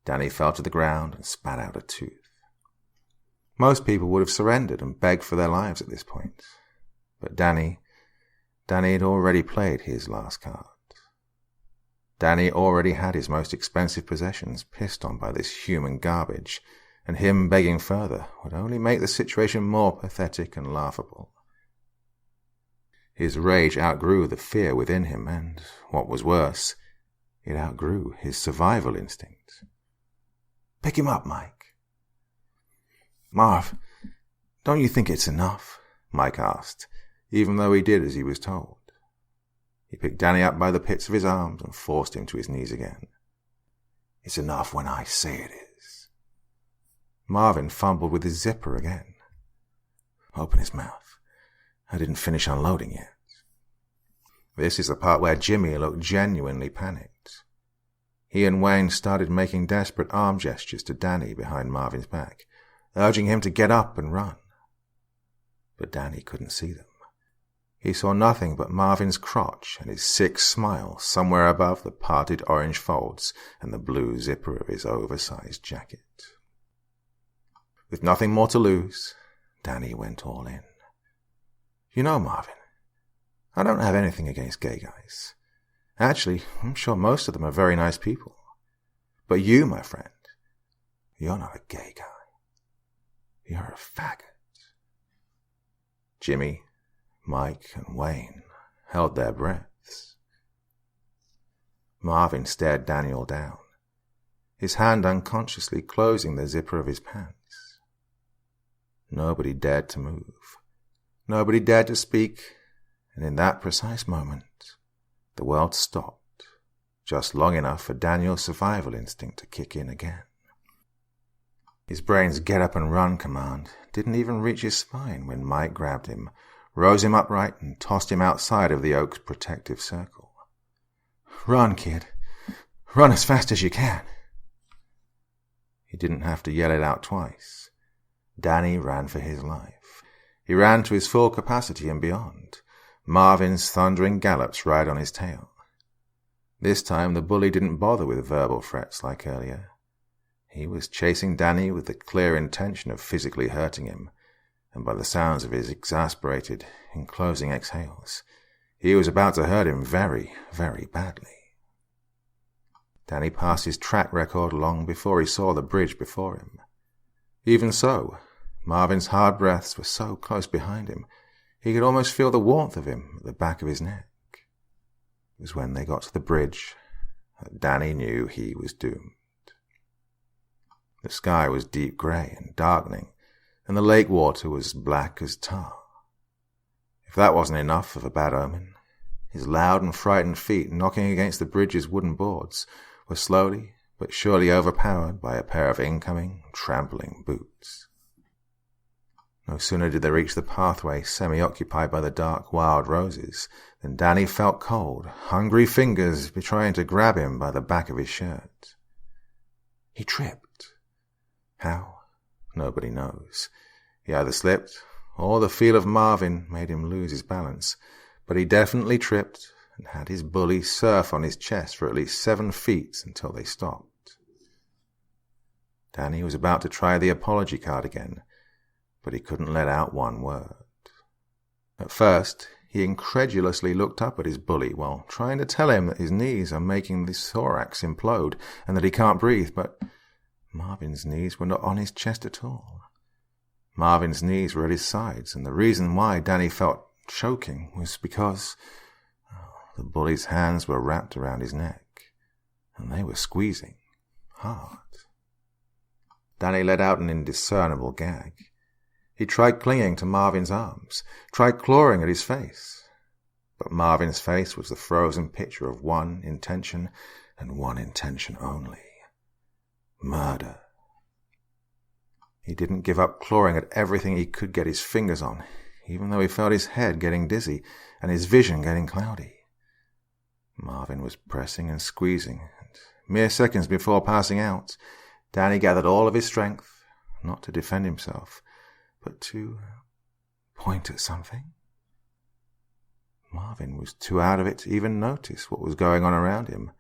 Danny fell to the ground and spat out a tooth. Most people would have surrendered and begged for their lives at this point. But Danny had already played his last card. Danny already had his most expensive possessions pissed on by this human garbage, and him begging further would only make the situation more pathetic and laughable. His rage outgrew the fear within him, and, what was worse, it outgrew his survival instinct. Pick him up, Mike. Marv, don't you think it's enough? Mike asked, even though he did as he was told. He picked Danny up by the pits of his arms and forced him to his knees again. It's enough when I say it is. Marvin fumbled with his zipper again. Open his mouth. I didn't finish unloading yet. This is the part where Jimmy looked genuinely panicked. He and Wayne started making desperate arm gestures to Danny behind Marvin's back, urging him to get up and run. But Danny couldn't see them. He saw nothing but Marvin's crotch and his sick smile somewhere above the parted orange folds and the blue zipper of his oversized jacket. With nothing more to lose, Danny went all in. You know, Marvin, I don't have anything against gay guys. Actually, I'm sure most of them are very nice people. But you, my friend, you're not a gay guy. You're a faggot. Jimmy, Mike, and Wayne held their breaths. Marvin stared Daniel down, his hand unconsciously closing the zipper of his pants. Nobody dared to move. Nobody dared to speak, and in that precise moment, the world stopped, just long enough for Daniel's survival instinct to kick in again. His brain's get-up-and-run command didn't even reach his spine when Mike grabbed him, rose him upright, and tossed him outside of the oak's protective circle. Run, kid. Run as fast as you can. He didn't have to yell it out twice. Danny ran for his life. He ran to his full capacity and beyond, Marvin's thundering gallops right on his tail. This time the bully didn't bother with verbal threats like earlier. He was chasing Danny with the clear intention of physically hurting him, and by the sounds of his exasperated, enclosing exhales, he was about to hurt him very, very badly. Danny passed his track record long before he saw the bridge before him. Even so, Marvin's hard breaths were so close behind him, he could almost feel the warmth of him at the back of his neck. It was when they got to the bridge that Danny knew he was doomed. The sky was deep grey and darkening, and the lake water was black as tar. If that wasn't enough of a bad omen, his loud and frightened feet knocking against the bridge's wooden boards were slowly but surely overpowered by a pair of incoming, trampling boots. No sooner did they reach the pathway semi-occupied by the dark wild roses than Danny felt cold, hungry fingers trying to grab him by the back of his shirt. He tripped. How? Nobody knows. He either slipped, or the feel of Marvin made him lose his balance, but he definitely tripped and had his bully surf on his chest for at least 7 feet until they stopped. Danny was about to try the apology card again, but he couldn't let out one word. At first, he incredulously looked up at his bully while trying to tell him that his knees are making the thorax implode and that he can't breathe, but Marvin's knees were not on his chest at all. Marvin's knees were at his sides, and the reason why Danny felt choking was because the bully's hands were wrapped around his neck, and they were squeezing hard. Danny let out an indiscernible gag. He tried clinging to Marvin's arms, tried clawing at his face, but Marvin's face was the frozen picture of one intention and one intention only: murder. He didn't give up clawing at everything he could get his fingers on, even though he felt his head getting dizzy and his vision getting cloudy. Marvin was pressing and squeezing, and mere seconds before passing out, Danny gathered all of his strength, not to defend himself, but to point at something. Marvin was too out of it to even notice what was going on around him,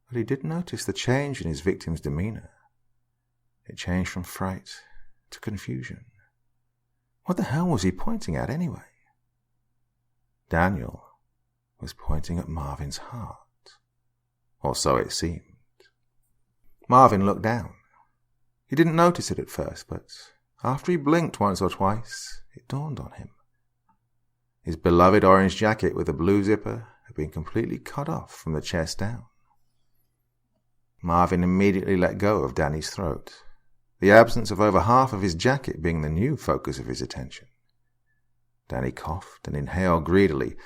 but he did notice the change in his victim's demeanor. It changed from fright to confusion. What the hell was he pointing at anyway? Daniel was pointing at Marvin's heart, or so it seemed. Marvin looked down. He didn't notice it at first, but after he blinked once or twice, it dawned on him. His beloved orange jacket with a blue zipper had been completely cut off from the chest down. Marvin immediately let go of Danny's throat, the absence of over half of his jacket being the new focus of his attention. Danny coughed and inhaled greedily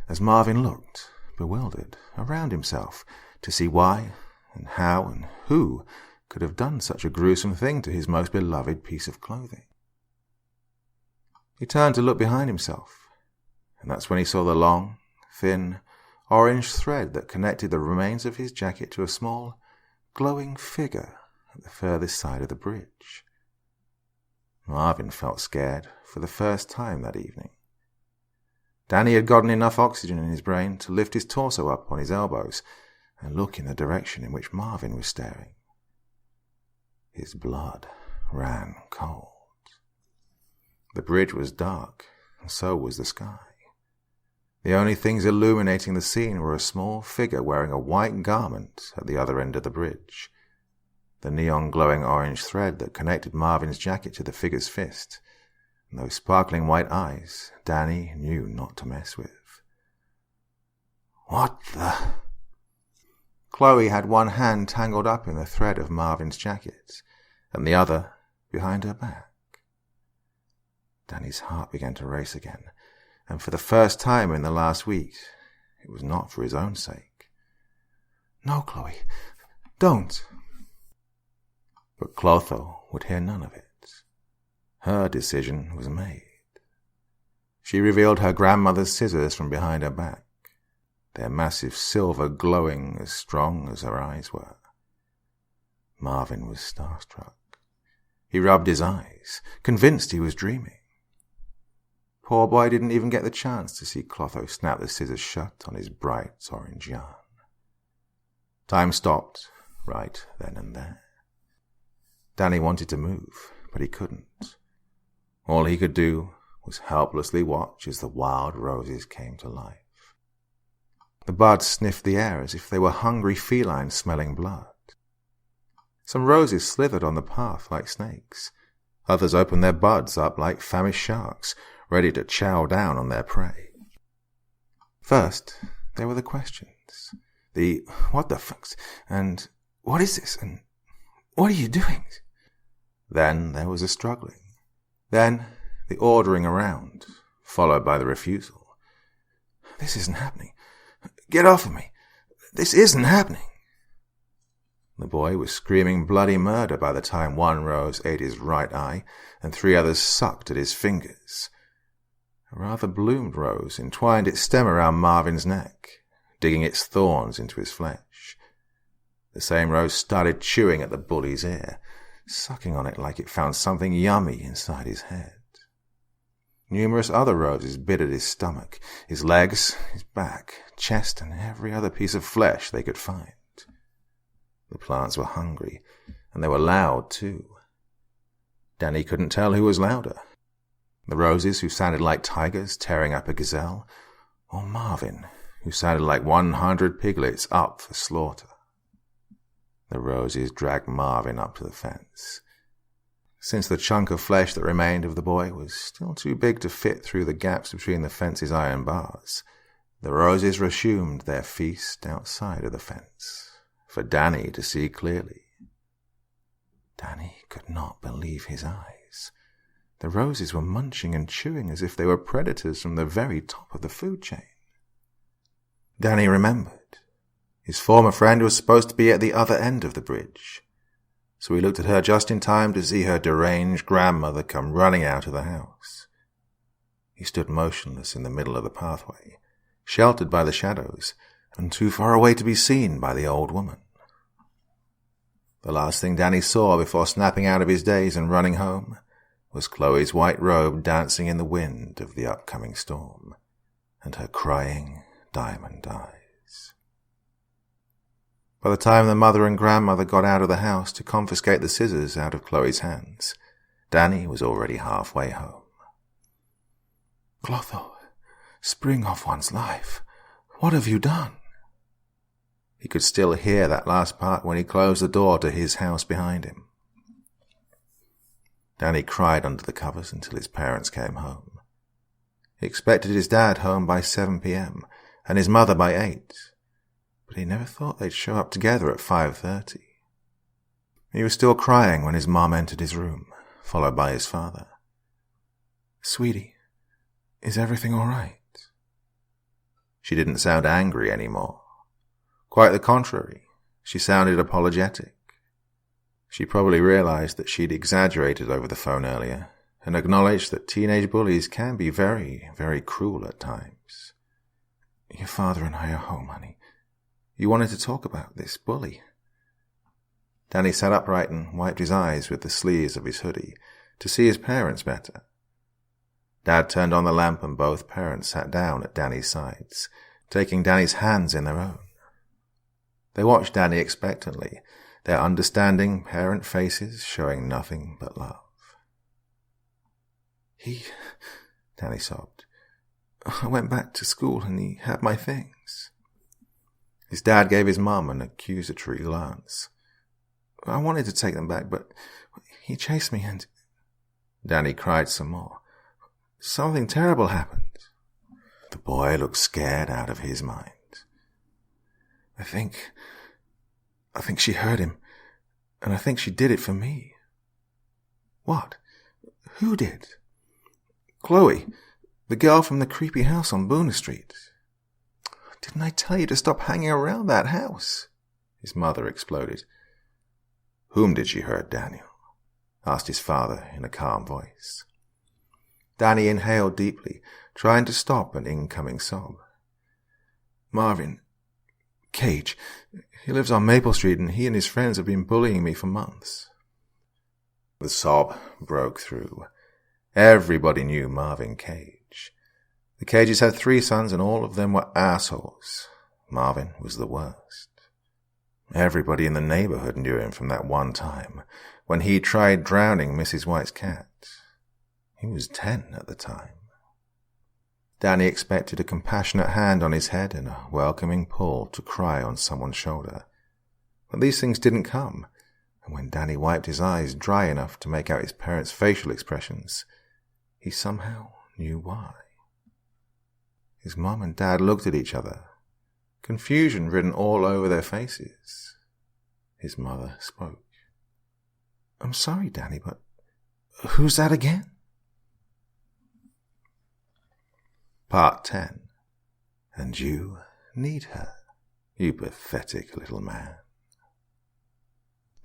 as Marvin looked, bewildered, around himself to see why and how and who could have done such a gruesome thing to his most beloved piece of clothing. He turned to look behind himself, and that's when he saw the long, thin, orange thread that connected the remains of his jacket to a small, glowing figure at the furthest side of the bridge. Marvin felt scared for the first time that evening. Danny had gotten enough oxygen in his brain to lift his torso up on his elbows and look in the direction in which Marvin was staring. His blood ran cold. The bridge was dark, and so was the sky. The only things illuminating the scene were a small figure wearing a white garment at the other end of the bridge, the neon glowing orange thread that connected Marvin's jacket to the figure's fist, and those sparkling white eyes Danny knew not to mess with. What the... Chloe had one hand tangled up in the thread of Marvin's jacket, and the other behind her back. Danny's heart began to race again, and for the first time in the last week, it was not for his own sake. No, Chloe, don't. But Clotho would hear none of it. Her decision was made. She revealed her grandmother's scissors from behind her back, their massive silver glowing as strong as her eyes were. Marvin was starstruck. He rubbed his eyes, convinced he was dreaming. Poor boy didn't even get the chance to see Clotho snap the scissors shut on his bright orange yarn. Time stopped right then and there. Danny wanted to move, but he couldn't. All he could do was helplessly watch as the wild roses came to life. The buds sniffed the air as if they were hungry felines smelling blood. Some roses slithered on the path like snakes. Others opened their buds up like famished sharks, ready to chow down on their prey. First, there were the questions. The what the fucks, and what is this, and what are you doing? Then there was the struggling. Then the ordering around, followed by the refusal. This isn't happening. Get off of me. This isn't happening. The boy was screaming bloody murder by the time one rose ate his right eye and 3 others sucked at his fingers. A rather bloomed rose entwined its stem around Marvin's neck, digging its thorns into his flesh. The same rose started chewing at the bully's ear, sucking on it like it found something yummy inside his head. Numerous other roses bit at his stomach, his legs, his back, chest, and every other piece of flesh they could find. The plants were hungry, and they were loud too. Danny couldn't tell who was louder, the roses who sounded like tigers tearing up a gazelle, or Marvin, who sounded like 100 piglets up for slaughter. The roses dragged Marvin up to the fence. Since the chunk of flesh that remained of the boy was still too big to fit through the gaps between the fence's iron bars, the roses resumed their feast outside of the fence, for Danny to see clearly. Danny could not believe his eyes. The roses were munching and chewing as if they were predators from the very top of the food chain. Danny remembered. His former friend was supposed to be at the other end of the bridge, so he looked at her just in time to see her deranged grandmother come running out of the house. He stood motionless in the middle of the pathway, sheltered by the shadows, and too far away to be seen by the old woman. The last thing Danny saw before snapping out of his daze and running home was Chloe's white robe dancing in the wind of the upcoming storm, and her crying diamond eyes. By the time the mother and grandmother got out of the house to confiscate the scissors out of Chloe's hands, Danny was already halfway home. Clotho, spring off one's life. What have you done? He could still hear that last part when he closed the door to his house behind him. Danny cried under the covers until his parents came home. He expected his dad home by 7 p.m. and his mother by 8, but he never thought they'd show up together at 5:30. He was still crying when his mom entered his room, followed by his father. Sweetie, is everything all right? She didn't sound angry anymore. Quite the contrary, she sounded apologetic. She probably realized that she'd exaggerated over the phone earlier, and acknowledged that teenage bullies can be very, very cruel at times. Your father and I are home, honey. You wanted to talk about this bully. Danny sat upright and wiped his eyes with the sleeves of his hoodie to see his parents better. Dad turned on the lamp and both parents sat down at Danny's sides, taking Danny's hands in their own. They watched Danny expectantly, their understanding parent faces showing nothing but love. Danny sobbed. I went back to school and he had my things. His dad gave his mum an accusatory glance. I wanted to take them back, but he chased me and... Danny cried some more. Something terrible happened. The boy looked scared out of his mind. I think she hurt him, and I think she did it for me. What? Who did? Chloe, the girl from the creepy house on Boona Street. Didn't I tell you to stop hanging around that house? His mother exploded. Whom did she hurt, Daniel? Asked his father in a calm voice. Danny inhaled deeply, trying to stop an incoming sob. Marvin. Cage. He lives on Maple Street and he and his friends have been bullying me for months. The sob broke through. Everybody knew Marvin Cage. The Cages had 3 sons and all of them were assholes. Marvin was the worst. Everybody in the neighborhood knew him from that one time when he tried drowning Mrs. White's cat. He was 10 at the time. Danny expected a compassionate hand on his head and a welcoming pull to cry on someone's shoulder. But these things didn't come, and when Danny wiped his eyes dry enough to make out his parents' facial expressions, he somehow knew why. His mom and dad looked at each other, confusion written all over their faces. His mother spoke. I'm sorry, Danny, but who's that again? Part 10. And you need her, you pathetic little man.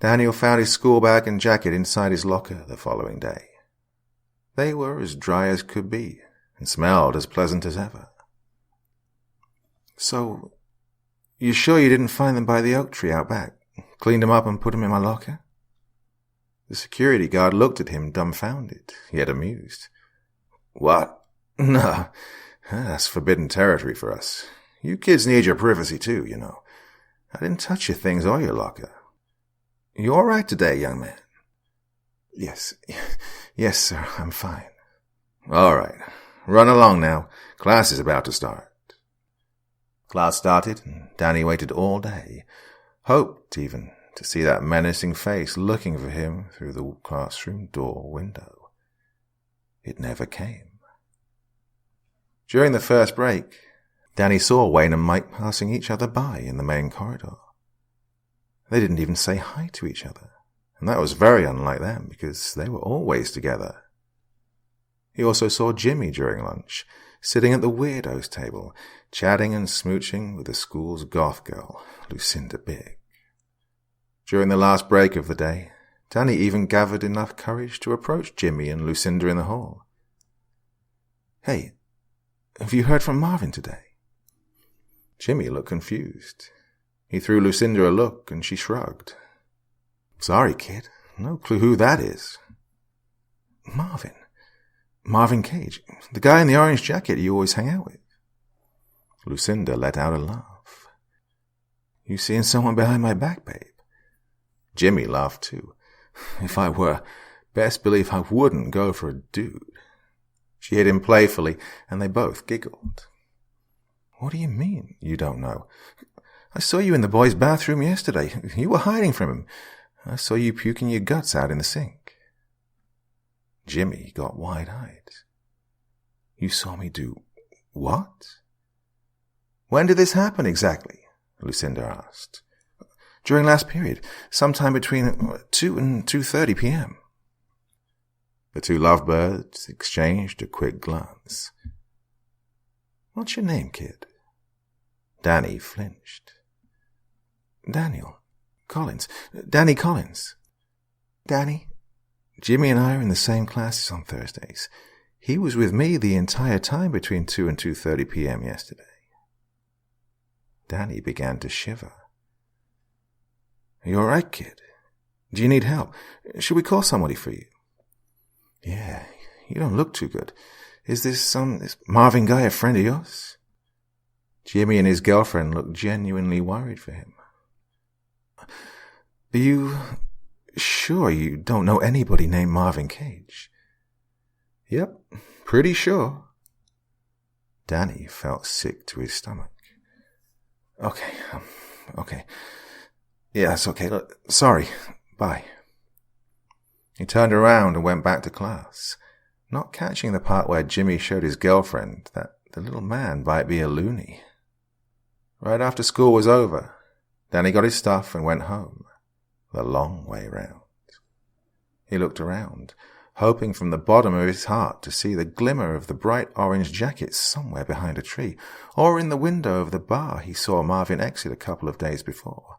Daniel found his school bag and jacket inside his locker the following day. They were as dry as could be and smelled as pleasant as ever. So, you sure you didn't find them by the oak tree out back? Cleaned them up and put them in my locker? The security guard looked at him dumbfounded, yet amused. What? No, that's forbidden territory for us. You kids need your privacy too, you know. I didn't touch your things or your locker. You all right today, young man? Yes, sir, I'm fine. All right, run along now. Class is about to start. Class started, and Danny waited all day, hoped even to see that menacing face looking for him through the classroom door window. It never came. During the first break, Danny saw Wayne and Mike passing each other by in the main corridor. They didn't even say hi to each other, and that was very unlike them because they were always together. He also saw Jimmy during lunch, sitting at the weirdos table, chatting and smooching with the school's goth girl, Lucinda Big. During the last break of the day, Danny even gathered enough courage to approach Jimmy and Lucinda in the hall. Hey, have you heard from Marvin today? Jimmy looked confused. He threw Lucinda a look and she shrugged. Sorry, kid. No clue who that is. Marvin Cage, the guy in the orange jacket you always hang out with. Lucinda let out a laugh. You seeing someone behind my back, babe? Jimmy laughed too. If I were, best believe I wouldn't go for a dude. She hit him playfully, and they both giggled. What do you mean, you don't know? I saw you in the boys' bathroom yesterday. You were hiding from him. I saw you puking your guts out in the sink. Jimmy got wide-eyed. You saw me do what? When did this happen exactly? Lucinda asked. During last period, sometime between 2 and 2:30 p.m. The two lovebirds exchanged a quick glance. What's your name, kid? Danny flinched. Daniel. Collins. Danny Collins. Danny, Jimmy and I are in the same classes on Thursdays. He was with me the entire time between 2 and 2:30 p.m. yesterday. Danny began to shiver. "Are you all right, kid? Do you need help? Should we call somebody for you?" "Yeah, you don't look too good. Is this Marvin guy a friend of yours?" Jimmy and his girlfriend looked genuinely worried for him. "Are you sure you don't know anybody named Marvin Cage?" "Yep, pretty sure." Danny felt sick to his stomach. Okay. Yeah, that's okay. Look, sorry. Bye." He turned around and went back to class, not catching the part where Jimmy showed his girlfriend that the little man might be a loony. Right after school was over, Danny got his stuff and went home, the long way round. He looked around, hoping from the bottom of his heart to see the glimmer of the bright orange jacket somewhere behind a tree, or in the window of the bar he saw Marvin exit a couple of days before.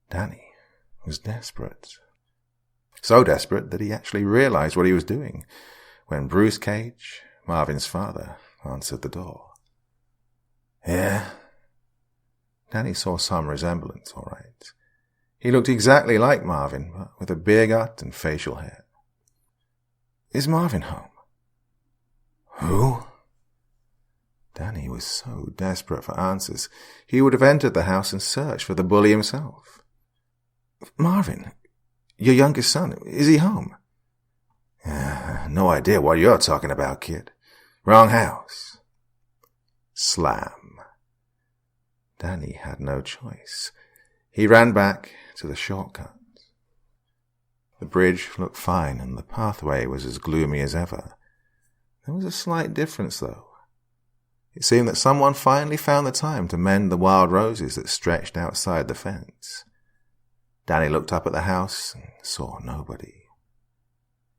Danny was desperate. So desperate that he actually realized what he was doing when Bruce Cage, Marvin's father, answered the door. "Yeah?" Danny saw some resemblance, all right. He looked exactly like Marvin, but with a beer gut and facial hair. "Is Marvin home?" "Who?" Danny was so desperate for answers, he would have entered the house and searched for the bully himself. "Marvin, your youngest son, is he home?" No idea what you're talking about, kid. Wrong house." Slam. Danny had no choice. He ran back to the shortcut. The bridge looked fine and the pathway was as gloomy as ever. There was a slight difference, though. It seemed that someone finally found the time to mend the wild roses that stretched outside the fence. Danny looked up at the house and saw nobody.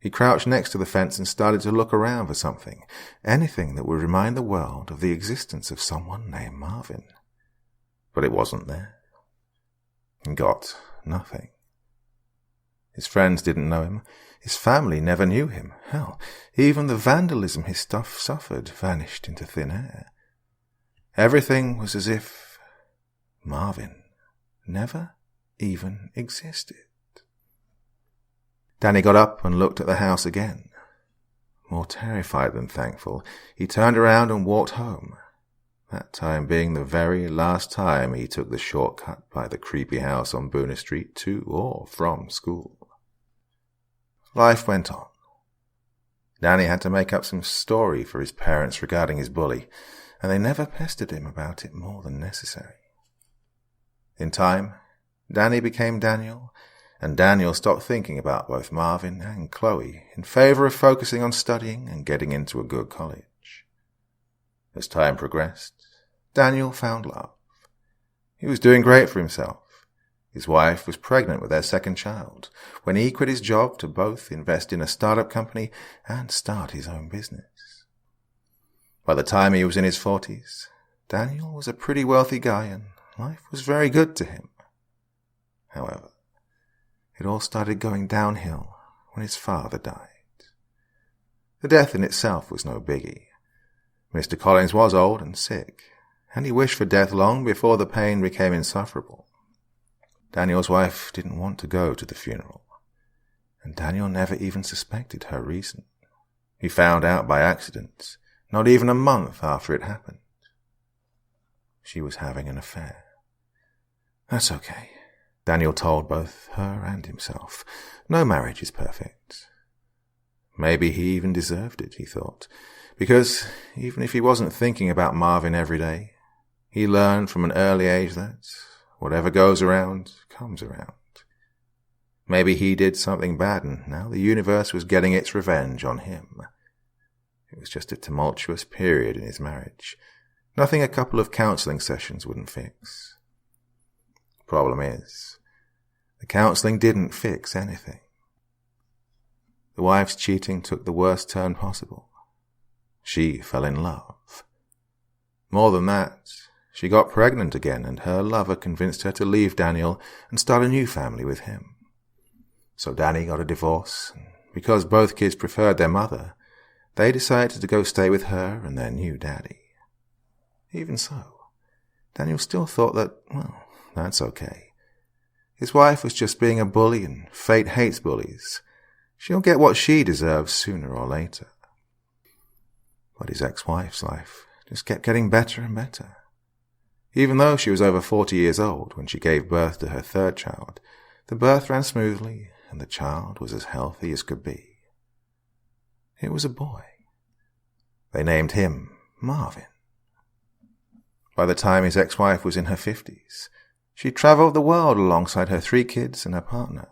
He crouched next to the fence and started to look around for something, anything that would remind the world of the existence of someone named Marvin. But it wasn't there. He got nothing. His friends didn't know him. His family never knew him. Hell, even the vandalism his stuff suffered vanished into thin air. Everything was as if Marvin never even existed. Danny got up and looked at the house again. More terrified than thankful, he turned around and walked home, that time being the very last time he took the shortcut by the creepy house on Boona Street to or from school. Life went on. Danny had to make up some story for his parents regarding his bully, and they never pestered him about it more than necessary. In time, Danny became Daniel, and Daniel stopped thinking about both Marvin and Chloe in favor of focusing on studying and getting into a good college. As time progressed, Daniel found love. He was doing great for himself. His wife was pregnant with their second child when he quit his job to both invest in a startup company and start his own business. By the time he was in his 40s, Daniel was a pretty wealthy guy and life was very good to him. However, it all started going downhill when his father died. The death in itself was no biggie. Mr. Collins was old and sick, and he wished for death long before the pain became insufferable. Daniel's wife didn't want to go to the funeral, and Daniel never even suspected her reason. He found out by accident, not even a month after it happened. She was having an affair. That's okay, Daniel told both her and himself. No marriage is perfect. Maybe he even deserved it, he thought, because even if he wasn't thinking about Marvin every day, he learned from an early age that whatever goes around comes around. Maybe he did something bad and now the universe was getting its revenge on him. It was just a tumultuous period in his marriage. Nothing a couple of counselling sessions wouldn't fix. Problem is, the counselling didn't fix anything. The wife's cheating took the worst turn possible. She fell in love. More than that, she got pregnant again and her lover convinced her to leave Daniel and start a new family with him. So Danny got a divorce, and because both kids preferred their mother, they decided to go stay with her and their new daddy. Even so, Daniel still thought that, well, that's okay. His wife was just being a bully, and fate hates bullies. She'll get what she deserves sooner or later. But his ex-wife's life just kept getting better and better. Even though she was over 40 years old when she gave birth to her third child, the birth ran smoothly and the child was as healthy as could be. It was a boy. They named him Marvin. By the time his ex-wife was in her 50s, she travelled the world alongside her 3 kids and her partner.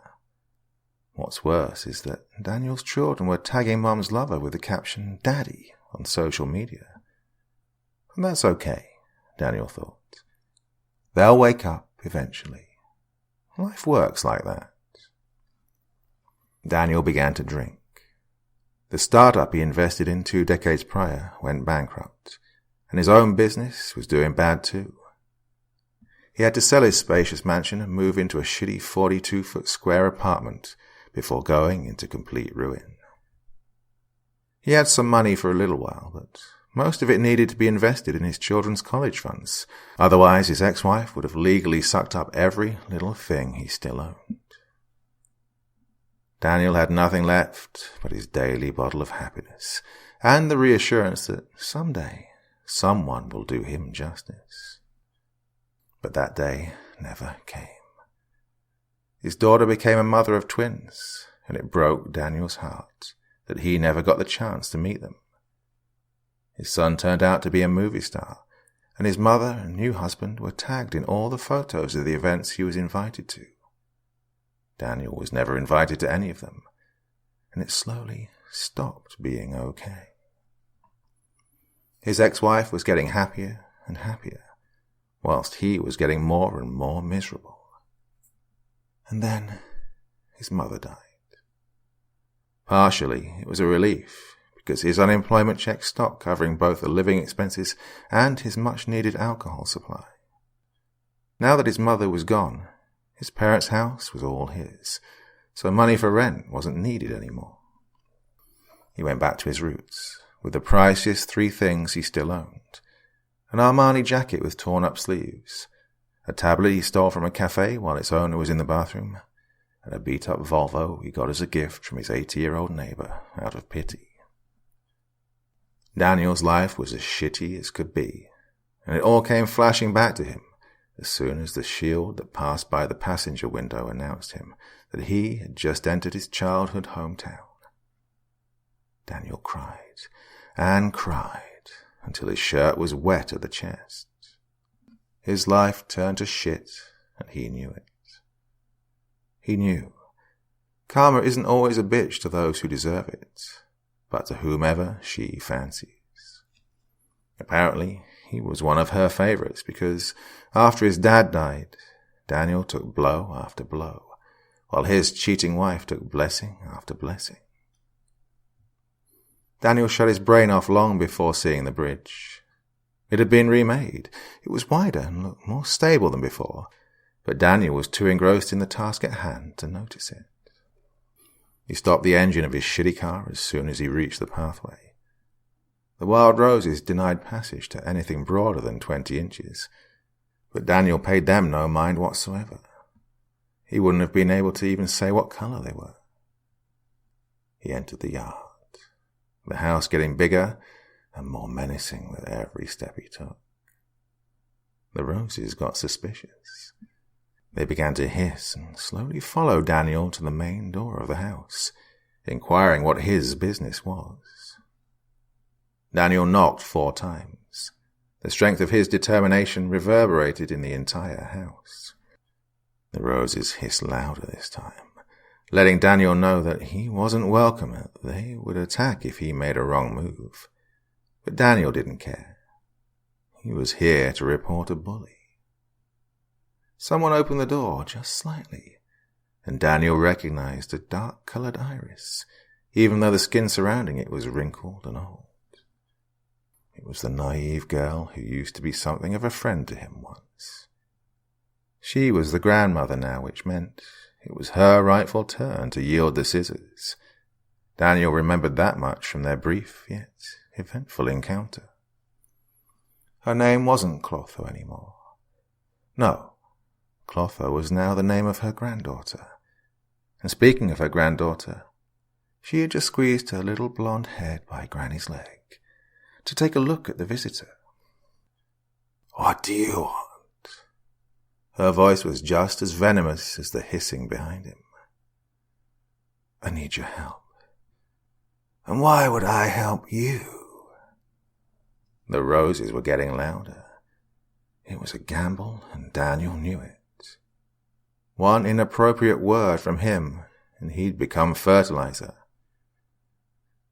What's worse is that Daniel's children were tagging Mum's lover with the caption Daddy on social media. And that's okay, Daniel thought. They'll wake up eventually. Life works like that. Daniel began to drink. The startup he invested in 2 decades prior went bankrupt, and his own business was doing bad too. He had to sell his spacious mansion and move into a shitty 42-foot square apartment before going into complete ruin. He had some money for a little while, but most of it needed to be invested in his children's college funds. Otherwise, his ex-wife would have legally sucked up every little thing he still owned. Daniel had nothing left but his daily bottle of happiness and the reassurance that someday someone will do him justice. But that day never came. His daughter became a mother of twins, and it broke Daniel's heart that he never got the chance to meet them. His son turned out to be a movie star, and his mother and new husband were tagged in all the photos of the events he was invited to. Daniel was never invited to any of them, and it slowly stopped being okay. His ex-wife was getting happier and happier, whilst he was getting more and more miserable. And then his mother died. Partially, it was a relief, because his unemployment check stopped covering both the living expenses and his much-needed alcohol supply. Now that his mother was gone, his parents' house was all his, so money for rent wasn't needed anymore. He went back to his roots, with the priciest 3 things he still owned: an Armani jacket with torn-up sleeves, a tablet he stole from a cafe while its owner was in the bathroom, and a beat-up Volvo he got as a gift from his 80-year-old neighbour out of pity. Daniel's life was as shitty as could be, and it all came flashing back to him as soon as the shield that passed by the passenger window announced him that he had just entered his childhood hometown. Daniel cried and cried until his shirt was wet at the chest. His life turned to shit, and he knew it. He knew. Karma isn't always a bitch to those who deserve it, but to whomever she fancies. Apparently, he was one of her favorites because after his dad died, Daniel took blow after blow, while his cheating wife took blessing after blessing. Daniel shut his brain off long before seeing the bridge. It had been remade. It was wider and looked more stable than before, but Daniel was too engrossed in the task at hand to notice it. He stopped the engine of his shitty car as soon as he reached the pathway. The wild roses denied passage to anything broader than 20 inches, but Daniel paid them no mind whatsoever. He wouldn't have been able to even say what colour they were. He entered the yard, the house getting bigger and more menacing with every step he took. The roses got suspicious. They began to hiss and slowly follow Daniel to the main door of the house, inquiring what his business was. Daniel knocked 4 times. The strength of his determination reverberated in the entire house. The roses hissed louder this time, letting Daniel know that he wasn't welcome and that they would attack if he made a wrong move. But Daniel didn't care. He was here to report a bully. Someone opened the door just slightly, and Daniel recognized a dark-colored iris, even though the skin surrounding it was wrinkled and old. It was the naive girl who used to be something of a friend to him once. She was the grandmother now, which meant it was her rightful turn to yield the scissors. Daniel remembered that much from their brief yet eventful encounter. Her name wasn't Clotho anymore. No, Clotho was now the name of her granddaughter. And speaking of her granddaughter, she had just squeezed her little blonde head by Granny's leg to take a look at the visitor. "What do you want?" Her voice was just as venomous as the hissing behind him. "I need your help." "And why would I help you?" The roses were getting louder. It was a gamble, and Daniel knew it. One inappropriate word from him, and he'd become fertilizer.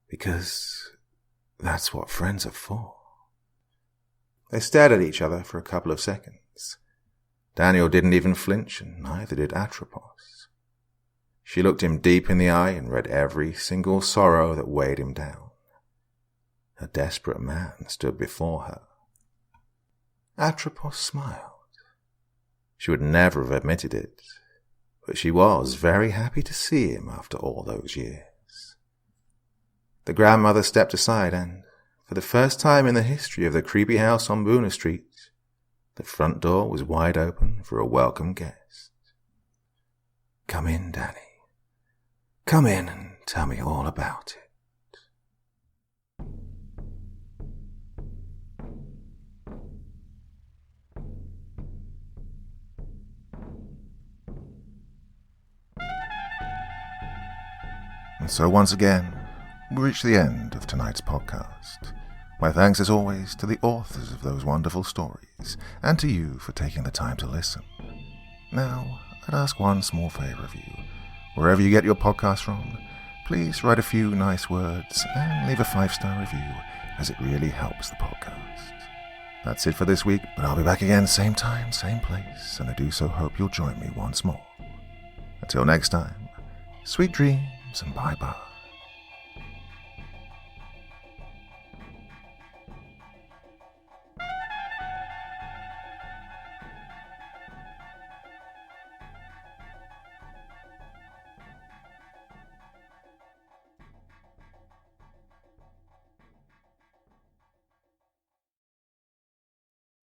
Because that's what friends are for. They stared at each other for a couple of seconds. Daniel didn't even flinch, and neither did Jrubas. She looked him deep in the eye and read every single sorrow that weighed him down. A desperate man stood before her. Jrubas smiled. She would never have admitted it, but she was very happy to see him after all those years. The grandmother stepped aside and, for the first time in the history of the creepy house on Boona Street, the front door was wide open for a welcome guest. "Come in, Danny. Come in and tell me all about it." And so once again, we reach the end of tonight's podcast. My thanks as always to the authors of those wonderful stories, and to you for taking the time to listen. Now, I'd ask one small favor of you. Wherever you get your podcast from, please write a few nice words and leave a 5-star review, as it really helps the podcast. That's it for this week, but I'll be back again same time, same place, and I do so hope you'll join me once more. Until next time, sweet dreams and bye-bye.